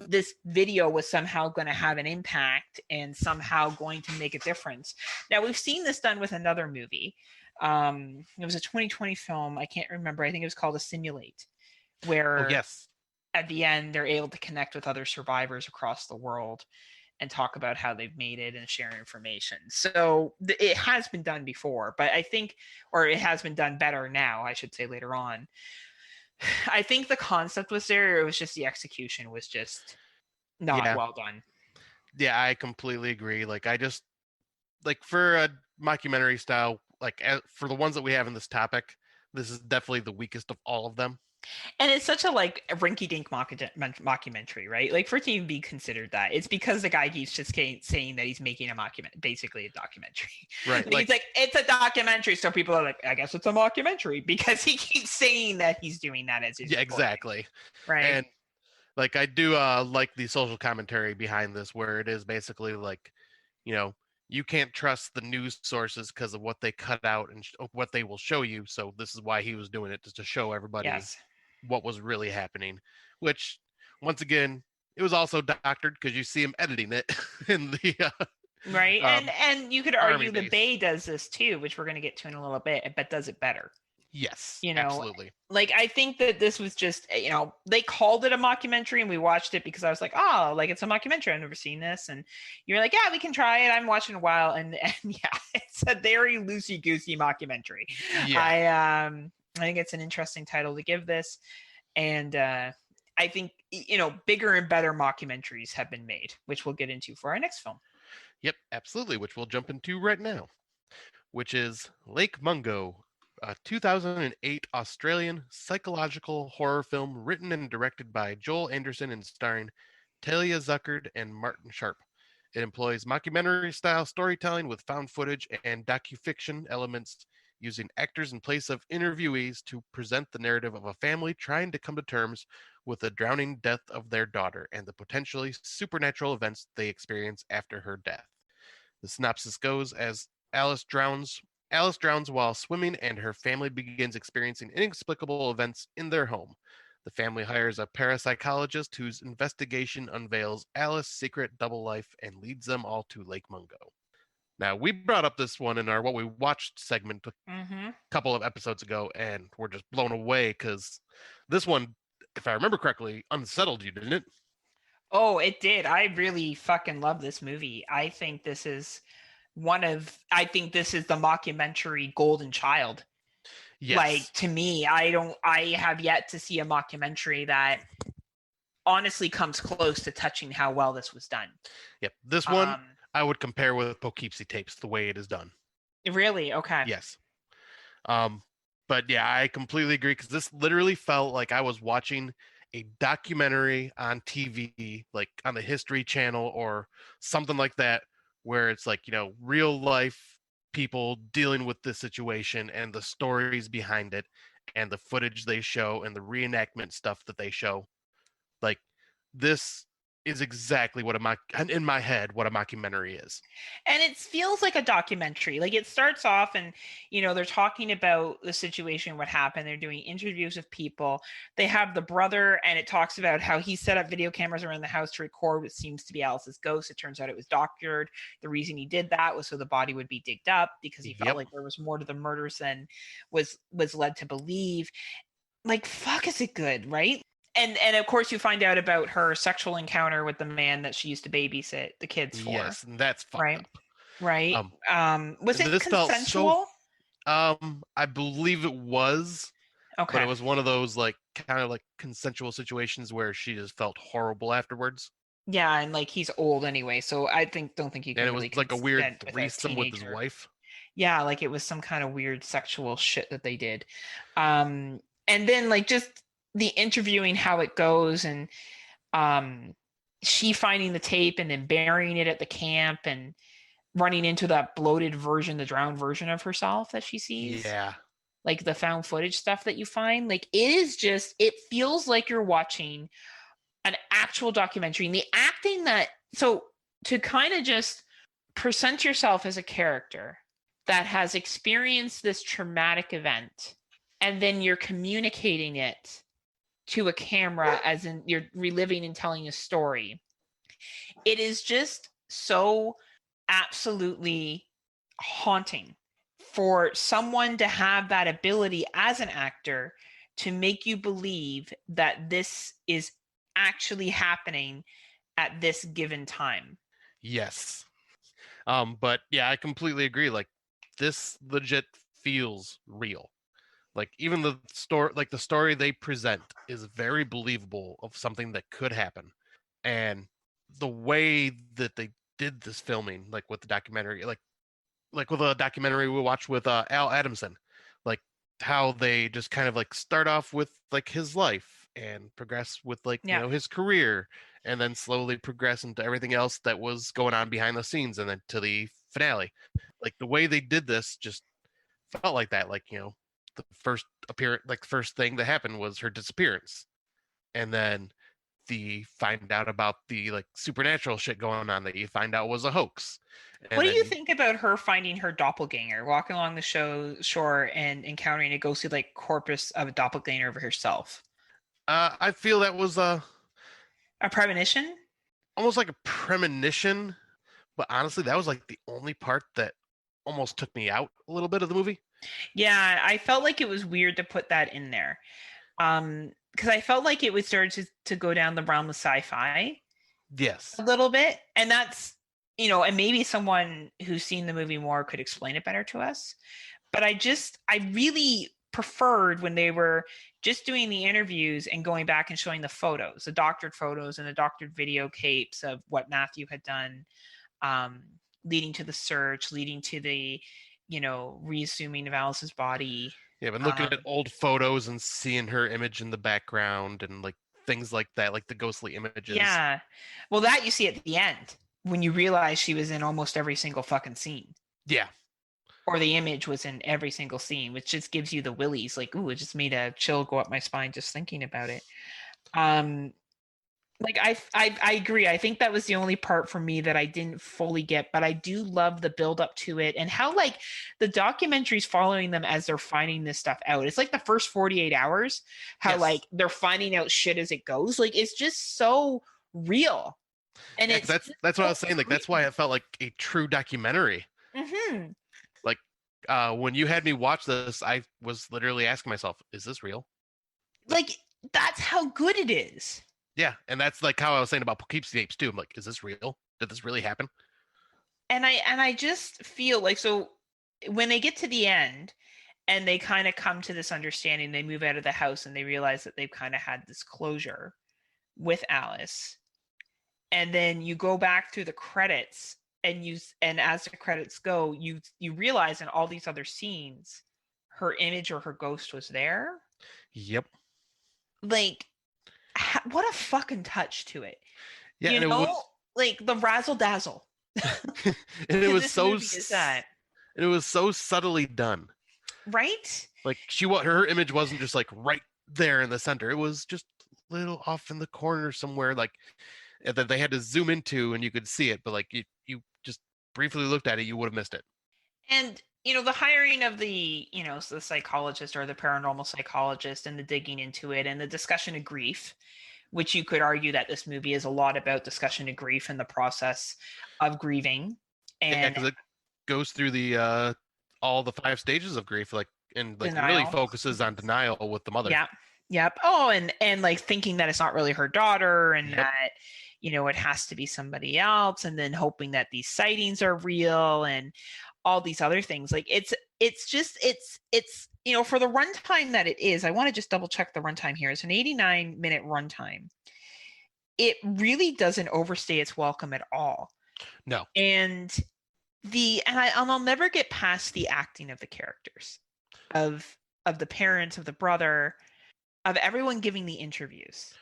[SPEAKER 2] this video was somehow going to have an impact and somehow going to make a difference. Now, we've seen this done with another movie. It was a 2020 film. I can't remember. I think it was called Assimilate, where at the end, they're able to connect with other survivors across the world and talk about how they've made it and share information. So it has been done before, but I think, or it has been done better now, I should say, later on. I think the concept was there. It was just the execution was just not well done.
[SPEAKER 1] Yeah, I completely agree. Like, I just, like, for a mockumentary style, like, for the ones that we have in this topic, this is definitely the weakest of all of them.
[SPEAKER 2] And it's such a rinky-dink mockumentary, right? Like, for it to even be considered that, it's because the guy keeps just saying that he's making a basically a documentary.
[SPEAKER 1] Right.
[SPEAKER 2] He's like, it's a documentary, so people are like, I guess it's a mockumentary, because he keeps saying that he's doing that as his recording.
[SPEAKER 1] Exactly.
[SPEAKER 2] Right.
[SPEAKER 1] And like, I do like the social commentary behind this, where it is basically like, you can't trust the news sources because of what they cut out and what they will show you. So this is why he was doing it, just to show everybody what was really happening, which, once again, it was also doctored because you see him editing it in the
[SPEAKER 2] right. And you could argue the Bay does this too, which we're going to get to in a little bit, but does it better.
[SPEAKER 1] Yes, absolutely.
[SPEAKER 2] Like, I think that this was just, they called it a mockumentary and we watched it because I was like, oh, like, it's a mockumentary. I've never seen this. And you're like, yeah, we can try it. I'm watching a while. And yeah, it's a very loosey-goosey mockumentary. Yeah. I think it's an interesting title to give this. And I think, bigger and better mockumentaries have been made, which we'll get into for our next film.
[SPEAKER 1] Yep, absolutely, which we'll jump into right now, which is Lake Mungo, a 2008 Australian psychological horror film written and directed by Joel Anderson and starring Talia Zuckard and Martin Sharp. It employs mockumentary-style storytelling with found footage and docufiction elements, using actors in place of interviewees to present the narrative of a family trying to come to terms with the drowning death of their daughter and the potentially supernatural events they experience after her death. The synopsis goes as Alice drowns while swimming, and her family begins experiencing inexplicable events in their home. The family hires a parapsychologist whose investigation unveils Alice's secret double life and leads them all to Lake Mungo. Now, we brought up this one in our What We Watched segment a couple of episodes ago, and we're just blown away because this one, if I remember correctly, unsettled you, didn't it?
[SPEAKER 2] Oh, it did. I really fucking love this movie. I think this is the mockumentary golden child.
[SPEAKER 1] Yes.
[SPEAKER 2] Like, to me, I have yet to see a mockumentary that honestly comes close to touching how well this was done.
[SPEAKER 1] Yep. This one I would compare with Poughkeepsie Tapes, the way it is done.
[SPEAKER 2] Really? Okay.
[SPEAKER 1] Yes. But yeah, I completely agree, because this literally felt like I was watching a documentary on TV, like on the History Channel or something like that, where it's like, real life people dealing with this situation and the stories behind it and the footage they show and the reenactment stuff that they show. Like, this is exactly what in my head what a mockumentary is.
[SPEAKER 2] And it feels like a documentary. Like it starts off and, they're talking about the situation, what happened. They're doing interviews with people. They have the brother, and it talks about how he set up video cameras around the house to record what seems to be Alice's ghost. It turns out it was doctored. The reason he did that was so the body would be digged up, because he felt like there was more to the murders than was led to believe. Like, fuck, is it good, right? And of course you find out about her sexual encounter with the man that she used to babysit the kids for.
[SPEAKER 1] Yes, and that's fucked
[SPEAKER 2] right
[SPEAKER 1] up.
[SPEAKER 2] Right. Was it
[SPEAKER 1] this
[SPEAKER 2] consensual?
[SPEAKER 1] Felt so, I believe it was.
[SPEAKER 2] Okay.
[SPEAKER 1] But it was one of those like kind of like consensual situations where she just felt horrible afterwards.
[SPEAKER 2] Yeah, and like he's old anyway, so I don't think you can.
[SPEAKER 1] And it was
[SPEAKER 2] really
[SPEAKER 1] like a weird
[SPEAKER 2] consent
[SPEAKER 1] threesome with his wife.
[SPEAKER 2] Yeah, like it was some kind of weird sexual shit that they did. And then like just the interviewing, how it goes, and she finding the tape and then burying it at the camp and running into that bloated version, the drowned version of herself that she sees.
[SPEAKER 1] Yeah.
[SPEAKER 2] Like the found footage stuff that you find. Like it feels like you're watching an actual documentary. And the acting so to kind of just present yourself as a character that has experienced this traumatic event, and then you're communicating it to a camera as in you're reliving and telling a story. It is just so absolutely haunting for someone to have that ability as an actor to make you believe that this is actually happening at this given time.
[SPEAKER 1] Yes. But yeah, I completely agree. Like this legit feels real. Like even the story they present is very believable of something that could happen. And the way that they did this filming, like with the documentary, like with a documentary we watched with Al Adamson, like how they just kind of like start off with like his life and progress with like his career, and then slowly progress into everything else that was going on behind the scenes, and then to the finale. Like the way they did this just felt like that. Like the first first thing that happened was her disappearance, and then the find out about the like supernatural shit going on that you find out was a hoax. And
[SPEAKER 2] what do you think about her finding her doppelganger, walking along the shore and encountering a ghostly like corpus of a doppelganger of herself?
[SPEAKER 1] I feel that was
[SPEAKER 2] a premonition,
[SPEAKER 1] almost like a premonition, but honestly that was like the only part that almost took me out a little bit of the movie.
[SPEAKER 2] Yeah, I felt like it was weird to put that in there. Because I felt like it would start to go down the realm of sci-fi.
[SPEAKER 1] Yes.
[SPEAKER 2] A little bit. And that's, and maybe someone who's seen the movie more could explain it better to us. But I really preferred when they were just doing the interviews and going back and showing the photos, the doctored photos and the doctored videotapes of what Matthew had done, leading to the search, leading to the reassuming of Alice's body.
[SPEAKER 1] Yeah, but looking at old photos and seeing her image in the background and like things like that, like the ghostly images.
[SPEAKER 2] Yeah. Well, that you see at the end when you realize she was in almost every single fucking scene.
[SPEAKER 1] Yeah.
[SPEAKER 2] Or the image was in every single scene, which just gives you the willies. Like, ooh, it just made a chill go up my spine just thinking about it. Like I agree. I think that was the only part for me that I didn't fully get, but I do love the build up to it and how like the documentary's following them as they're finding this stuff out. It's like the first 48 hours, how like they're finding out shit as it goes. Like it's just so real. And
[SPEAKER 1] that's what I was saying. Like that's why it felt like a true documentary.
[SPEAKER 2] Mm-hmm.
[SPEAKER 1] Like when you had me watch this, I was literally asking myself, is this real?
[SPEAKER 2] Like that's how good it is.
[SPEAKER 1] Yeah, and that's like how I was saying about Poughkeepsie Apes too. I'm like, is this real? Did this really happen?
[SPEAKER 2] And I just feel like, so when they get to the end and they kind of come to this understanding, they move out of the house and they realize that they've kind of had this closure with Alice. And then you go back through the credits and as the credits go, you realize in all these other scenes, her image or her ghost was there.
[SPEAKER 1] Yep.
[SPEAKER 2] Like, what a fucking touch to it.
[SPEAKER 1] Yeah, you know,
[SPEAKER 2] like the razzle dazzle.
[SPEAKER 1] And it was so sad. And it was so subtly done.
[SPEAKER 2] Right?
[SPEAKER 1] Like her image wasn't just like right there in the center. It was just a little off in the corner somewhere. Like that they had to zoom into and you could see it, but like you just briefly looked at it, you would have missed it.
[SPEAKER 2] And the hiring of the the psychologist or the paranormal psychologist and the digging into it and the discussion of grief, which you could argue that this movie is a lot about discussion of grief and the process of grieving.
[SPEAKER 1] Yeah,
[SPEAKER 2] And
[SPEAKER 1] because it goes through the all the 5 stages of grief, like, and like really
[SPEAKER 2] denial.
[SPEAKER 1] focuses on denial with the mother.
[SPEAKER 2] Yeah. Yep. Oh, and like thinking that it's not really her daughter and
[SPEAKER 1] Yep.
[SPEAKER 2] that it has to be somebody else, and then hoping that these sightings are real and all these other things. Like it's for the runtime that it is. I want to just double check the runtime here. It's an 89-minute runtime. It really doesn't overstay its welcome at all.
[SPEAKER 1] No.
[SPEAKER 2] And I'll never get past the acting of the characters, of the parents, of the brother, of everyone giving the interviews.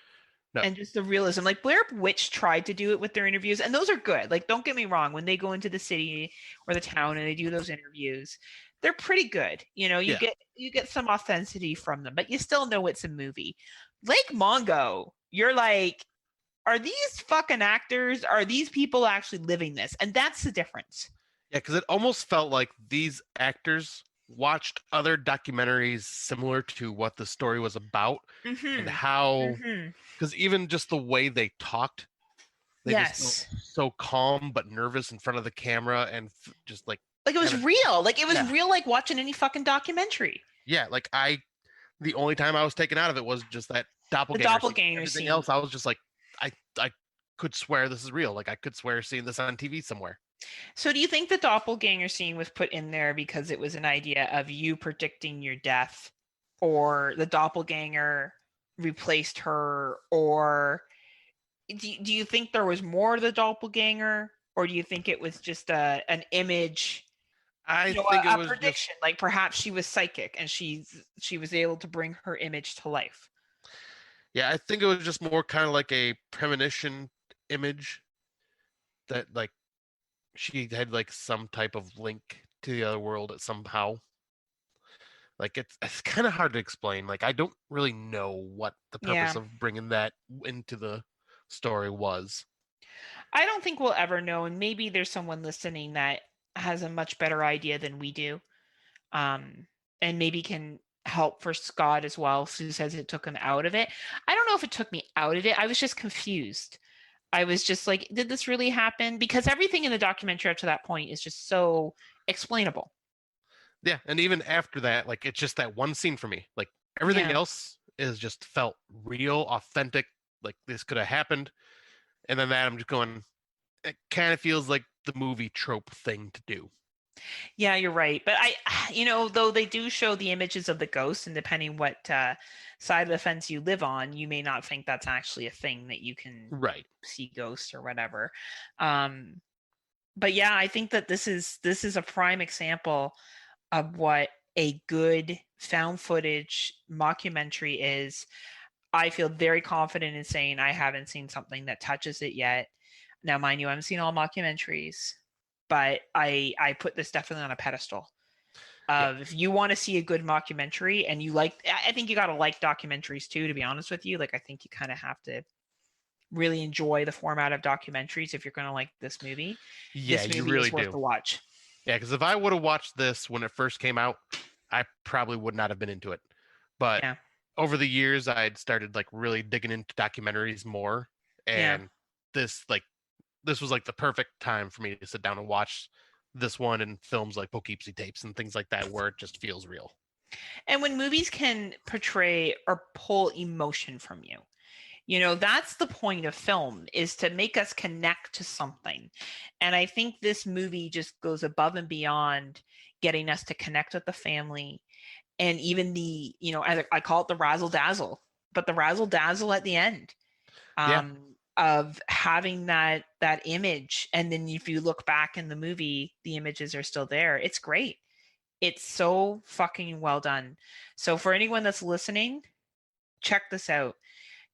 [SPEAKER 1] No.
[SPEAKER 2] And just the realism. Like Blair Witch tried to do it with their interviews, and those are good. Like, don't get me wrong, when they go into the city or the town and they do those interviews, they're pretty good. You get some authenticity from them, but you still know it's a movie. Lake Mongo, you're like, are these fucking actors? Are these people actually living this? And that's the difference.
[SPEAKER 1] Yeah, because it almost felt like these actors watched other documentaries similar to what the story was about, and how, because even just the way they talked, they just felt so calm but nervous in front of the camera, and just like
[SPEAKER 2] it was real. Like it was real, like watching any fucking documentary.
[SPEAKER 1] Yeah, like the only time I was taken out of it was just that doppelganger.
[SPEAKER 2] The doppelganger
[SPEAKER 1] scene. Everything
[SPEAKER 2] scene.
[SPEAKER 1] else, I was just like, I could swear this is real. Like I could swear seeing this on TV somewhere.
[SPEAKER 2] So do you think the doppelganger scene was put in there because it was an idea of you predicting your death, or the doppelganger replaced her, or do you think there was more to the doppelganger, or do you think it was just an image?
[SPEAKER 1] I think it was
[SPEAKER 2] prediction. Like perhaps she was psychic and she was able to bring her image to life.
[SPEAKER 1] Yeah, I think it was just more kind of like a premonition image that like she had like some type of link to the other world somehow. Like it's kind of hard to explain. Like I don't really know what the purpose of bringing that into the story was.
[SPEAKER 2] I don't think we'll ever know, and maybe there's someone listening that has a much better idea than we do, and maybe can help for Scott as well, who says it took him out of it. I don't know if it took me out of it. I was just confused. I was just like, did this really happen? Because everything in the documentary up to that point is just so explainable.
[SPEAKER 1] Yeah, and even after that, like it's just that one scene for me. Like everything else is just felt real, authentic. Like this could have happened. And then that I'm just going, it kind of feels like the movie trope thing to do.
[SPEAKER 2] Yeah, you're right. But though they do show the images of the ghosts, and depending what side of the fence you live on, you may not think that's actually a thing that you can see ghosts or whatever. But yeah, I think that this is a prime example of what a good found footage mockumentary is. I feel very confident in saying I haven't seen something that touches it yet. Now, mind you, I haven't seen all mockumentaries, but I put this definitely on a pedestal. If you want to see a good mockumentary and you like, I think you got to like documentaries too, to be honest with you. Like, I think you kind of have to really enjoy the format of documentaries if you're going to like this movie.
[SPEAKER 1] Yeah,
[SPEAKER 2] this movie
[SPEAKER 1] you really
[SPEAKER 2] is worth
[SPEAKER 1] do.
[SPEAKER 2] To watch.
[SPEAKER 1] Yeah, because if I would have watched this when it first came out, I probably would not have been into it. But over the years, I'd started like really digging into documentaries more, and this was like the perfect time for me to sit down and watch this one, and films like Poughkeepsie Tapes and things like that, where it just feels real.
[SPEAKER 2] And when movies can portray or pull emotion from you, that's the point of film, is to make us connect to something. And I think this movie just goes above and beyond getting us to connect with the family, and even the, I call it the razzle dazzle, but the razzle dazzle at the end. Of having that image, and then if you look back in the movie, the images are still there. It's great. It's so fucking well done. So for anyone that's listening, check this out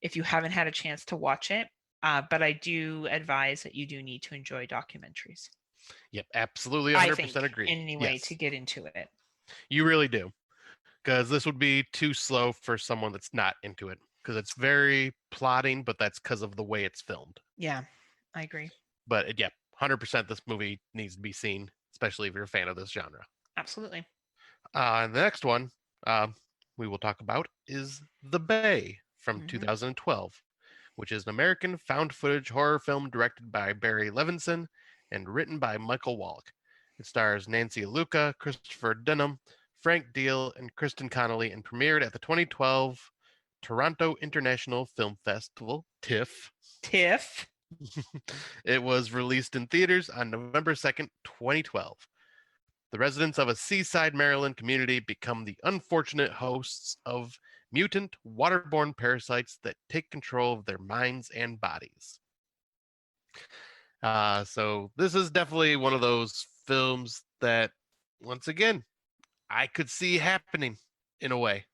[SPEAKER 2] if you haven't had a chance to watch it. But I do advise that you do need to enjoy documentaries.
[SPEAKER 1] Yep, absolutely, 100% agree.
[SPEAKER 2] Anyway, to get into it.
[SPEAKER 1] You really do, because this would be too slow for someone that's not into it. because it's very plotting, but that's because of the way it's filmed.
[SPEAKER 2] Yeah, I agree.
[SPEAKER 1] But yeah, 100% this movie needs to be seen, especially if you're a fan of this genre.
[SPEAKER 2] Absolutely.
[SPEAKER 1] The next one we will talk about is The Bay from
[SPEAKER 2] Mhm.
[SPEAKER 1] 2012, which is an American found footage horror film directed by Barry Levinson and written by Michael Wallach. It stars Nancy Luca, Christopher Dunham, Frank Deal, and Kristen Connolly, and premiered at the 2012 Toronto International Film Festival, TIFF.
[SPEAKER 2] Tiff.
[SPEAKER 1] It was released in theaters on November 2nd, 2012. The residents of a seaside Maryland community become the unfortunate hosts of mutant waterborne parasites that take control of their minds and bodies. So this is definitely one of those films that, once again, I could see happening in a way.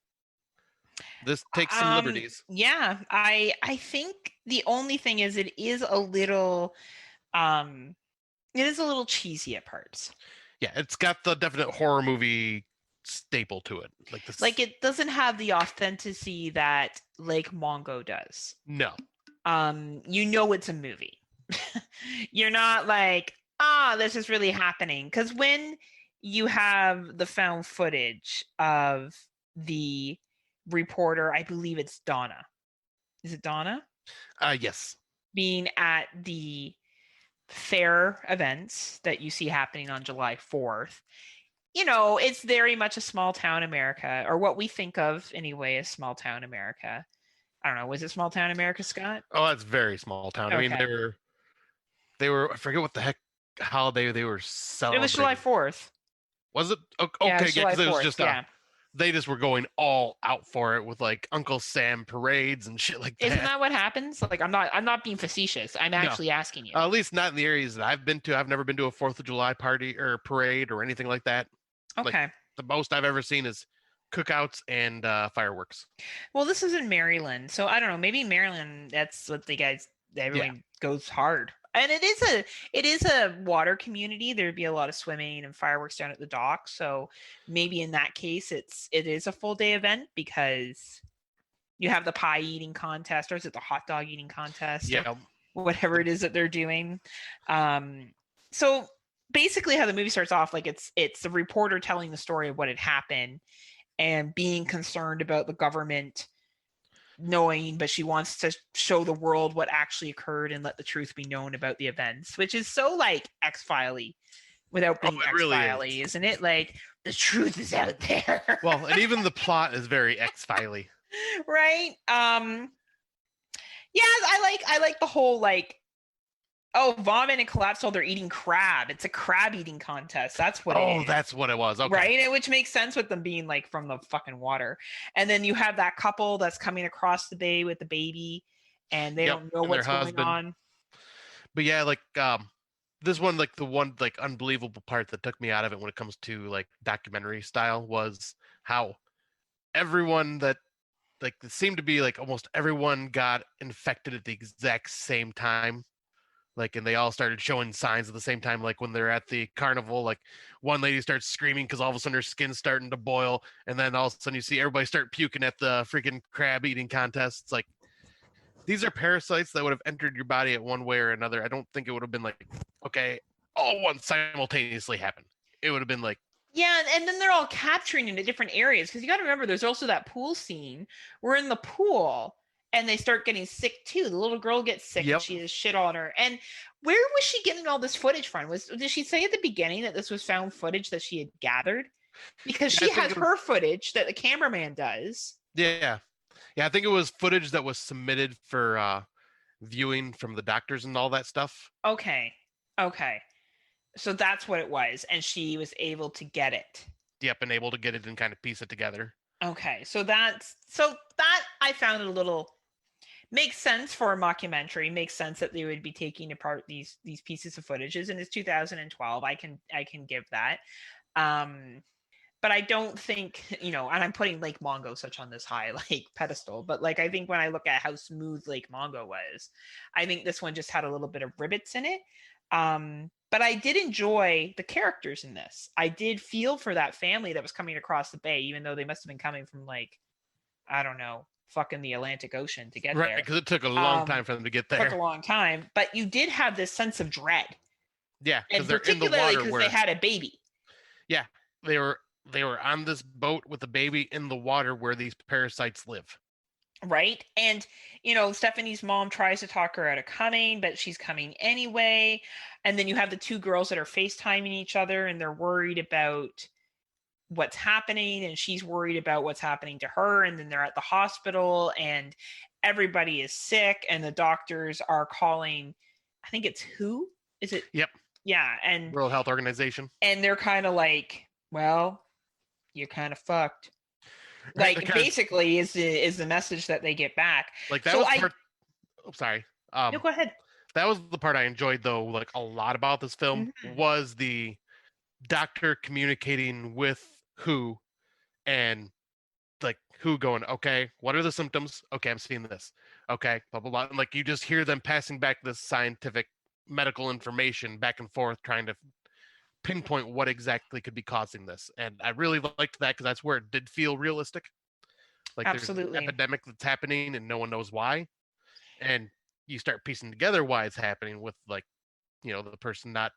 [SPEAKER 1] This takes some liberties.
[SPEAKER 2] Yeah, I think the only thing is it is a little cheesy at parts.
[SPEAKER 1] Yeah, it's got the definite horror movie staple to it.
[SPEAKER 2] Like it doesn't have the authenticity that Lake Mongo does.
[SPEAKER 1] No.
[SPEAKER 2] You know it's a movie. You're not like, this is really happening. Because when you have the found footage of the reporter, I believe it's Donna. Is it Donna?
[SPEAKER 1] Yes.
[SPEAKER 2] Being at the fair events that you see happening on July 4th. You know, it's very much a small town America, or what we think of anyway as small town America. I don't know. Was it small town America, Scott?
[SPEAKER 1] Oh, that's very small town. I mean,
[SPEAKER 2] Okay.
[SPEAKER 1] they were. I forget what the heck holiday they were
[SPEAKER 2] It
[SPEAKER 1] celebrating.
[SPEAKER 2] was July 4th.
[SPEAKER 1] Was it? Okay,
[SPEAKER 2] Yeah,
[SPEAKER 1] yeah,
[SPEAKER 2] it's July
[SPEAKER 1] because it was
[SPEAKER 2] 4th,
[SPEAKER 1] just
[SPEAKER 2] yeah.
[SPEAKER 1] they just were going all out for it with like Uncle Sam parades and shit like that.
[SPEAKER 2] Isn't that what happens? Like, I'm not being facetious. I'm actually asking you.
[SPEAKER 1] At least not in the areas that I've been to. I've never been to a 4th of July party or parade or anything like that.
[SPEAKER 2] Okay.
[SPEAKER 1] Like, the most I've ever seen is cookouts and fireworks.
[SPEAKER 2] Well, this is in Maryland, so I don't know. Maybe in Maryland, that's what everyone goes hard. And it is a water community. There'd be a lot of swimming and fireworks down at the dock. So maybe in that case, it is a full day event because you have the pie eating contest, or is it the hot dog eating contest?
[SPEAKER 1] Yeah.
[SPEAKER 2] Whatever it is that they're doing. So basically, how the movie starts off, like it's the reporter telling the story of what had happened and being concerned about the government knowing, but she wants to show the world what actually occurred and let the truth be known about the events, which is so like X-Filey without being X-Filey, isn't it? Like, the truth is out there.
[SPEAKER 1] Well, and even the plot is very X-Filey.
[SPEAKER 2] Right? Yeah, I like the whole like, vomit and collapse while they're eating crab. It's a crab eating contest. That's what it is.
[SPEAKER 1] That's what it was. Okay.
[SPEAKER 2] Right? And which makes sense with them being like from the fucking water. And then you have that couple that's coming across the bay with the baby and they don't know what's going on.
[SPEAKER 1] But yeah, like this one, like the one like unbelievable part that took me out of it when it comes to like documentary style was how everyone that like it seemed to be like almost everyone got infected at the exact same time. Like, and they all started showing signs at the same time. Like when they're at the carnival, like one lady starts screaming because all of a sudden her skin's starting to boil, and then all of a sudden you see everybody start puking at the freaking crab eating contest. It's like, these are parasites that would have entered your body at one way or another. I don't think it would have been like, okay, all one simultaneously happened. It would have been like,
[SPEAKER 2] yeah, and then they're all capturing into different areas because you got to remember there's also that pool scene. We're in the pool and they start getting sick too. The little girl gets sick and she has shit on her. And where was she getting all this footage from? Did she say at the beginning that this was found footage that she had gathered? Because she has her footage that the cameraman does.
[SPEAKER 1] Yeah. Yeah, I think it was footage that was submitted for viewing from the doctors and all that stuff.
[SPEAKER 2] Okay. So that's what it was. And she was able to get it.
[SPEAKER 1] Yep, and able to get it and kind of piece it together.
[SPEAKER 2] Okay. So that I found it a little makes sense for a mockumentary. Makes sense that they would be taking apart these pieces of footages, and it's 2012. I can give that. But I don't think, and I'm putting Lake Mongo such on this high like pedestal, but like I think when I look at how smooth Lake Mongo was, I think this one just had a little bit of rivets in it. But I did enjoy the characters in this. I did feel for that family that was coming across the bay, even though they must have been coming from like, I don't know, fucking the Atlantic Ocean to get
[SPEAKER 1] Right,
[SPEAKER 2] there.
[SPEAKER 1] because it took a long time for them to get
[SPEAKER 2] Took a
[SPEAKER 1] there.
[SPEAKER 2] long time, but you did have this sense of dread,
[SPEAKER 1] Yeah, because
[SPEAKER 2] and
[SPEAKER 1] they're in the
[SPEAKER 2] particularly
[SPEAKER 1] water
[SPEAKER 2] because
[SPEAKER 1] where
[SPEAKER 2] they had a baby.
[SPEAKER 1] yeah, they were on this boat with a baby in the water where these parasites live.
[SPEAKER 2] Right. And, Stephanie's mom tries to talk her out of coming, but she's coming anyway. And then you have the two girls that are FaceTiming each other and they're worried about what's happening. And she's worried about what's happening to her. And then they're at the hospital and everybody is sick. And the doctors are calling, I think it's WHO? Is it?
[SPEAKER 1] Yep.
[SPEAKER 2] Yeah. And
[SPEAKER 1] World Health Organization.
[SPEAKER 2] And they're kind of like, well, you're kind of fucked.
[SPEAKER 1] Right,
[SPEAKER 2] Like basically is the message that they get back.
[SPEAKER 1] Like that
[SPEAKER 2] So
[SPEAKER 1] was part. Oh, sorry.
[SPEAKER 2] No, go ahead.
[SPEAKER 1] That was the part I enjoyed though, like a lot about this film was the doctor communicating with WHO and like WHO going, okay, what are the symptoms? Okay, I'm seeing this. Okay, blah blah blah. And like you just hear them passing back this scientific medical information back and forth, trying to pinpoint what exactly could be causing this. And I really liked that because that's where it did feel realistic. Like
[SPEAKER 2] Absolutely.
[SPEAKER 1] there's an epidemic that's happening and no one knows why. And you start piecing together why it's happening with like, the person not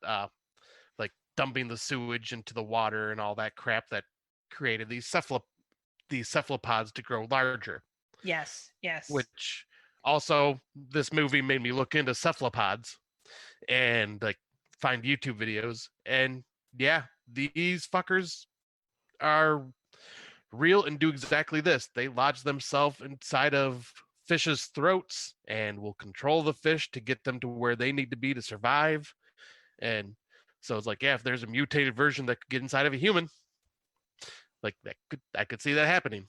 [SPEAKER 1] like dumping the sewage into the water and all that crap that created these cephalopods to grow larger.
[SPEAKER 2] Yes.
[SPEAKER 1] Which also this movie made me look into cephalopods and like find YouTube videos, and yeah, these fuckers are real and do exactly this. They lodge themselves inside of fish's throats and will control the fish to get them to where they need to be to survive. And so it's like, yeah, if there's a mutated version that could get inside of a human, like I could see that happening.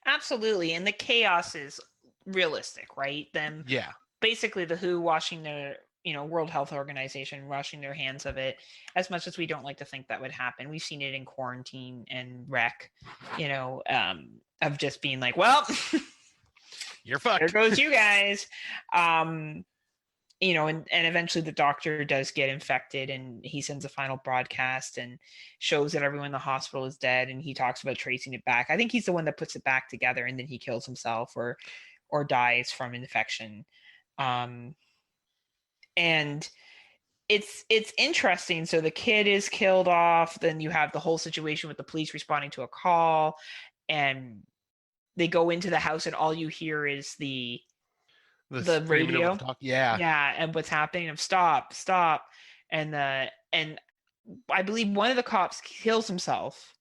[SPEAKER 2] Absolutely. And the chaos is realistic, right? Them basically the WHO washing their World Health Organization washing their hands of it, as much as we don't like to think that would happen. We've seen it in Quarantine and Wreck, of just being like, well,
[SPEAKER 1] you're fucked.
[SPEAKER 2] There goes you guys. And eventually the doctor does get infected and he sends a final broadcast and shows that everyone in the hospital is dead. And he talks about tracing it back. I think he's the one that puts it back together and then he kills himself or dies from infection. And it's interesting. So the kid is killed off. Then you have the whole situation with the police responding to a call, and they go into the house, and all you hear is the radio. Yeah, and what's happening of stop, and I believe one of the cops kills himself.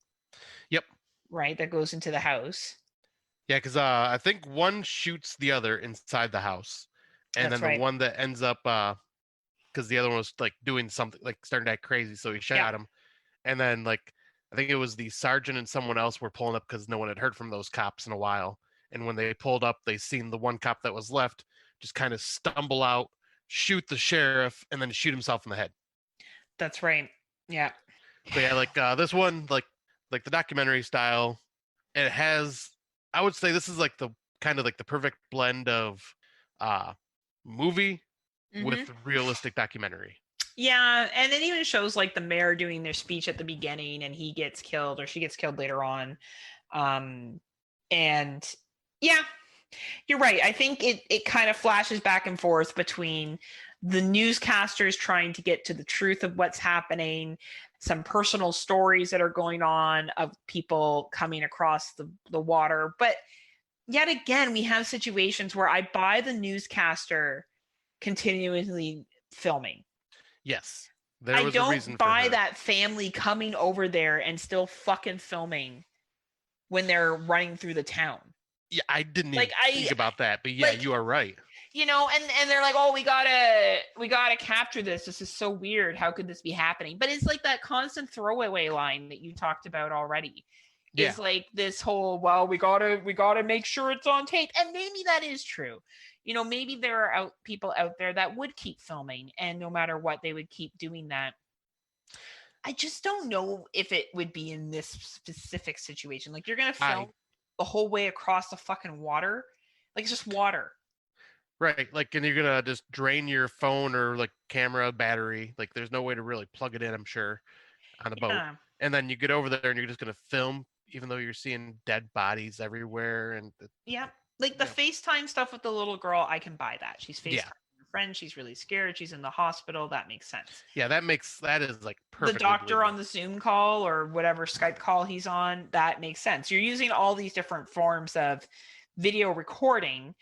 [SPEAKER 1] Yep.
[SPEAKER 2] Right, that goes into the house.
[SPEAKER 1] Yeah, because I think one shoots the other inside the house, and then the one that ends up because the other one was like doing something, like starting to act crazy, so he shot him. And then like I think it was the sergeant and someone else were pulling up because no one had heard from those cops in a while. And when they pulled up, they seen the one cop that was left just kind of stumble out, shoot the sheriff, and then shoot himself in the head.
[SPEAKER 2] That's right. Yeah.
[SPEAKER 1] But yeah, like this one, like the documentary style, it has, I would say this is like the kind of like the perfect blend of movie with realistic documentary.
[SPEAKER 2] Yeah, and it even shows like the mayor doing their speech at the beginning and he gets killed or she gets killed later on. And yeah, you're right. I think it kind of flashes back and forth between the newscasters trying to get to the truth of what's happening, some personal stories that are going on of people coming across the water. But yet again, we have situations where I buy the newscaster continuously filming.
[SPEAKER 1] Yes.
[SPEAKER 2] I don't buy that family coming over there and still fucking filming when they're running through the town.
[SPEAKER 1] Yeah, I didn't even think about that, but yeah, you are right.
[SPEAKER 2] And they're like, oh, we gotta capture this. This is so weird. How could this be happening? But it's like that constant throwaway line that you talked about already. Yeah. It's like this whole, well, we gotta make sure it's on tape. And maybe that is true. Maybe there are people out there that would keep filming, and no matter what, they would keep doing that. I just don't know if it would be in this specific situation. Like, you're going to film the whole way across the fucking water. Like, it's just water.
[SPEAKER 1] Right. Like, and you're going to just drain your phone or like camera battery. Like, there's no way to really plug it in, I'm sure, on a boat. And then you get over there and you're just going to film, even though you're seeing dead bodies everywhere. And
[SPEAKER 2] yeah. Like the
[SPEAKER 1] Yeah.
[SPEAKER 2] FaceTime stuff with the little girl, I can buy that. She's
[SPEAKER 1] Yeah.
[SPEAKER 2] FaceTiming her friend. She's really scared. She's in the hospital. That makes sense.
[SPEAKER 1] Yeah, that is like
[SPEAKER 2] The
[SPEAKER 1] perfectly
[SPEAKER 2] doctor
[SPEAKER 1] believable.
[SPEAKER 2] on the Zoom call or whatever Skype call he's on, that makes sense. You're using all these different forms of video recording,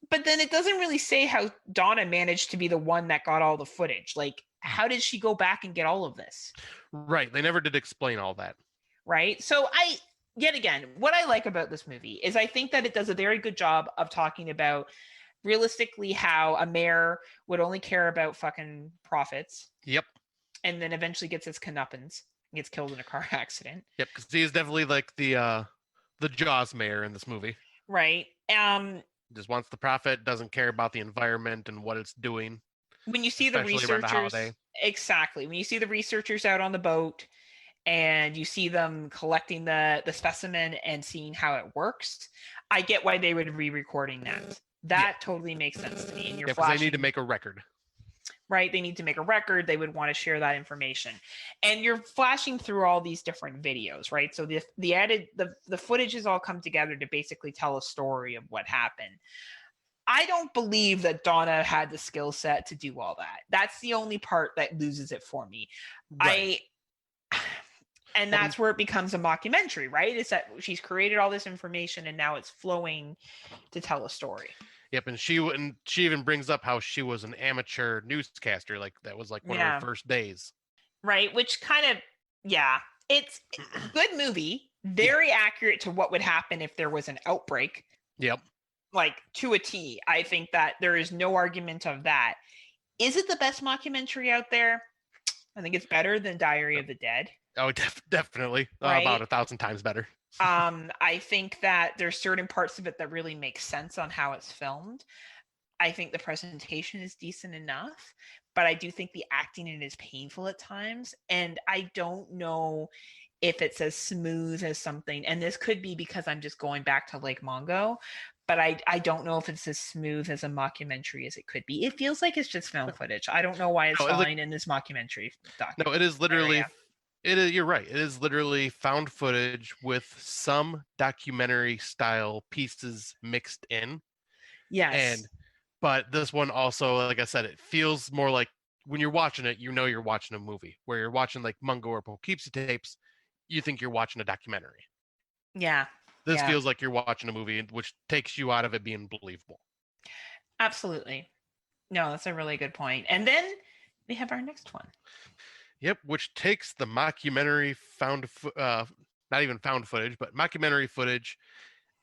[SPEAKER 2] but then it doesn't really say how Donna managed to be the one that got all the footage. Like, how did she go back and get all of this?
[SPEAKER 1] Right. They never did explain all that.
[SPEAKER 2] Right. So yet again, what I like about this movie is I think that it does a very good job of talking about realistically how a mayor would only care about fucking profits
[SPEAKER 1] Yep.
[SPEAKER 2] and then eventually gets his comeuppance and gets killed in a car accident.
[SPEAKER 1] Yep. Because he is definitely like the Jaws mayor in this movie.
[SPEAKER 2] Right.
[SPEAKER 1] Just wants the profit, doesn't care about the environment and what it's doing.
[SPEAKER 2] When you see the
[SPEAKER 1] Especially around the
[SPEAKER 2] researchers,
[SPEAKER 1] holiday.
[SPEAKER 2] exactly. When you see the researchers out on the boat and you see them collecting the specimen and seeing how it works, I get why they would be recording that. That totally makes sense to me. And you're
[SPEAKER 1] Yeah, because
[SPEAKER 2] flashing,
[SPEAKER 1] they need to make a record.
[SPEAKER 2] right? They need to make a record. They would want to share that information, and you're flashing through all these different videos, right? So the footage has all come together to basically tell a story of what happened. I don't believe that Donna had the skill set to do all that. That's the only part that loses it for me.
[SPEAKER 1] Right.
[SPEAKER 2] And that's where it becomes a mockumentary, right? Is that she's created all this information and now it's flowing to tell a story.
[SPEAKER 1] Yep, and she even brings up how she was an amateur newscaster, like that was like one of her first days.
[SPEAKER 2] Right, which kind of it's a good movie, very accurate to what would happen if there was an outbreak.
[SPEAKER 1] Yep.
[SPEAKER 2] Like to a T. I think that there is no argument of that. Is it the best mockumentary out there? I think it's better than Diary of the Dead.
[SPEAKER 1] Oh, definitely.
[SPEAKER 2] Right?
[SPEAKER 1] About 1,000 times better.
[SPEAKER 2] I think that there's certain parts of it that really make sense on how it's filmed. I think the presentation is decent enough, but I do think the acting in it is painful at times. And I don't know if it's as smooth as something, and this could be because I'm just going back to Lake Mongo, but I don't know if it's as smooth as a mockumentary as it could be. It feels like it's just found footage. I don't know why it's fine in this mockumentary doc.
[SPEAKER 1] No, it is literally you're right. It is literally found footage with some documentary style pieces mixed in.
[SPEAKER 2] Yes.
[SPEAKER 1] But this one also, like I said, it feels more like when you're watching it, you know you're watching a movie. Where you're watching like Mungo or Poughkeepsie tapes, you think you're watching a documentary.
[SPEAKER 2] Yeah.
[SPEAKER 1] This feels like you're watching a movie, which takes you out of it being believable.
[SPEAKER 2] Absolutely. No, that's a really good point. And then we have our next one.
[SPEAKER 1] Yep, which takes the mockumentary not even found footage, but mockumentary footage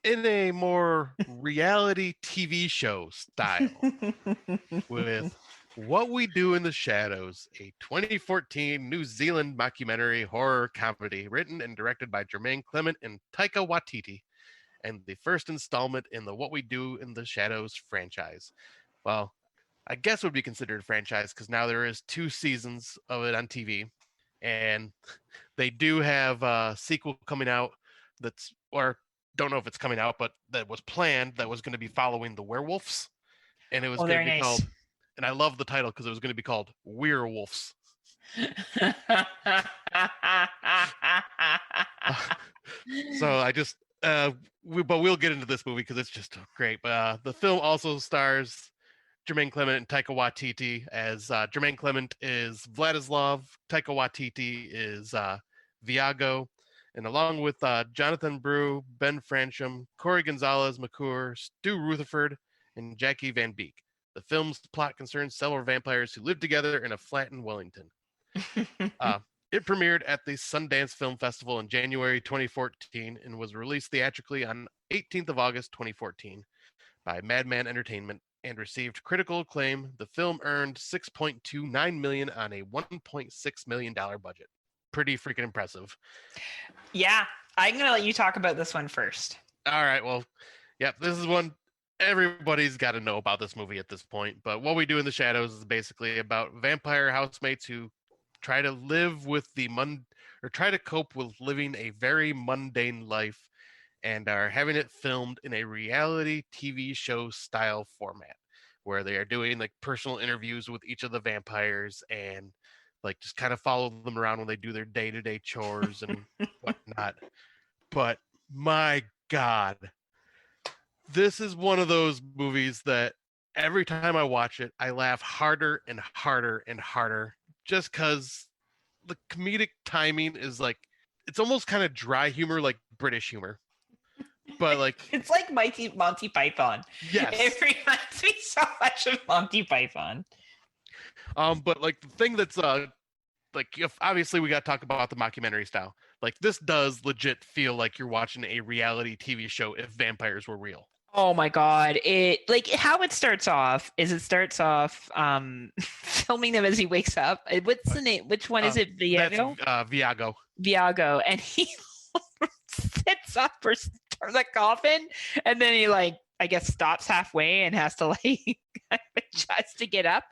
[SPEAKER 1] in a more reality TV show style with What We Do in the Shadows, a 2014 New Zealand mockumentary horror comedy written and directed by Jermaine Clement and Taika Waititi, and the first installment in the What We Do in the Shadows franchise. Well, I guess would be considered a franchise because now there is 2 seasons of it on TV, and they do have a sequel coming out or don't know if it's coming out, but that was planned that was going to be following the werewolves, and it was going to be called, and I love the title because it was going to be called Werewolves. So I just but we'll get into this movie because it's just great. But the film also stars Jermaine Clement and Taika Waititi as Jermaine Clement is Vladislav, Taika Waititi is Viago, and along with Jonathan Brew, Ben Francham, Corey Gonzalez McClure, Stu Rutherford, and Jackie Van Beek. The film's plot concerns several vampires who live together in a flat in Wellington. It premiered at the Sundance Film Festival in January 2014 and was released theatrically on 18th of August 2014 by Madman Entertainment and received critical acclaim. The film earned $6.29 million on a $1.6 million budget. Pretty freaking impressive.
[SPEAKER 2] Yeah, I'm going to let you talk about this one first.
[SPEAKER 1] All right, well, yeah, this is one everybody's got to know about this movie at this point. But What We Do in the Shadows is basically about vampire housemates who try to live with try to cope with living a very mundane life and are having it filmed in a reality TV show style format where they are doing like personal interviews with each of the vampires and like just kind of follow them around when they do their day-to-day chores and whatnot. But my God, This is one of those movies that every time I watch it, I laugh harder and harder and harder just because the comedic timing is like, it's almost kind of dry humor, like British humor. But like,
[SPEAKER 2] It's like Monty Python.
[SPEAKER 1] yes.
[SPEAKER 2] It reminds me so much of Monty Python.
[SPEAKER 1] But like the thing that's like, if obviously we got to talk about the mockumentary style. Like this does legit feel like you're watching a reality TV show if vampires were real.
[SPEAKER 2] Oh my god. It like how it starts off is filming him as he wakes up. What's the name? Which one is it? Viago?
[SPEAKER 1] That's Viago.
[SPEAKER 2] Viago. And he sits up for the coffin and then he like I guess stops halfway and has to like adjust to get up.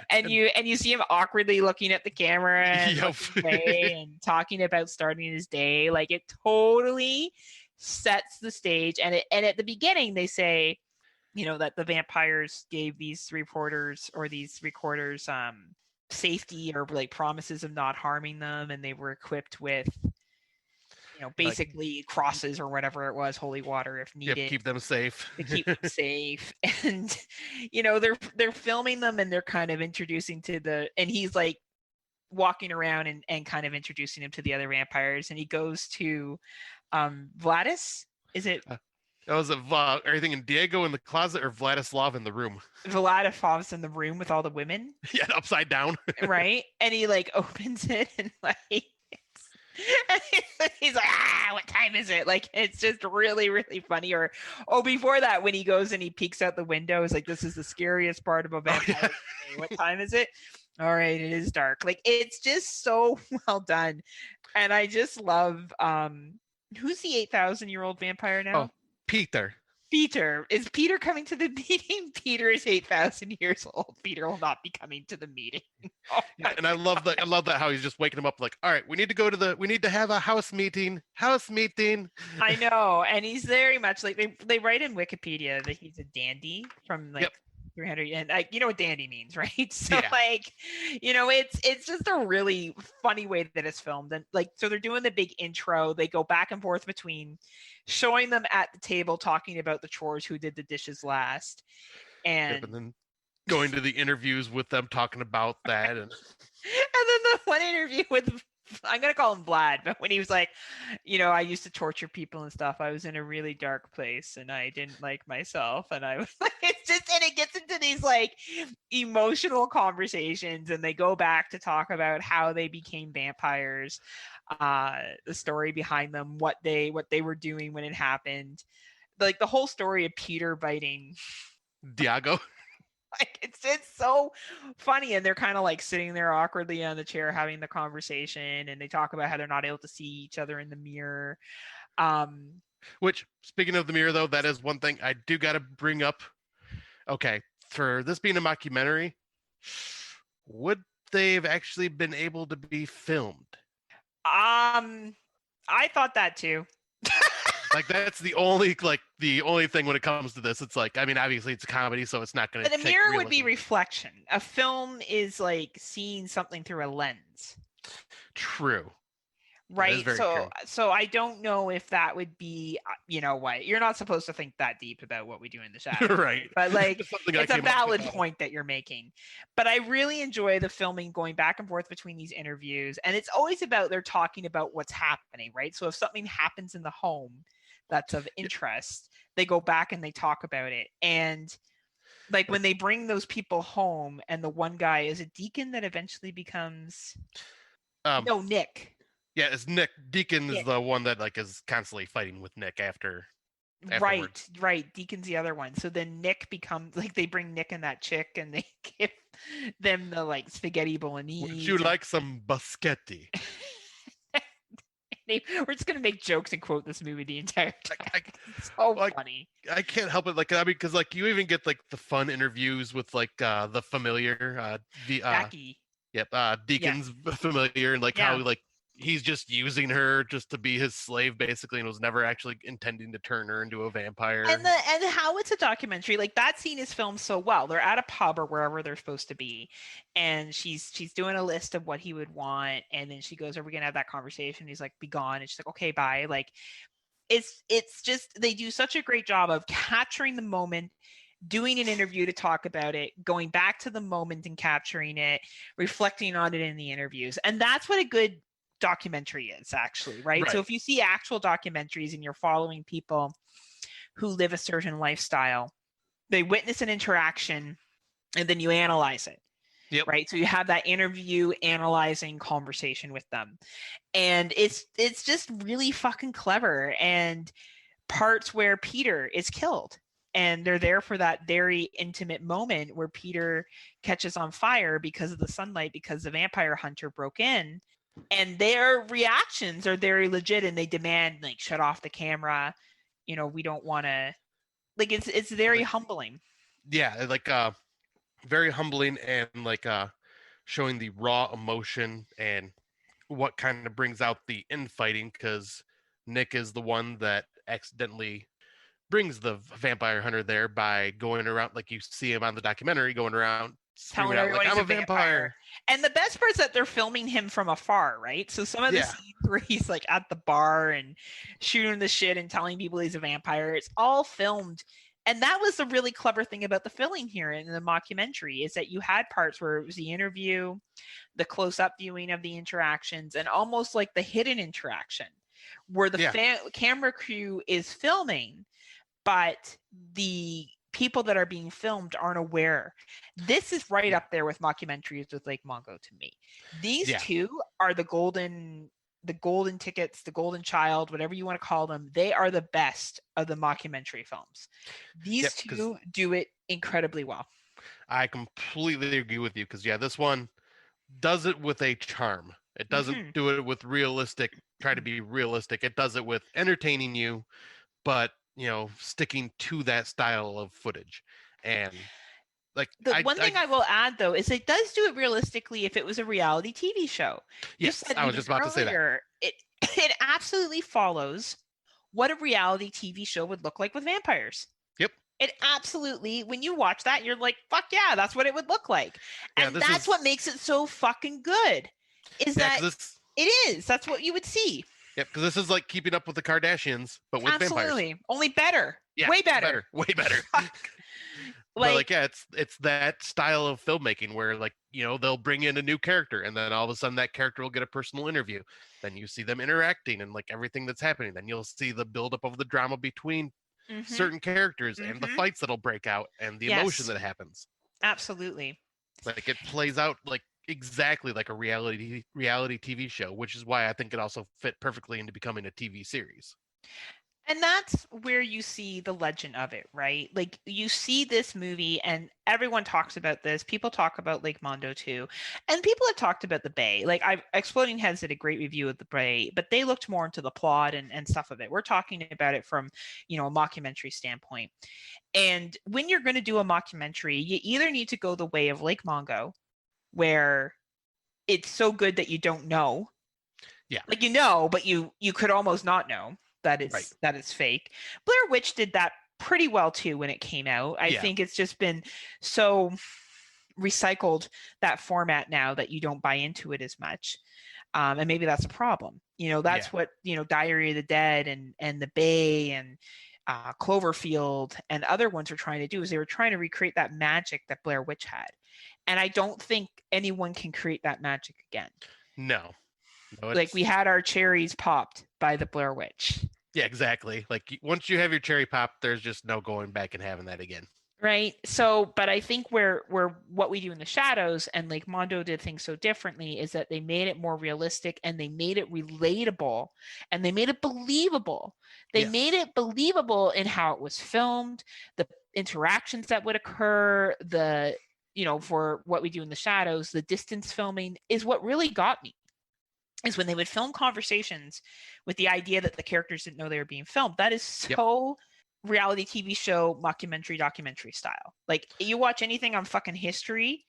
[SPEAKER 2] And you see him awkwardly looking at the camera and looking away and talking about starting his day. Like it totally sets the stage. And at the beginning they say, you know, that the vampires gave these reporters or these recorders safety or like promises of not harming them, and they were equipped with, you know, basically like crosses or whatever it was, holy water if needed.
[SPEAKER 1] Yep, keep them safe.
[SPEAKER 2] To keep them safe. And you know, they're filming them and they're kind of introducing and he's like walking around and kind of introducing him to the other vampires, and he goes to Vladis. Is it
[SPEAKER 1] was it are you thinking Diego in the closet or Vladislav in the room?
[SPEAKER 2] Vladislav's in the room with all the women.
[SPEAKER 1] Yeah, upside down.
[SPEAKER 2] Right? And he like opens it and like and he's like, what time is it? Like it's just really, really funny. Or before that, when he goes and he peeks out the window, he's like, this is the scariest part of a vampire. Oh, yeah. What time is it? All right, it is dark. Like it's just so well done. And I just love who's the 8,000-year-old vampire now?
[SPEAKER 1] Oh, Peter.
[SPEAKER 2] Peter. Is Peter coming to the meeting? Peter is 8,000 years old. Peter will not be coming to the meeting. Oh
[SPEAKER 1] yeah, and I love that how he's just waking him up like, all right, we need to have a house meeting. I know. And he's very much like they write in Wikipedia that he's a dandy from like 300, and you know what dandy means, right? So yeah. Like, you know, it's just a really funny way that it's filmed. And like, so they're doing the big intro, they go back and forth between showing them at the table talking about the chores, who did the dishes last, and then going to the interviews with them talking about that. And then
[SPEAKER 2] the one interview with, I'm going to call him Vlad, but when he was like, you know, I used to torture people and stuff. I was in a really dark place and I didn't like myself. And I was like, it's just, and it gets into these like emotional conversations, and they go back to talk about how they became vampires, the story behind them, what they were doing when it happened. Like the whole story of Peter biting
[SPEAKER 1] Diego.
[SPEAKER 2] Like it's so funny, and they're kind of like sitting there awkwardly on the chair having the conversation, and they talk about how they're not able to see each other in the mirror.
[SPEAKER 1] Which, speaking of the mirror, though, that is one thing I do got to bring up. Okay, for this being a mockumentary, would they have actually been able to be filmed?
[SPEAKER 2] I thought that too.
[SPEAKER 1] Like that's the only thing when it comes to this. It's like, I mean, obviously it's a comedy, so it's not going to.
[SPEAKER 2] But a mirror would be reflection. A film is like seeing something through a lens.
[SPEAKER 1] True.
[SPEAKER 2] Right. So I don't know if that would be, you know what, you're not supposed to think that deep about what we do in the shadows.
[SPEAKER 1] Right.
[SPEAKER 2] But like, it's a valid point that you're making. But I really enjoy the filming going back and forth between these interviews. And it's always about, they're talking about what's happening, right? So if something happens in the home that's of interest, they go back and they talk about it. And like when they bring those people home, and the one guy is a deacon that eventually becomes no, Nick.
[SPEAKER 1] Yeah, it's Nick. Deacon is the one that like is constantly fighting with Nick afterwards.
[SPEAKER 2] Right. Deacon's the other one. So then Nick becomes like, they bring Nick and that chick and they give them the like spaghetti bolognese.
[SPEAKER 1] Would you like some biscotti?
[SPEAKER 2] We're just gonna make jokes and quote this movie the entire time. It's so funny.
[SPEAKER 1] I can't help it. Like, I mean, because like you even get like the fun interviews with like the familiar,
[SPEAKER 2] Jackie.
[SPEAKER 1] Yep, Deacon's familiar, and like how like he's just using her just to be his slave basically, and was never actually intending to turn her into a vampire.
[SPEAKER 2] And how it's a documentary, like that scene is filmed so well. They're at a pub or wherever they're supposed to be, and she's doing a list of what he would want, and then she goes, "Are we gonna have that conversation?" He's like, "Be gone," and she's like, "Okay, bye." Like it's just they do such a great job of capturing the moment, doing an interview to talk about it, going back to the moment and capturing it, reflecting on it in the interviews. And that's what a good documentary is, actually, right? So
[SPEAKER 1] Right.
[SPEAKER 2] if you see actual documentaries and you're following people who live a certain lifestyle, they witness an interaction and then you analyze it.
[SPEAKER 1] Yep.
[SPEAKER 2] Right. So you have that interview analyzing conversation with them. And it's just really fucking clever. And parts where Peter is killed. And they're there for that very intimate moment where Peter catches on fire because of the sunlight, because the vampire hunter broke in. And their reactions are very legit, and they demand, like, shut off the camera. You know, we don't want to. Like, it's very humbling.
[SPEAKER 1] Yeah, like very humbling, and like showing the raw emotion and what kind of brings out the infighting, because Nick is the one that accidentally brings the vampire hunter there by going around, like you see him on the documentary, going around
[SPEAKER 2] Telling
[SPEAKER 1] screaming out like,
[SPEAKER 2] everyone
[SPEAKER 1] I'm
[SPEAKER 2] he's
[SPEAKER 1] a vampire.
[SPEAKER 2] And the best part is that they're filming him from afar, right? So some of the
[SPEAKER 1] Yeah.
[SPEAKER 2] scenes where he's like at the bar and shooting the shit and telling people he's a vampire, it's all filmed. And that was the really clever thing about the filming here in the mockumentary, is that you had parts where it was the interview, the close-up viewing of the interactions, and almost like the hidden interaction where the camera crew is filming, but the people that are being filmed aren't aware. This is right up there with mockumentaries with Lake Mongo to me. These two are the golden tickets, the golden child, whatever you want to call them. They are the best of the mockumentary films. These two do it incredibly well.
[SPEAKER 1] I completely agree with you, because this one does it with a charm. It doesn't do it with try to be realistic. It does it with entertaining you, but sticking to that style of footage. And like
[SPEAKER 2] the one thing I will add, though, is it does do it realistically if it was a reality TV show.
[SPEAKER 1] Yes, I was just about to say that.
[SPEAKER 2] It absolutely follows what a reality TV show would look like with vampires.
[SPEAKER 1] Yep.
[SPEAKER 2] It absolutely, when you watch that, you're like, fuck yeah, that's what it would look like. And that's what makes it so fucking good, is that that's what you would see.
[SPEAKER 1] Yep, because this is like Keeping Up with the Kardashians, but with vampires.
[SPEAKER 2] Only better.
[SPEAKER 1] Yeah,
[SPEAKER 2] way better.
[SPEAKER 1] Way better. But it's that style of filmmaking where, like, they'll bring in a new character, and then all of a sudden that character will get a personal interview. Then you see them interacting and like everything that's happening. Then you'll see the buildup of the drama between certain characters and the fights that'll break out and the emotion that happens.
[SPEAKER 2] Absolutely.
[SPEAKER 1] Like, it plays out like exactly like a reality TV show, which is why I think it also fit perfectly into becoming a TV series.
[SPEAKER 2] And that's where you see the legend of it, right? Like, you see this movie and everyone talks about this. People talk about Lake Mondo too. And people have talked about the Bay. Like, Exploding Heads did a great review of the Bay, but they looked more into the plot and stuff of it. We're talking about it from, a mockumentary standpoint. And when you're going to do a mockumentary, you either need to go the way of Lake Mongo, where it's so good that you don't know.
[SPEAKER 1] Yeah.
[SPEAKER 2] Like, but you could almost not know that it's fake. Blair Witch did that pretty well too when it came out. I think it's just been so recycled, that format, now that you don't buy into it as much. And maybe that's a problem. That's what, Diary of the Dead and The Bay and Cloverfield and other ones are trying to do, is they were trying to recreate that magic that Blair Witch had. And I don't think anyone can create that magic again.
[SPEAKER 1] No,
[SPEAKER 2] like, we had our cherries popped by the Blair Witch.
[SPEAKER 1] Yeah, exactly. Like, once you have your cherry pop, there's just no going back and having that again.
[SPEAKER 2] Right. So, but I think where what we do in the shadows and Lake Mondo did things so differently is that they made it more realistic, and they made it relatable, and they made it believable. They made it believable in how it was filmed, the interactions that would occur, for what we do in the shadows, the distance filming is what really got me. Is when they would film conversations with the idea that the characters didn't know they were being filmed. That is so reality TV show, mockumentary, documentary style. Like, you watch anything on fucking History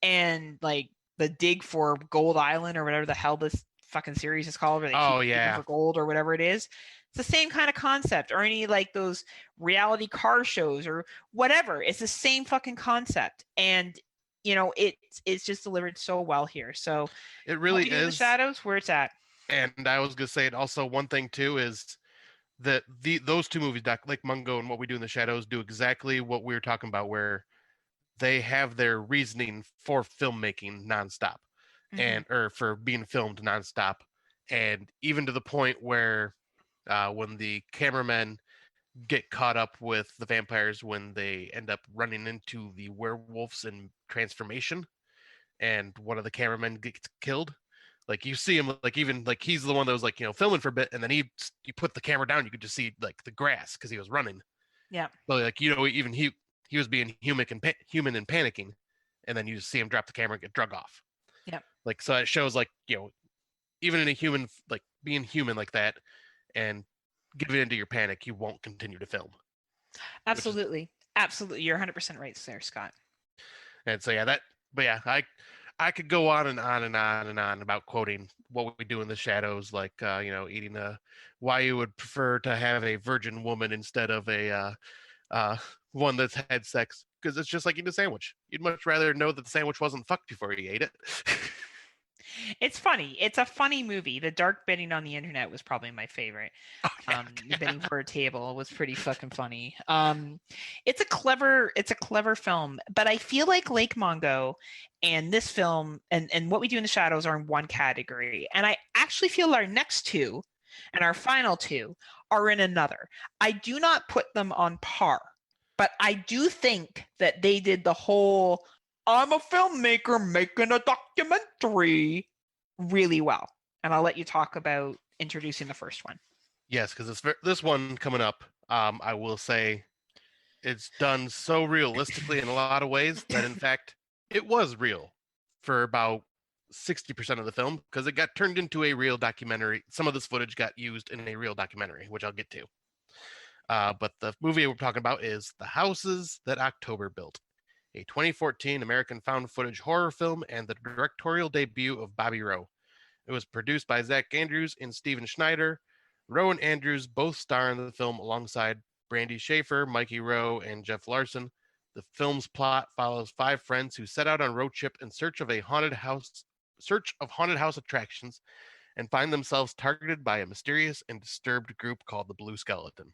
[SPEAKER 2] and like the dig for Gold Island or whatever the hell this fucking series is called, where they keep digging for gold or whatever it is. It's the same kind of concept. Or any like those reality car shows or whatever. It's the same fucking concept. And it's just delivered so well here. So
[SPEAKER 1] it really is
[SPEAKER 2] the shadows where it's at.
[SPEAKER 1] And I was gonna say, it also, one thing too is those two movies, Lake Mungo and What We Do in the Shadows, do exactly what we were talking about, where they have their reasoning for filmmaking nonstop,
[SPEAKER 2] Mhm.
[SPEAKER 1] and or for being filmed nonstop, and even to the point where when the cameramen get caught up with the vampires when they end up running into the werewolves in transformation, and one of the cameramen gets killed. Like you see him, like even like he's the one that was like filming for a bit, and then you put the camera down, you could just see like the grass because he was running.
[SPEAKER 2] Yeah.
[SPEAKER 1] So like even he was being human and panicking, and then you just see him drop the camera and get drug off.
[SPEAKER 2] Yeah.
[SPEAKER 1] Like so it shows like even in a human, like being human like that and giving into your panic, you won't continue to film.
[SPEAKER 2] Absolutely. Absolutely. You're 100% right there, Scott.
[SPEAKER 1] And so but yeah, I could go on and on and on and on about quoting What We Do in the Shadows, like eating why you would prefer to have a virgin woman instead of a one that's had sex, because it's just like eating a sandwich. You'd much rather know that the sandwich wasn't fucked before you ate it.
[SPEAKER 2] It's funny. It's a funny movie. The dark bidding on the internet was probably my favorite. The bidding for a table was pretty fucking funny. It's a clever film, but I feel like Lake Mungo and this film and What We Do in the Shadows are in one category. And I actually feel our next two and our final two are in another. I do not put them on par, but I do think that they did the whole I'm a filmmaker making a documentary really well. And I'll let you talk about introducing the first one.
[SPEAKER 1] Yes, because this one coming up, I will say it's done so realistically in a lot of ways that in fact it was real for about 60% of the film, because it got turned into a real documentary. Some of this footage got used in a real documentary, which I'll get to. But the movie we're talking about is The Houses That October Built, a 2014 American found footage horror film and the directorial debut of Bobby Rowe. It was produced by Zach Andrews and Steven Schneider. Rowe and Andrews both star in the film alongside Brandy Schaefer, Mikey Rowe, and Jeff Larson. The film's plot follows 5 friends who set out on a road trip in search of haunted house attractions, and find themselves targeted by a mysterious and disturbed group called the Blue Skeleton.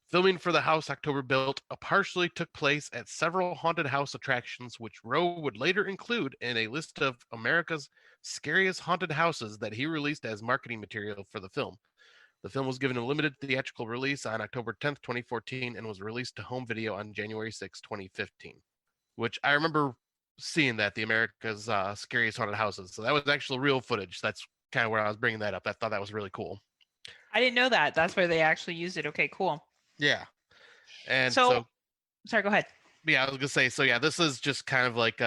[SPEAKER 1] Filming for The House October Built partially took place at several haunted house attractions, which Rowe would later include in a list of America's scariest haunted houses that he released as marketing material for the film. The film was given a limited theatrical release on October 10th, 2014, and was released to home video on January 6th, 2015, which I remember seeing that, the America's scariest haunted houses. So that was actual real footage. That's kind of where I was bringing that up. I thought that was really cool.
[SPEAKER 2] I didn't know that. That's where they actually used it. Okay, cool.
[SPEAKER 1] Yeah. And
[SPEAKER 2] so sorry, go ahead.
[SPEAKER 1] Yeah, I was gonna say, so yeah, this is just kind of like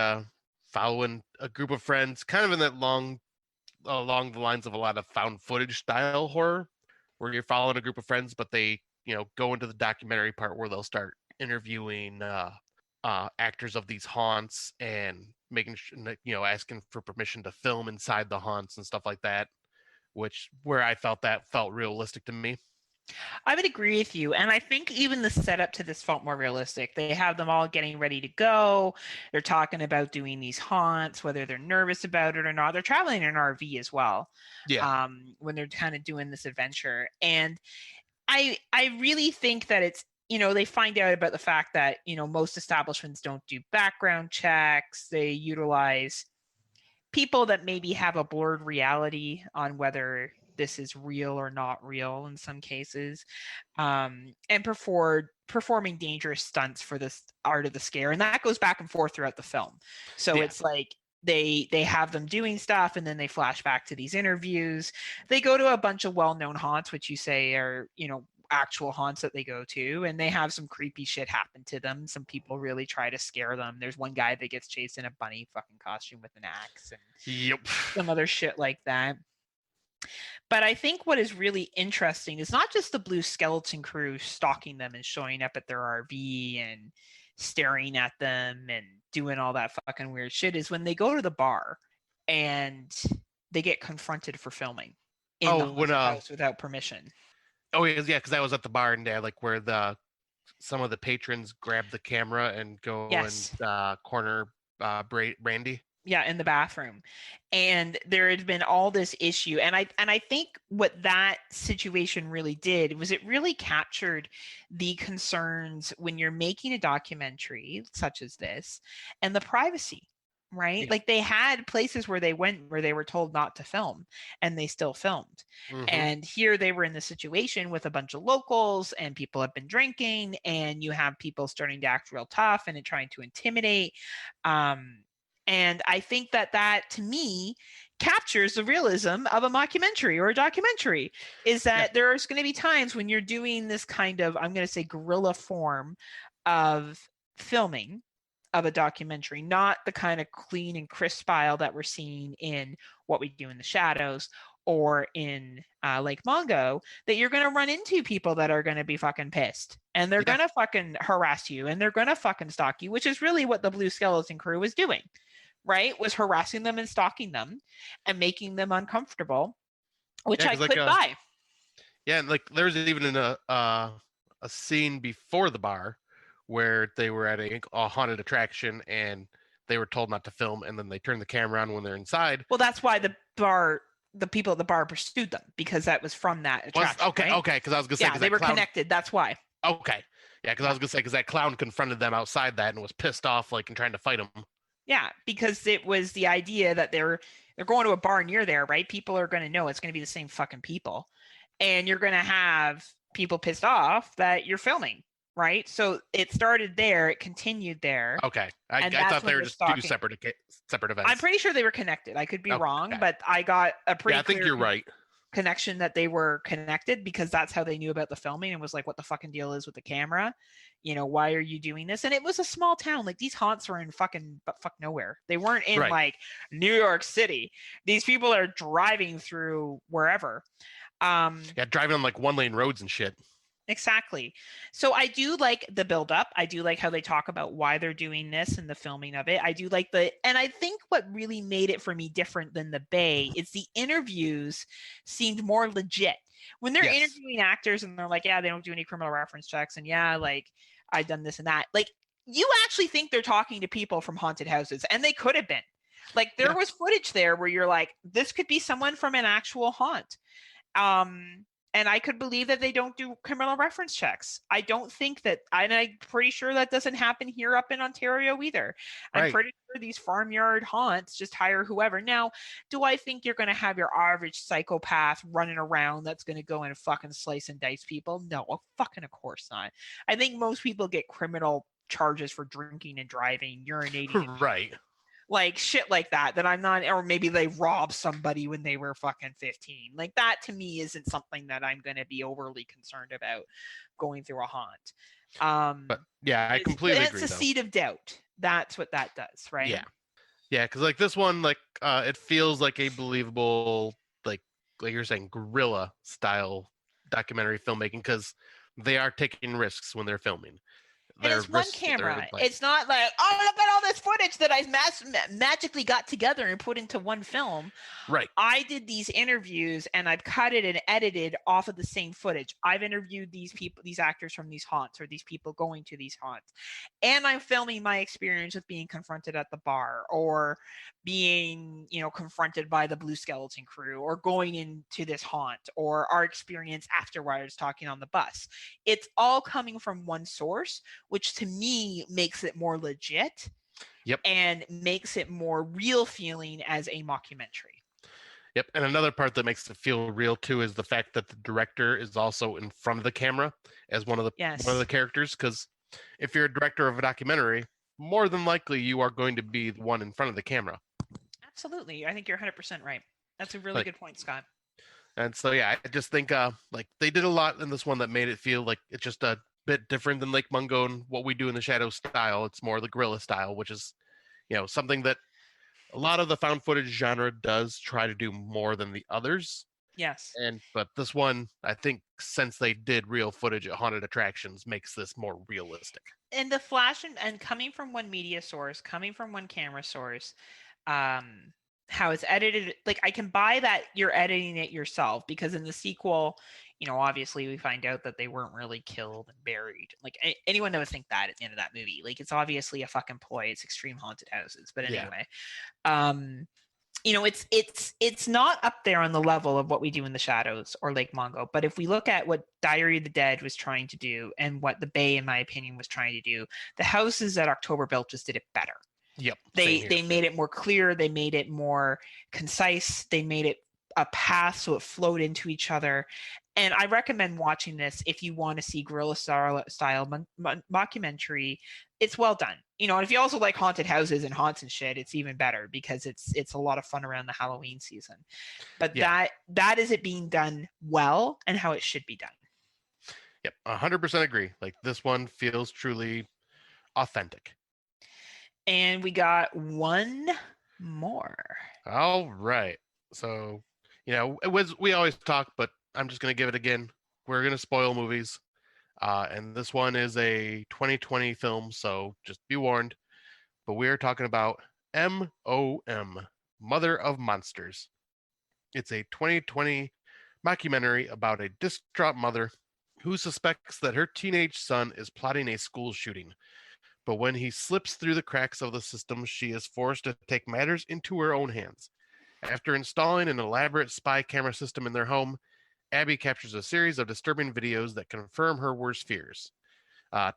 [SPEAKER 1] following a group of friends, kind of in that along the lines of a lot of found footage style horror, where you're following a group of friends, but they, go into the documentary part where they'll start interviewing actors of these haunts and making asking for permission to film inside the haunts and stuff like that, where I felt that felt realistic to me.
[SPEAKER 2] I would agree with you. And I think even the setup to this felt more realistic. They have them all getting ready to go. They're talking about doing these haunts, whether they're nervous about it or not. They're traveling in an RV as well.
[SPEAKER 1] Yeah.
[SPEAKER 2] When they're kind of doing this adventure. And I really think that it's, they find out about the fact that, most establishments don't do background checks. They utilize people that maybe have a blurred reality on whether this is real or not real in some cases, and performing dangerous stunts for this art of the scare. And that goes back and forth throughout the film. So It's like they have them doing stuff, and then they flash back to these interviews. They go to a bunch of well-known haunts, which you say are, actual haunts that they go to, and they have some creepy shit happen to them. Some people really try to scare them. There's one guy that gets chased in a bunny fucking costume with an axe, and some other shit like that. But I think what is really interesting is not just the Blue Skeleton crew stalking them and showing up at their RV and staring at them and doing all that fucking weird shit, is when they go to the bar and they get confronted for filming in the house without permission.
[SPEAKER 1] Oh yeah, because I was at the bar and like where some of the patrons grab the camera and go and corner Brandy.
[SPEAKER 2] Yeah, in the bathroom. And there had been all this issue. And I think what that situation really did was it really captured the concerns when you're making a documentary such as this and the privacy, right?
[SPEAKER 1] Yeah.
[SPEAKER 2] Like they had places where they went where they were told not to film and they still filmed.
[SPEAKER 1] Mhm.
[SPEAKER 2] And here they were in the situation with a bunch of locals and people have been drinking and you have people starting to act real tough and trying to intimidate. And I think that to me captures the realism of a mockumentary or a documentary is that there's going to be times when you're doing this kind of, I'm going to say, guerrilla form of filming of a documentary, not the kind of clean and crisp style that we're seeing in What We Do in the Shadows or in Lake Mongo, that you're going to run into people that are going to be fucking pissed and they're going to fucking harass you and they're going to fucking stalk you, which is really what the Blue Skeleton crew was doing, right? Was harassing them and stalking them and making them uncomfortable, which I could buy.
[SPEAKER 1] Yeah, and like there's even a scene before the bar where they were at a haunted attraction and they were told not to film, and then they turn the camera on when they're inside.
[SPEAKER 2] Well, that's why the people at the bar pursued them, because that was from that attraction.
[SPEAKER 1] Okay, because I was gonna say,
[SPEAKER 2] they were connected. That's why.
[SPEAKER 1] Okay, yeah, because I was gonna say, because that clown confronted them outside that and was pissed off, like, and trying to fight them.
[SPEAKER 2] Yeah, because it was the idea that they're going to a bar near there, right? People are going to know it's going to be the same fucking people, and you're going to have people pissed off that you're filming, right? So it started there, it continued there.
[SPEAKER 1] Okay, I thought they were just two separate events.
[SPEAKER 2] I'm pretty sure they were connected. I could be wrong, but I got a pretty.
[SPEAKER 1] Yeah, I think you're right.
[SPEAKER 2] Connection that they were connected, because that's how they knew about the filming and was like, what the fucking deal is with the camera, you know, why are you doing this? And it was a small town. Like these haunts were in fuck nowhere. They weren't in like New York City. These people are driving through wherever.
[SPEAKER 1] Driving on like 1-lane roads and shit.
[SPEAKER 2] Exactly. So I do like the build up. I do like how they talk about why they're doing this and the filming of it. I do like and I think what really made it for me different than the Bay is the interviews seemed more legit. When they're interviewing actors and they're like, yeah, they don't do any criminal reference checks. And yeah, like I've done this and that. Like you actually think they're talking to people from haunted houses, and they could have been. Like there was footage there where you're like, this could be someone from an actual haunt. And I could believe that they don't do criminal reference checks. I don't think that, and I'm pretty sure that doesn't happen here up in Ontario either. I'm pretty sure these farmyard haunts just hire whoever. Now, do I think you're going to have your average psychopath running around that's going to go and fucking slice and dice people? No, fucking of course not. I think most people get criminal charges for drinking and driving, urinating.
[SPEAKER 1] Right.
[SPEAKER 2] Like shit like that I'm not, or maybe they robbed somebody when they were fucking 15. Like that to me isn't something that I'm going to be overly concerned about going through a haunt.
[SPEAKER 1] But yeah, I completely agree.
[SPEAKER 2] It's a seed of doubt. That's what that does, right?
[SPEAKER 1] Yeah, because like this one, like it feels like a believable, like you're saying, guerrilla style documentary filmmaking, because they are taking risks when they're filming.
[SPEAKER 2] And it's one camera. It's not like, oh, look at all this footage that I magically got together and put into one film.
[SPEAKER 1] Right.
[SPEAKER 2] I did these interviews and I've cut it and edited off of the same footage. I've interviewed these people, these actors from these haunts, or these people going to these haunts. And I'm filming my experience with being confronted at the bar, or being, you know, confronted by the Blue Skeleton crew, or going into this haunt, or our experience afterwards talking on the bus. It's all coming from one source, which to me makes it more legit.
[SPEAKER 1] Yep.
[SPEAKER 2] And makes it more real feeling as a mockumentary.
[SPEAKER 1] Yep. And another part that makes it feel real too is the fact that the director is also in front of the camera as one of the characters. Because if you're a director of a documentary, more than likely you are going to be the one in front of the camera.
[SPEAKER 2] Absolutely. I think you're 100% right. That's a really good point, Scott.
[SPEAKER 1] And so yeah, I just think like they did a lot in this one that made it feel like it's just a bit different than Lake Mungo and What We Do in the Shadows style. It's more the guerrilla style, which is, you know, something that a lot of the found footage genre does try to do more than the others.
[SPEAKER 2] Yes.
[SPEAKER 1] But this one, I think, since they did real footage at haunted attractions, makes this more realistic.
[SPEAKER 2] And the flash and coming from one media source, coming from one camera source, how it's edited. Like, I can buy that you're editing it yourself, because in the sequel, obviously we find out that they weren't really killed and buried. Like, anyone that would think that at the end of that movie, like, it's obviously a fucking ploy. It's Extreme Haunted Houses. But
[SPEAKER 1] Yeah.
[SPEAKER 2] anyway, it's not up there on the level of What We Do in the Shadows or Lake Mungo. But if we look at what Diary of the Dead was trying to do and what The Bay, in my opinion, was trying to do, the houses that October built just did it better.
[SPEAKER 1] Yep.
[SPEAKER 2] They made it more clear. They made it more concise. They made it a path so it flowed into each other. And I recommend watching this if you want to see guerrilla style mockumentary. It's well done. And if you also like haunted houses and haunts and shit, it's even better, because it's a lot of fun around the Halloween season. But
[SPEAKER 1] Yeah.
[SPEAKER 2] that is it being done well and how it should be done.
[SPEAKER 1] Yep. 100% agree. Like, this one feels truly authentic.
[SPEAKER 2] And we got one more.
[SPEAKER 1] All right. So, we always talk, but I'm just going to give it again. We're going to spoil movies. And this one is a 2020 film, so just be warned. But we are talking about M.O.M., Mother of Monsters. It's a 2020 mockumentary about a distraught mother who suspects that her teenage son is plotting a school shooting. But when he slips through the cracks of the system, she is forced to take matters into her own hands. After installing an elaborate spy camera system in their home, Abby captures a series of disturbing videos that confirm her worst fears.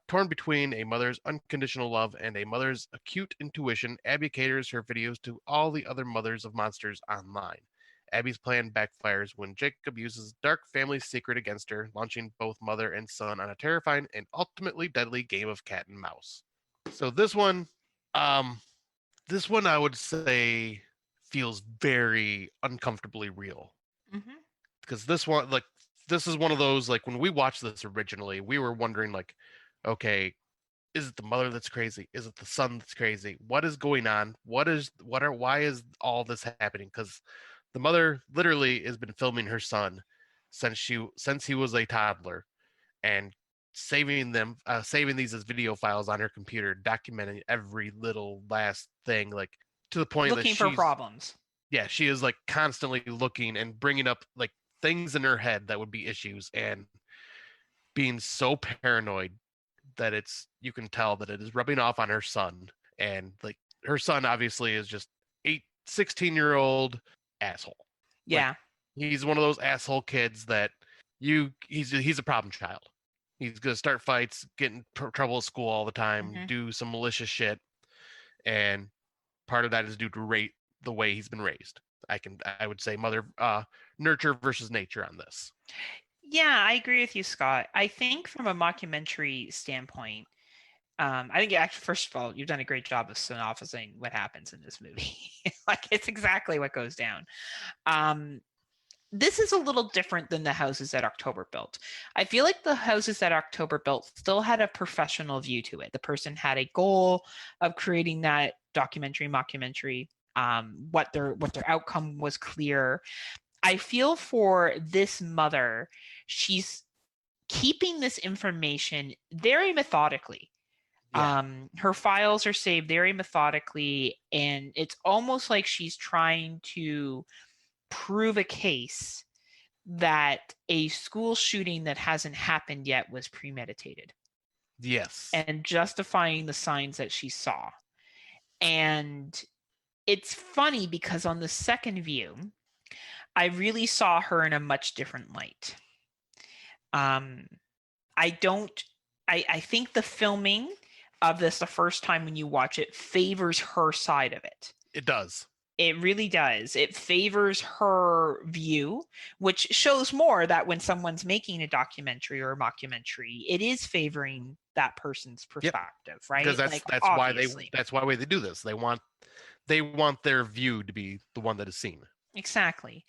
[SPEAKER 1] Torn between a mother's unconditional love and a mother's acute intuition, Abby caters her videos to all the other mothers of monsters online. Abby's plan backfires when Jacob uses dark family secret against her, launching both mother and son on a terrifying and ultimately deadly game of cat and mouse. So this one I would say feels very uncomfortably real.
[SPEAKER 2] Mm-hmm.
[SPEAKER 1] Because this one, like, this is one of those, like, when we watched this originally, we were wondering, like, okay, is it the mother that's crazy? Is it the son that's crazy? What is going on? Why is all this happening? Because the mother literally has been filming her son since he was a toddler, and saving these as video files on her computer, documenting every little last thing, like, to the point
[SPEAKER 2] Looking
[SPEAKER 1] that
[SPEAKER 2] for problems.
[SPEAKER 1] yeah, she is, like, constantly looking and bringing up, like, things in her head that would be issues, and being so paranoid that you can tell that it is rubbing off on her son. And, like, her son obviously is just 16-year-old asshole.
[SPEAKER 2] Yeah.
[SPEAKER 1] Like, he's one of those asshole kids that he's a problem child. He's gonna start fights, get in trouble at school all the time, do some malicious shit, and part of that is due to the way he's been raised. I would say mother nurture versus nature on this.
[SPEAKER 2] Yeah, I agree with you, Scott. I think from a mockumentary standpoint, I think actually, first of all, you've done a great job of synopsising what happens in this movie. Like, it's exactly what goes down. This is a little different than the houses that October built. I feel like the houses that October built still had a professional view to it. The person had a goal of creating that mockumentary. What their outcome was clear. I feel for this mother, she's keeping this information very methodically.
[SPEAKER 1] Yeah.
[SPEAKER 2] Her files are saved very methodically, and it's almost like she's trying to prove a case that a school shooting that hasn't happened yet was premeditated.
[SPEAKER 1] Yes.
[SPEAKER 2] And justifying the signs that she saw. And it's funny because on the second view, I really saw her in a much different light. I think the filming of this the first time when you watch it favors her side of it.
[SPEAKER 1] It does.
[SPEAKER 2] It really does. It favors her view, which shows more that when someone's making a documentary or a mockumentary, it is favoring that person's perspective, right?
[SPEAKER 1] Because that's why they do this. They want their view to be the one that is seen.
[SPEAKER 2] Exactly.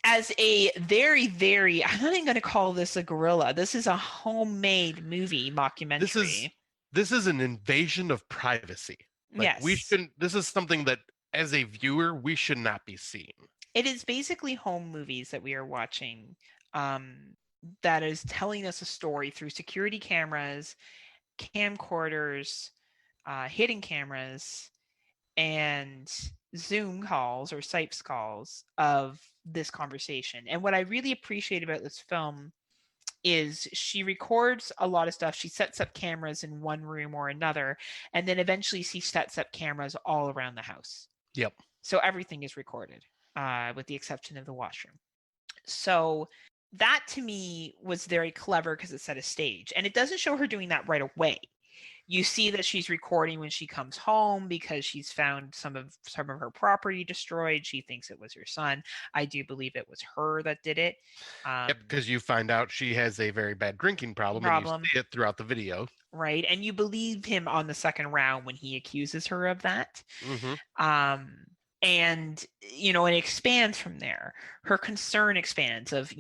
[SPEAKER 2] As a very, very, I'm not even going to call this a guerrilla. This is a homemade movie mockumentary.
[SPEAKER 1] This is an invasion of privacy. Like,
[SPEAKER 2] yes.
[SPEAKER 1] This is something that, as a viewer, we should not be seeing.
[SPEAKER 2] It is basically home movies that we are watching, that is telling us a story through security cameras, camcorders, hidden cameras, and Zoom calls or Skype calls of this conversation. And what I really appreciate about this film is she records a lot of stuff. She sets up cameras in one room or another, and then eventually she sets up cameras all around the house.
[SPEAKER 1] Yep.
[SPEAKER 2] So everything is recorded, with the exception of the washroom. So that to me was very clever because it set a stage, and it doesn't show her doing that right away. You see that she's recording when she comes home because she's found some of her property destroyed. She thinks it was her son. I do believe it was her that did it.
[SPEAKER 1] Yep, because you find out she has a very bad drinking problem, and you see it throughout the video.
[SPEAKER 2] Right, and you believe him on the second round when he accuses her of that.
[SPEAKER 1] Mm-hmm.
[SPEAKER 2] And it expands from there. Her concern expands of,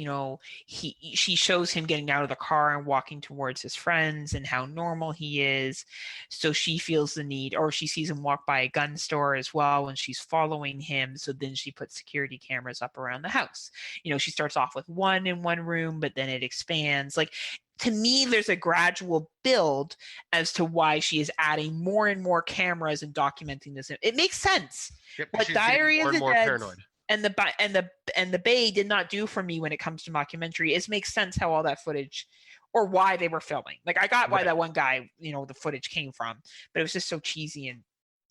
[SPEAKER 2] she shows him getting out of the car and walking towards his friends and how normal he is. So she feels the need, or she sees him walk by a gun store as well when she's following him. So then she puts security cameras up around the house. She starts off with one in one room, but then it expands. Like, to me, there's a gradual build as to why she is adding more and more cameras and documenting this. It makes sense.
[SPEAKER 1] Yep,
[SPEAKER 2] What Diary of the Dead and the Bay did not do for me when it comes to mockumentary is make sense how all that footage, or why they were filming. Like, I got why that one guy, the footage came from, but it was just so cheesy and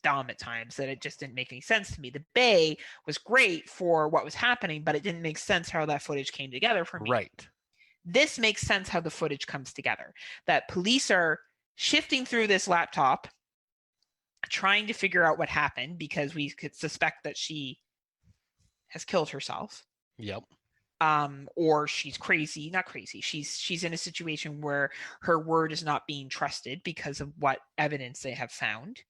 [SPEAKER 2] dumb at times that it just didn't make any sense to me. The Bay was great for what was happening, but it didn't make sense how that footage came together for me.
[SPEAKER 1] Right.
[SPEAKER 2] This makes sense how the footage comes together. That police are shifting through this laptop, trying to figure out what happened because we could suspect that she has killed herself.
[SPEAKER 1] Yep.
[SPEAKER 2] Or she's crazy. Not crazy. She's in a situation where her word is not being trusted because of what evidence they have found.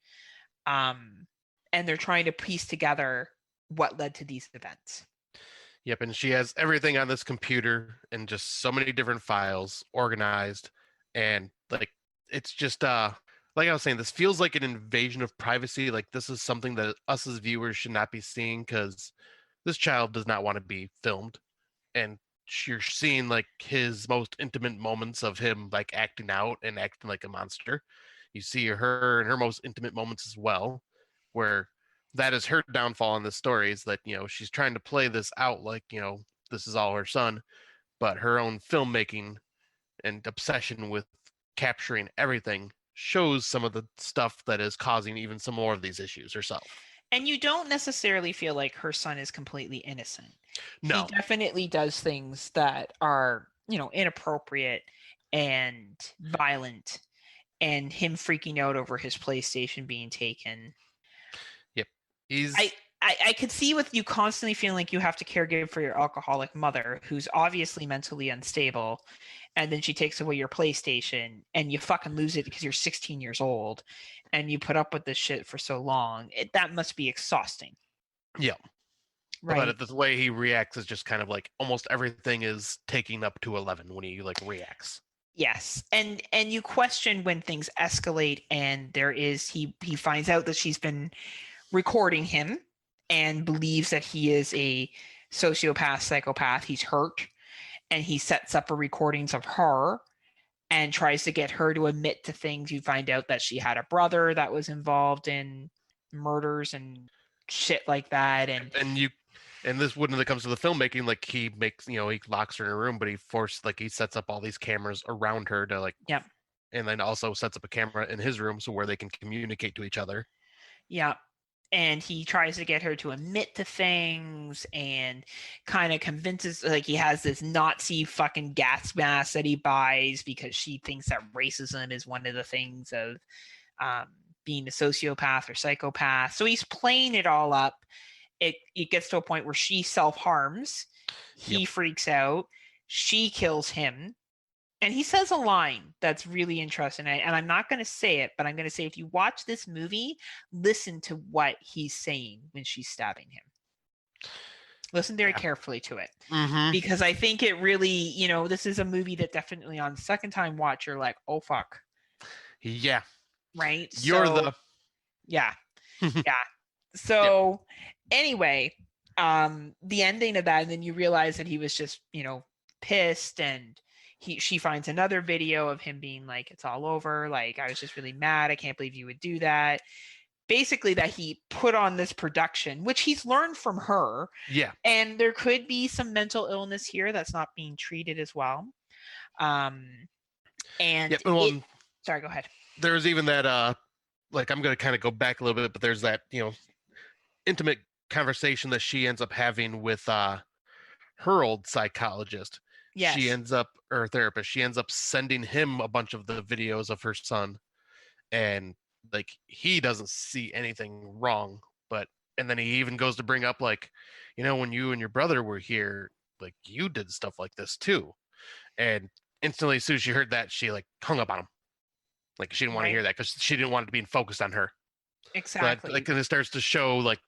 [SPEAKER 2] And they're trying to piece together what led to these events.
[SPEAKER 1] Yep, and she has everything on this computer and just so many different files organized, and like it's just like I was saying, this feels like an invasion of privacy. Like, this is something that us as viewers should not be seeing, because this child does not want to be filmed, and you're seeing like his most intimate moments of him like acting out and acting like a monster. You see her in her most intimate moments as well, where that is her downfall in this story, is that she's trying to play this out like this is all her son, but her own filmmaking and obsession with capturing everything shows some of the stuff that is causing even some more of these issues herself.
[SPEAKER 2] And you don't necessarily feel like her son is completely innocent.
[SPEAKER 1] No.
[SPEAKER 2] He definitely does things that are inappropriate and violent, and him freaking out over his PlayStation being taken.
[SPEAKER 1] Yep.
[SPEAKER 2] I could see with you constantly feeling like you have to caregive for your alcoholic mother, who's obviously mentally unstable, and then she takes away your PlayStation and you fucking lose it because you're 16 years old and you put up with this shit for so long. That must be exhausting.
[SPEAKER 1] Yeah.
[SPEAKER 2] Right.
[SPEAKER 1] But the way he reacts is just kind of like almost everything is taking up to 11 when he like reacts.
[SPEAKER 2] Yes. And you question when things escalate, and he finds out that she's been recording him and believes that he is a sociopath, psychopath. He's hurt, and he sets up recordings of her and tries to get her to admit to things. You find out that she had a brother that was involved in murders and shit like that.
[SPEAKER 1] And this, when it comes to the filmmaking, like he makes, he locks her in a room, but he sets up all these cameras around her to like,
[SPEAKER 2] yeah.
[SPEAKER 1] And then also sets up a camera in his room so where they can communicate to each other.
[SPEAKER 2] Yeah. And he tries to get her to admit to things and kind of convinces, like, he has this Nazi fucking gas mask that he buys because she thinks that racism is one of the things of being a sociopath or psychopath. So he's playing it all up. It gets to a point where she self-harms. He freaks out. She kills him. And he says a line that's really interesting. And I'm not going to say it, but I'm going to say, if you watch this movie, listen to what he's saying when she's stabbing him. Listen very carefully to it.
[SPEAKER 1] Mm-hmm.
[SPEAKER 2] Because I think it really, this is a movie that definitely on second time watch, you're like, oh, fuck.
[SPEAKER 1] Yeah.
[SPEAKER 2] Right?
[SPEAKER 1] Yeah.
[SPEAKER 2] Yeah. So anyway, the ending of that, and then you realize that he was just, pissed, and she finds another video of him being like, it's all over. Like, I was just really mad. I can't believe you would do that. basically that he put on this production, which he's learned from her.
[SPEAKER 1] Yeah.
[SPEAKER 2] And there could be some mental illness here that's not being treated as well. And
[SPEAKER 1] Yep. Well,
[SPEAKER 2] sorry, go ahead.
[SPEAKER 1] there's even that like, I'm going to kind of go back a little bit, but there's that, intimate conversation that she ends up having with her old psychologist.
[SPEAKER 2] Yes.
[SPEAKER 1] Or therapist, she ends up sending him a bunch of the videos of her son, and like, he doesn't see anything wrong, and then he even goes to bring up, like, when you and your brother were here, like, you did stuff like this too. And instantly, as soon as she heard that, she like hung up on him. Like, she didn't want to hear that because she didn't want it to be focused on her.
[SPEAKER 2] Exactly.
[SPEAKER 1] Like, and it starts to show like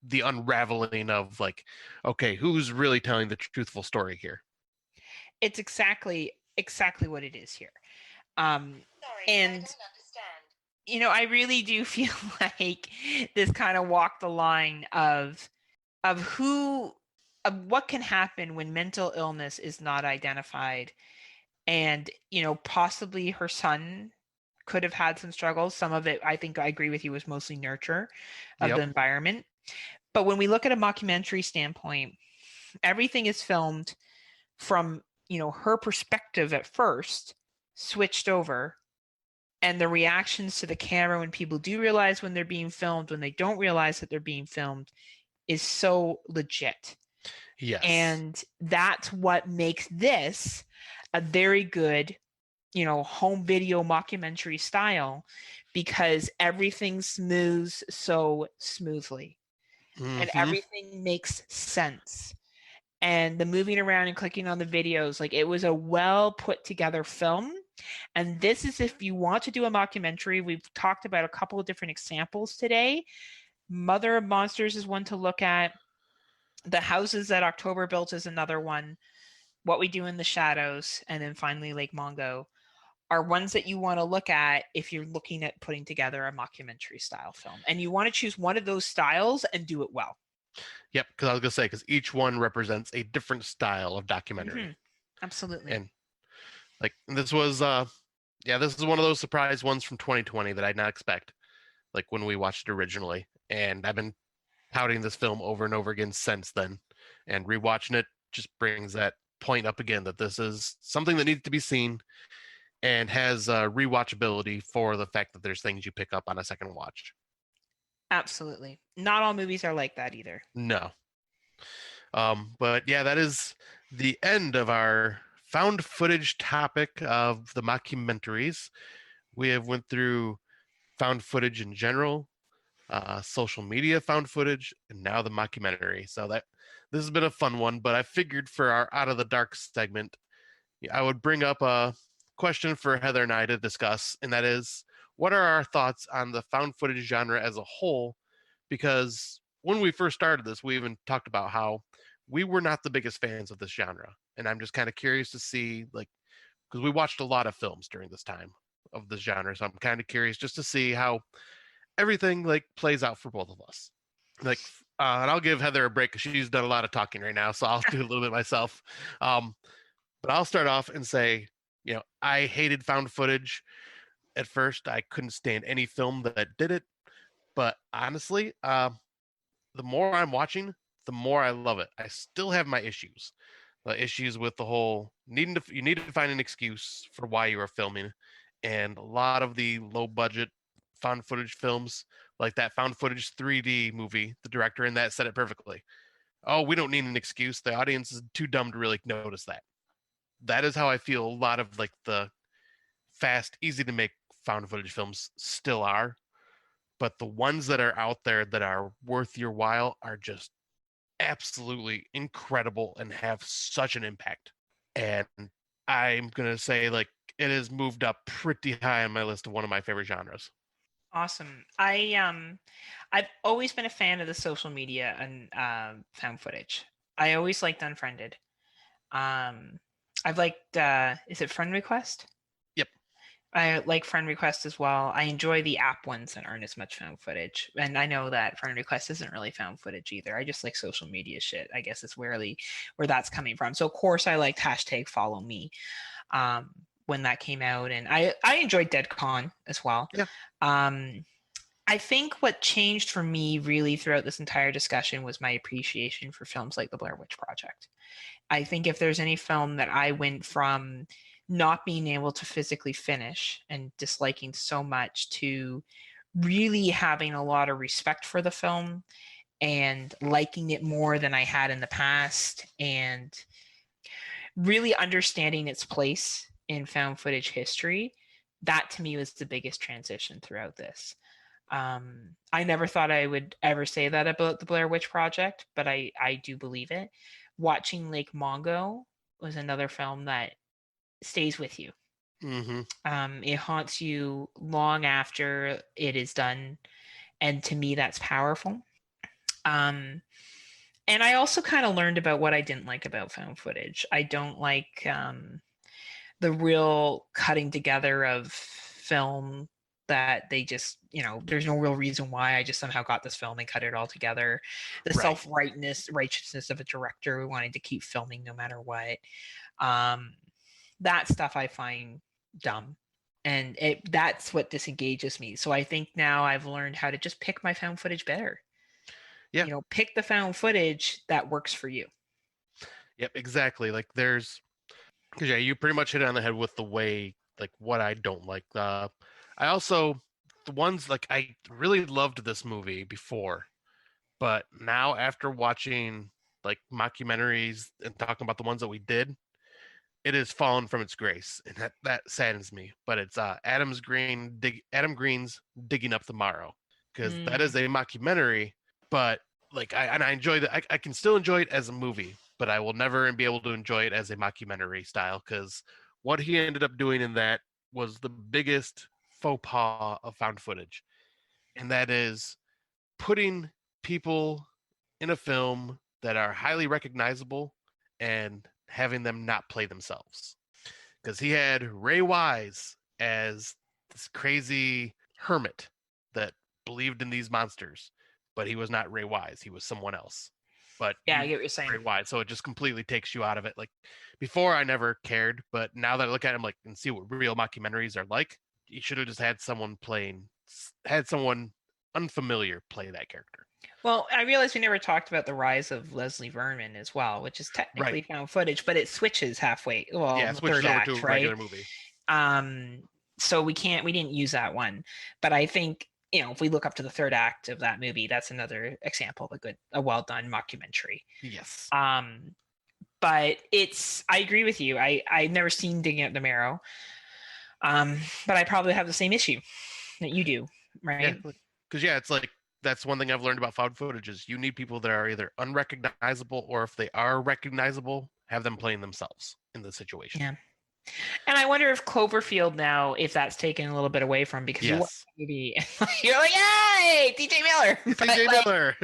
[SPEAKER 1] the unraveling of, like, okay, who's really telling the truthful story here?
[SPEAKER 2] It's exactly what it is here.
[SPEAKER 5] Sorry,
[SPEAKER 2] and
[SPEAKER 5] I don't understand.
[SPEAKER 2] I really do feel like this kind of walked the line of what can happen when mental illness is not identified. And, possibly her son could have had some struggles. Some of it, I think I agree with you, was mostly nurture of the environment. But when we look at a mockumentary standpoint, everything is filmed from, her perspective at first, switched over, and the reactions to the camera when people do realize when they're being filmed, when they don't realize that they're being filmed, is so legit.
[SPEAKER 1] Yes.
[SPEAKER 2] And that's what makes this a very good, home video mockumentary style, because everything moves so smoothly and everything makes sense. And the moving around and clicking on the videos, like, it was a well put together film. And this is, if you want to do a mockumentary, we've talked about a couple of different examples today. Mother of Monsters is one to look at. The Houses That October Built is another one. What We Do in the Shadows, and then finally Lake Mongo, are ones that you want to look at if you're looking at putting together a mockumentary style film. And you want to choose one of those styles and do it well.
[SPEAKER 1] Yep, because I was going to say, because each one represents a different style of documentary.
[SPEAKER 2] Absolutely.
[SPEAKER 1] And like, this was this is one of those surprise ones from 2020 that I did not expect, like, when we watched it originally. And I've been touting this film over and over again since then, and rewatching it just brings that point up again, that this is something that needs to be seen and has rewatchability for the fact that there's things you pick up on a second watch.
[SPEAKER 2] Absolutely. Not all movies are like that either.
[SPEAKER 1] No. But yeah, that is the end of our found footage topic of the mockumentaries. We have went through found footage in general, social media found footage, and now the mockumentary. So this has been a fun one, but I figured for our Out of the Dark segment, I would bring up a question for Heather and I to discuss, and that is, what are our thoughts on the found footage genre as a whole? Because when we first started this, we even talked about how we were not the biggest fans of this genre. And I'm just kind of curious to see, like, because we watched a lot of films during this time of this genre. So I'm kind of curious just to see how everything, like, plays out for both of us. Like, and I'll give Heather a break because she's done a lot of talking right now. So I'll do a little bit myself. But I'll start off and say, I hated found footage. At first, I couldn't stand any film that did it. But honestly, the more I'm watching, the more I love it. I still have my issues. Issues with the whole you need to find an excuse for why you are filming. And a lot of the low budget found footage films, like that found footage 3D movie, the director in that said it perfectly. Oh, we don't need an excuse. The audience is too dumb to really notice that. That is how I feel a lot of, like, the fast, easy to make found footage films still are. But the ones that are out there that are worth your while are just absolutely incredible and have such an impact. And I'm going to say, like, it has moved up pretty high on my list of one of my favorite genres.
[SPEAKER 2] Awesome. I've always been a fan of the social media and found footage. I always liked Unfriended. I've liked is it Friend Request?
[SPEAKER 1] Yep.
[SPEAKER 2] I like Friend Request as well. I enjoy the app ones that aren't as much found footage. And I know that Friend Request isn't really found footage either. I just like social media shit. I guess it's where that's coming from. So of course I liked #follow me when that came out. And I enjoyed Dead Con as well.
[SPEAKER 1] Yeah.
[SPEAKER 2] I think what changed for me really throughout this entire discussion was my appreciation for films like The Blair Witch Project. I think if there's any film that I went from not being able to physically finish and disliking so much to really having a lot of respect for the film and liking it more than I had in the past and really understanding its place in found footage history, that to me was the biggest transition throughout this. I never thought I would ever say that about the Blair Witch Project, but I do believe it. Watching Lake Mongo was another film that stays with you. It haunts you long after it is done, and to me, that's powerful. And I also kind of learned about what I didn't like about found footage. I don't like the real cutting together of film that they just, there's no real reason why. I just somehow got this film and cut it all together. The
[SPEAKER 1] Right.
[SPEAKER 2] righteousness of a director who wanted to keep filming no matter what. That stuff I find dumb. And that's what disengages me. So I think now I've learned how to just pick my found footage better.
[SPEAKER 1] Yeah.
[SPEAKER 2] Pick the found footage that works for you.
[SPEAKER 1] Yep, exactly. Like because you pretty much hit it on the head with the way, like, what I don't like. I also, the ones, like, I really loved this movie before, but now after watching like mockumentaries and talking about the ones that we did, it has fallen from its grace, and that saddens me. But it's Adam Green's Digging Up Tomorrow, because that is a mockumentary, but like I enjoy that. I can still enjoy it as a movie, but I will never be able to enjoy it as a mockumentary style, because what he ended up doing in that was the biggest faux pas of found footage, and that is putting people in a film that are highly recognizable and having them not play themselves. Because he had Ray Wise as this crazy hermit that believed in these monsters, but he was not Ray Wise. He was someone else. But
[SPEAKER 2] Yeah, I get what you're saying.
[SPEAKER 1] Ray Wise, so it just completely takes you out of it. Like before, I never cared, but now that I look at him like and see what real mockumentaries are like, you should have just had someone unfamiliar play that character.
[SPEAKER 2] Well, I realize we never talked about the rise of Leslie Vernon as well, which is technically found footage, but it switches halfway. Well,
[SPEAKER 1] Yeah,
[SPEAKER 2] in the
[SPEAKER 1] switches
[SPEAKER 2] third
[SPEAKER 1] over
[SPEAKER 2] act,
[SPEAKER 1] to a
[SPEAKER 2] right?
[SPEAKER 1] regular movie.
[SPEAKER 2] So we didn't use that one, but I think if we look up to the third act of that movie, that's another example of a well done mockumentary.
[SPEAKER 1] Yes.
[SPEAKER 2] But I agree with you. I've never seen Digging Up the Marrow, but I probably have the same issue that you do, right?
[SPEAKER 1] Because it's like that's one thing I've learned about found footage is you need people that are either unrecognizable, or if they are recognizable, have them playing themselves in the situation.
[SPEAKER 2] Yeah. And I wonder if Cloverfield now, if that's taken a little bit away from, because you watch the movie and you're like, hey, TJ Miller.
[SPEAKER 1] TJ Miller.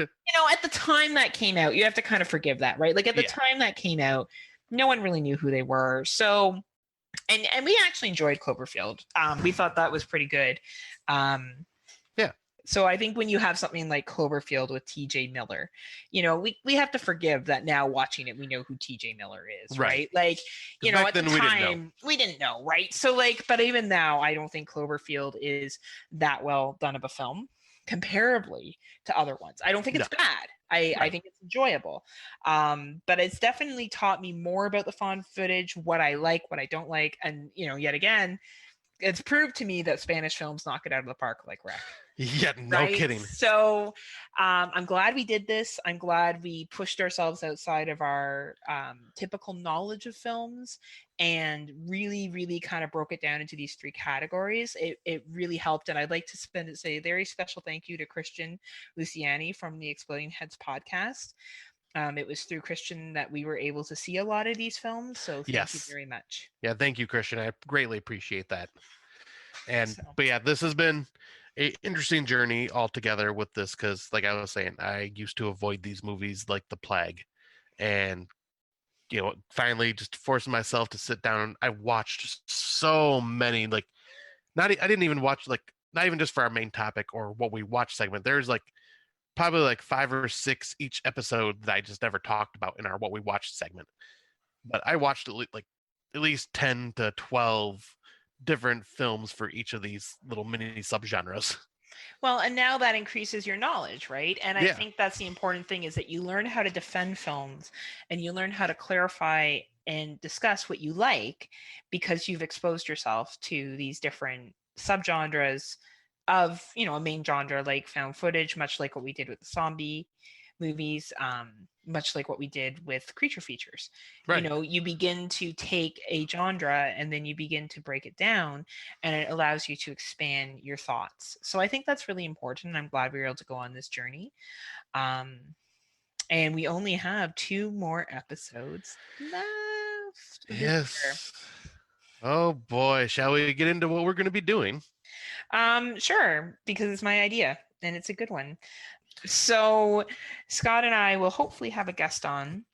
[SPEAKER 2] At the time that came out, you have to kind of forgive that, right? Like at the time that came out, no one really knew who they were. So, and we actually enjoyed Cloverfield. We thought that was pretty good. So I think when you have something like Cloverfield with TJ Miller, we have to forgive that now watching it, we know who TJ Miller is, right? Like, at the time, we didn't know, right? So but even now, I don't think Cloverfield is that well done of a film comparably to other ones. I don't think it's bad. I think it's enjoyable. But it's definitely taught me more about the found footage, what I like, what I don't like. And, yet again, it's proved to me that Spanish films knock it out of the park like Wreck.
[SPEAKER 1] Yeah, no kidding.
[SPEAKER 2] So I'm glad we did this. I'm glad we pushed ourselves outside of our typical knowledge of films and really, really kind of broke it down into these three categories. It really helped. And I'd like to say a very special thank you to Christian Luciani from the Exploding Heads podcast. It was through Christian that we were able to see a lot of these films. So thank you very much.
[SPEAKER 1] Yeah, thank you, Christian. I greatly appreciate that. But yeah, this has been an interesting journey altogether with this, because like I was saying, I used to avoid these movies like the plague, and finally just forcing myself to sit down. I watched so many, like I didn't even watch, like, not even just for our main topic or what we watch segment. There's like probably like 5 or 6 each episode that I just never talked about in our what we watched segment. But I watched at least 10 to 12 different films for each of these little mini subgenres.
[SPEAKER 2] Well, and now that increases your knowledge, right? And I
[SPEAKER 1] Yeah.
[SPEAKER 2] think that's the important thing is that you learn how to defend films and you learn how to clarify and discuss what you like because you've exposed yourself to these different subgenres of, a main genre like found footage, much like what we did with the zombie movies, much like what we did with creature features.
[SPEAKER 1] Right.
[SPEAKER 2] You begin to take a genre and then you begin to break it down, and it allows you to expand your thoughts. So I think that's really important. I'm glad we were able to go on this journey. And we only have 2 more episodes left of this year.
[SPEAKER 1] Yes. Oh boy, shall we get into what we're going to be doing?
[SPEAKER 2] Sure, because it's my idea and it's a good one. So Scott and I will hopefully have a guest on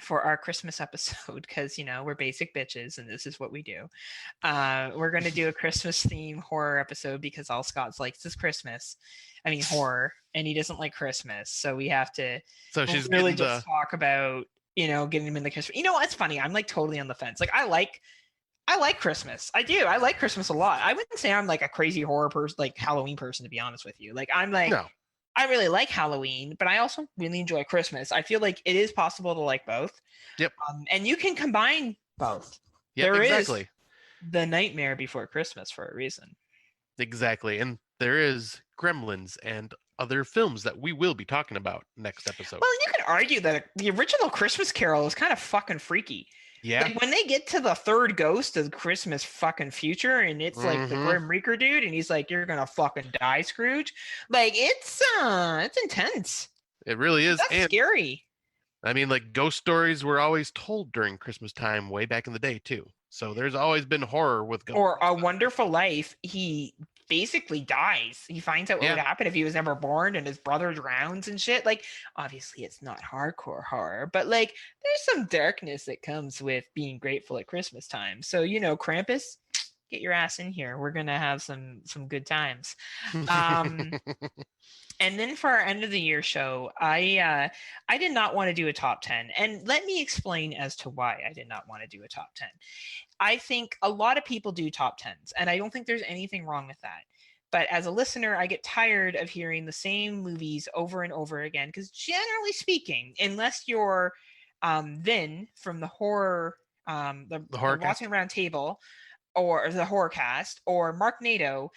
[SPEAKER 2] for our Christmas episode because we're basic bitches and this is what we do. We're going to do a Christmas theme horror episode because all Scott's likes is Christmas. I mean horror, and he doesn't like Christmas, so we have to.
[SPEAKER 1] So she's
[SPEAKER 2] really
[SPEAKER 1] getting
[SPEAKER 2] just talk about getting him in the Christmas. It's funny. I'm like totally on the fence. Like I like Christmas. I do. I like Christmas a lot. I wouldn't say I'm like a crazy horror person, like Halloween person, to be honest with you. Like I'm like.
[SPEAKER 1] No.
[SPEAKER 2] I really like Halloween, but I also really enjoy Christmas. I feel like it is possible to like both.
[SPEAKER 1] Yep.
[SPEAKER 2] And you can combine both.
[SPEAKER 1] Yeah, exactly.
[SPEAKER 2] Is The Nightmare Before Christmas for a reason.
[SPEAKER 1] Exactly. And there is Gremlins and other films that we will be talking about next episode.
[SPEAKER 2] Well, you can argue that the original Christmas Carol is kind of fucking freaky.
[SPEAKER 1] Yeah.
[SPEAKER 2] Like when they get to the third ghost of Christmas fucking future, and it's like the Grim Reaper dude, and he's like, "You're gonna fucking die, Scrooge." Like it's intense.
[SPEAKER 1] It really is.
[SPEAKER 2] That's scary.
[SPEAKER 1] I mean, like ghost stories were always told during Christmas time way back in the day too. So there's always been horror with ghosts.
[SPEAKER 2] Or A Wonderful Life, he basically dies. He finds out what would happen if he was never born, and his brother drowns and shit. Like, obviously it's not hardcore horror, but like there's some darkness that comes with being grateful at Christmas time. So, Krampus, get your ass in here. We're gonna have some good times. And then for our end of the year show, I did not want to do a top 10. And let me explain as to why I did not want to do a top 10. I think a lot of people do top 10s, and I don't think there's anything wrong with that. But as a listener, I get tired of hearing the same movies over and over again, because generally speaking, unless you're Vin from the horror, the
[SPEAKER 1] horror
[SPEAKER 2] Watching Around Table, or the horror cast, or Mark Nato,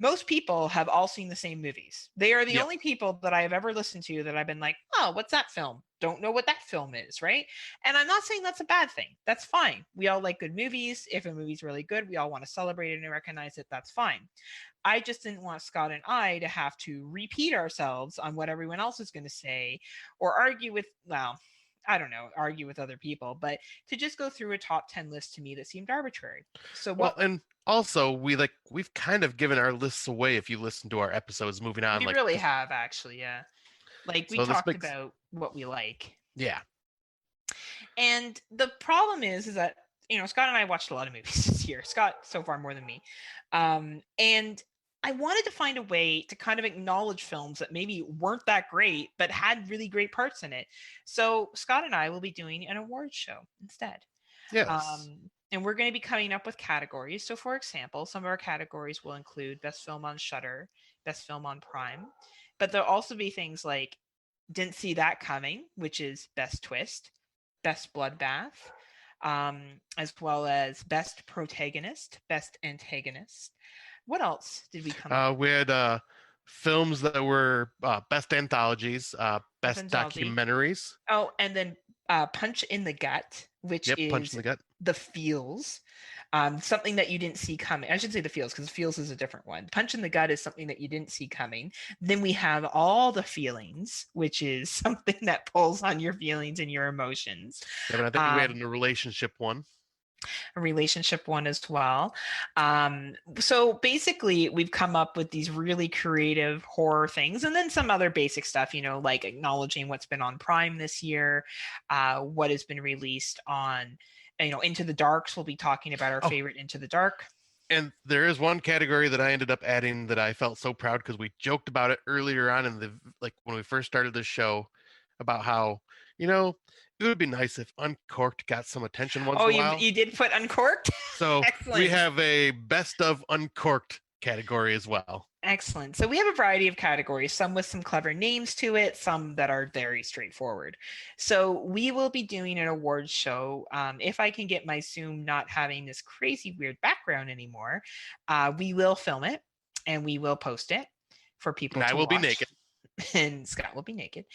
[SPEAKER 2] most people have all seen the same movies. They are the only people that I have ever listened to that I've been like, oh, what's that film? Don't know what that film is, right? And I'm not saying that's a bad thing. That's fine. We all like good movies. If a movie's really good, we all want to celebrate it and recognize it. That's fine. I just didn't want Scott and I to have to repeat ourselves on what everyone else is going to say or argue with, argue with other people, but to just go through a top 10 list to me that seemed arbitrary. So
[SPEAKER 1] and also we've kind of given our lists away if you listen to our episodes moving on.
[SPEAKER 2] We really have actually, yeah. Like we talked about what we like.
[SPEAKER 1] Yeah.
[SPEAKER 2] And the problem is that, Scott and I watched a lot of movies this year. Scott so far more than me. And I wanted to find a way to kind of acknowledge films that maybe weren't that great, but had really great parts in it. So Scott and I will be doing an awards show instead.
[SPEAKER 1] Yes.
[SPEAKER 2] And we're going to be coming up with categories. So for example, some of our categories will include best film on Shudder, best film on Prime, but there'll also be things like didn't see that coming, which is best twist, best bloodbath, as well as best protagonist, best antagonist. What else did we come up with?
[SPEAKER 1] We had films that were best anthologies, best documentaries.
[SPEAKER 2] Oh, and then Punch in the Gut, which is
[SPEAKER 1] Punch in the Gut.
[SPEAKER 2] The feels. Something that you didn't see coming. I should say the feels, because feels is a different one. Punch in the Gut is something that you didn't see coming. Then we have All the Feelings, which is something that pulls on your feelings and your emotions.
[SPEAKER 1] Yeah, but I think we had a relationship one.
[SPEAKER 2] A relationship one as well. So basically we've come up with these really creative horror things, and then some other basic stuff, like acknowledging what's been on Prime this year, what has been released on, Into the Darks. We'll be talking about our favorite Into the Dark.
[SPEAKER 1] And there is one category that I ended up adding that I felt so proud, because we joked about it earlier on in when we first started the show, about how, it would be nice if Uncorked got some attention once in a while.
[SPEAKER 2] Oh, you did put Uncorked?
[SPEAKER 1] So
[SPEAKER 2] Excellent.
[SPEAKER 1] We have a best of Uncorked category as well.
[SPEAKER 2] Excellent. So we have a variety of categories, some with some clever names to it, some that are very straightforward. So we will be doing an awards show. If I can get my Zoom not having this crazy weird background anymore, we will film it and we will post it for people
[SPEAKER 1] And
[SPEAKER 2] to
[SPEAKER 1] I will
[SPEAKER 2] watch.
[SPEAKER 1] be naked.
[SPEAKER 2] And Scott will be naked.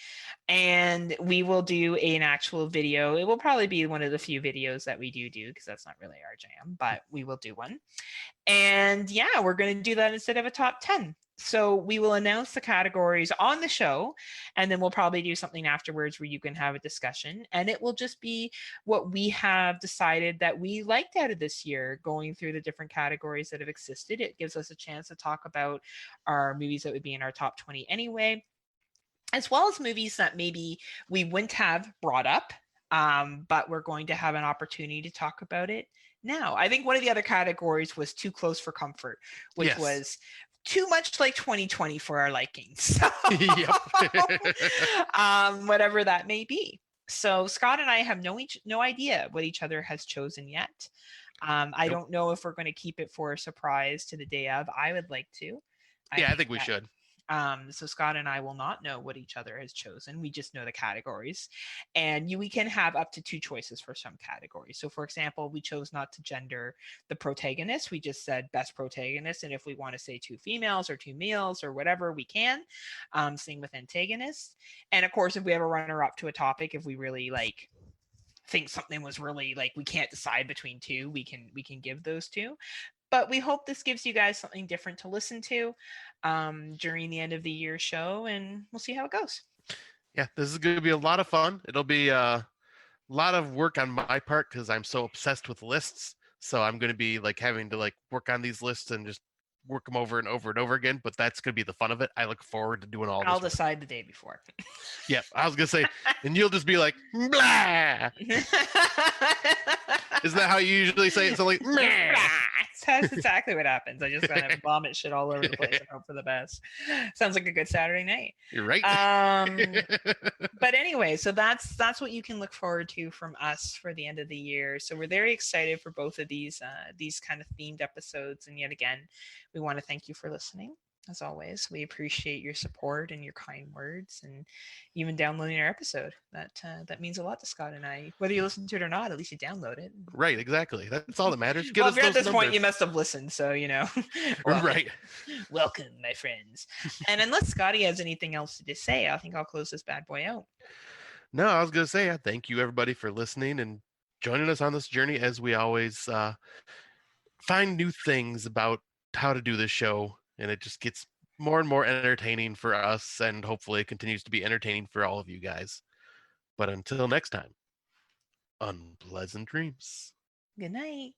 [SPEAKER 2] And we will do an actual video. It will probably be one of the few videos that we do because that's not really our jam, but we will do one. And yeah, we're going to do that instead of a top 10. So we will announce the categories on the show, and then we'll probably do something afterwards where you can have a discussion. And it will just be what we have decided that we liked out of this year, going through the different categories that have existed. It gives us a chance to talk about our movies that would be in our top 20 anyway, as well as movies that maybe we wouldn't have brought up, but we're going to have an opportunity to talk about it now. I think one of the other categories was Too Close for Comfort, which
[SPEAKER 1] Yes.
[SPEAKER 2] was too much like 2020 for our liking. So, whatever that may be. So Scott and I have no idea what each other has chosen yet. I don't know if we're going to keep it for a surprise to the day of. I would like to.
[SPEAKER 1] I think we should.
[SPEAKER 2] So Scott and I will not know what each other has chosen. We just know the categories, and we can have up to 2 choices for some categories. So for example, we chose not to gender the protagonist. We just said best protagonist. And if we want to say 2 females or 2 males or whatever, we can. Same with antagonists. And of course, if we have a runner up to a topic, if we really think something was really we can't decide between 2, we can give those 2. But we hope this gives you guys something different to listen to during the end of the year show, and we'll see how it goes.
[SPEAKER 1] Yeah, this is going to be a lot of fun. It'll be a lot of work on my part because I'm so obsessed with lists. So I'm going to be having to work on these lists and just work them over and over and over again. But that's going to be the fun of it. I look forward to doing all this.
[SPEAKER 2] I'll decide the day before.
[SPEAKER 1] Yeah, I was going to say, and you'll just be like, blah. Isn't that how you usually say it? So
[SPEAKER 2] That's exactly what happens. I just kind of vomit shit all over the place and hope for the best. Sounds like a good Saturday night.
[SPEAKER 1] You're right.
[SPEAKER 2] But anyway, so that's what you can look forward to from us for the end of the year. So we're very excited for both of these kind of themed episodes. And yet again, we want to thank you for listening. As always, we appreciate your support and your kind words, and even downloading our episode. That means a lot to Scott and I. Whether you listen to it or not, at least you download it.
[SPEAKER 1] Right, exactly. That's all that matters.
[SPEAKER 2] Well, if you're at this point, you must have listened, so
[SPEAKER 1] Right.
[SPEAKER 2] Welcome, my friends. And unless Scotty has anything else to say, I think I'll close this bad boy out.
[SPEAKER 1] No, I was going to say thank you everybody for listening and joining us on this journey as we always find new things about how to do this show. And it just gets more and more entertaining for us, and hopefully it continues to be entertaining for all of you guys. But until next time, unpleasant dreams.
[SPEAKER 2] Good night.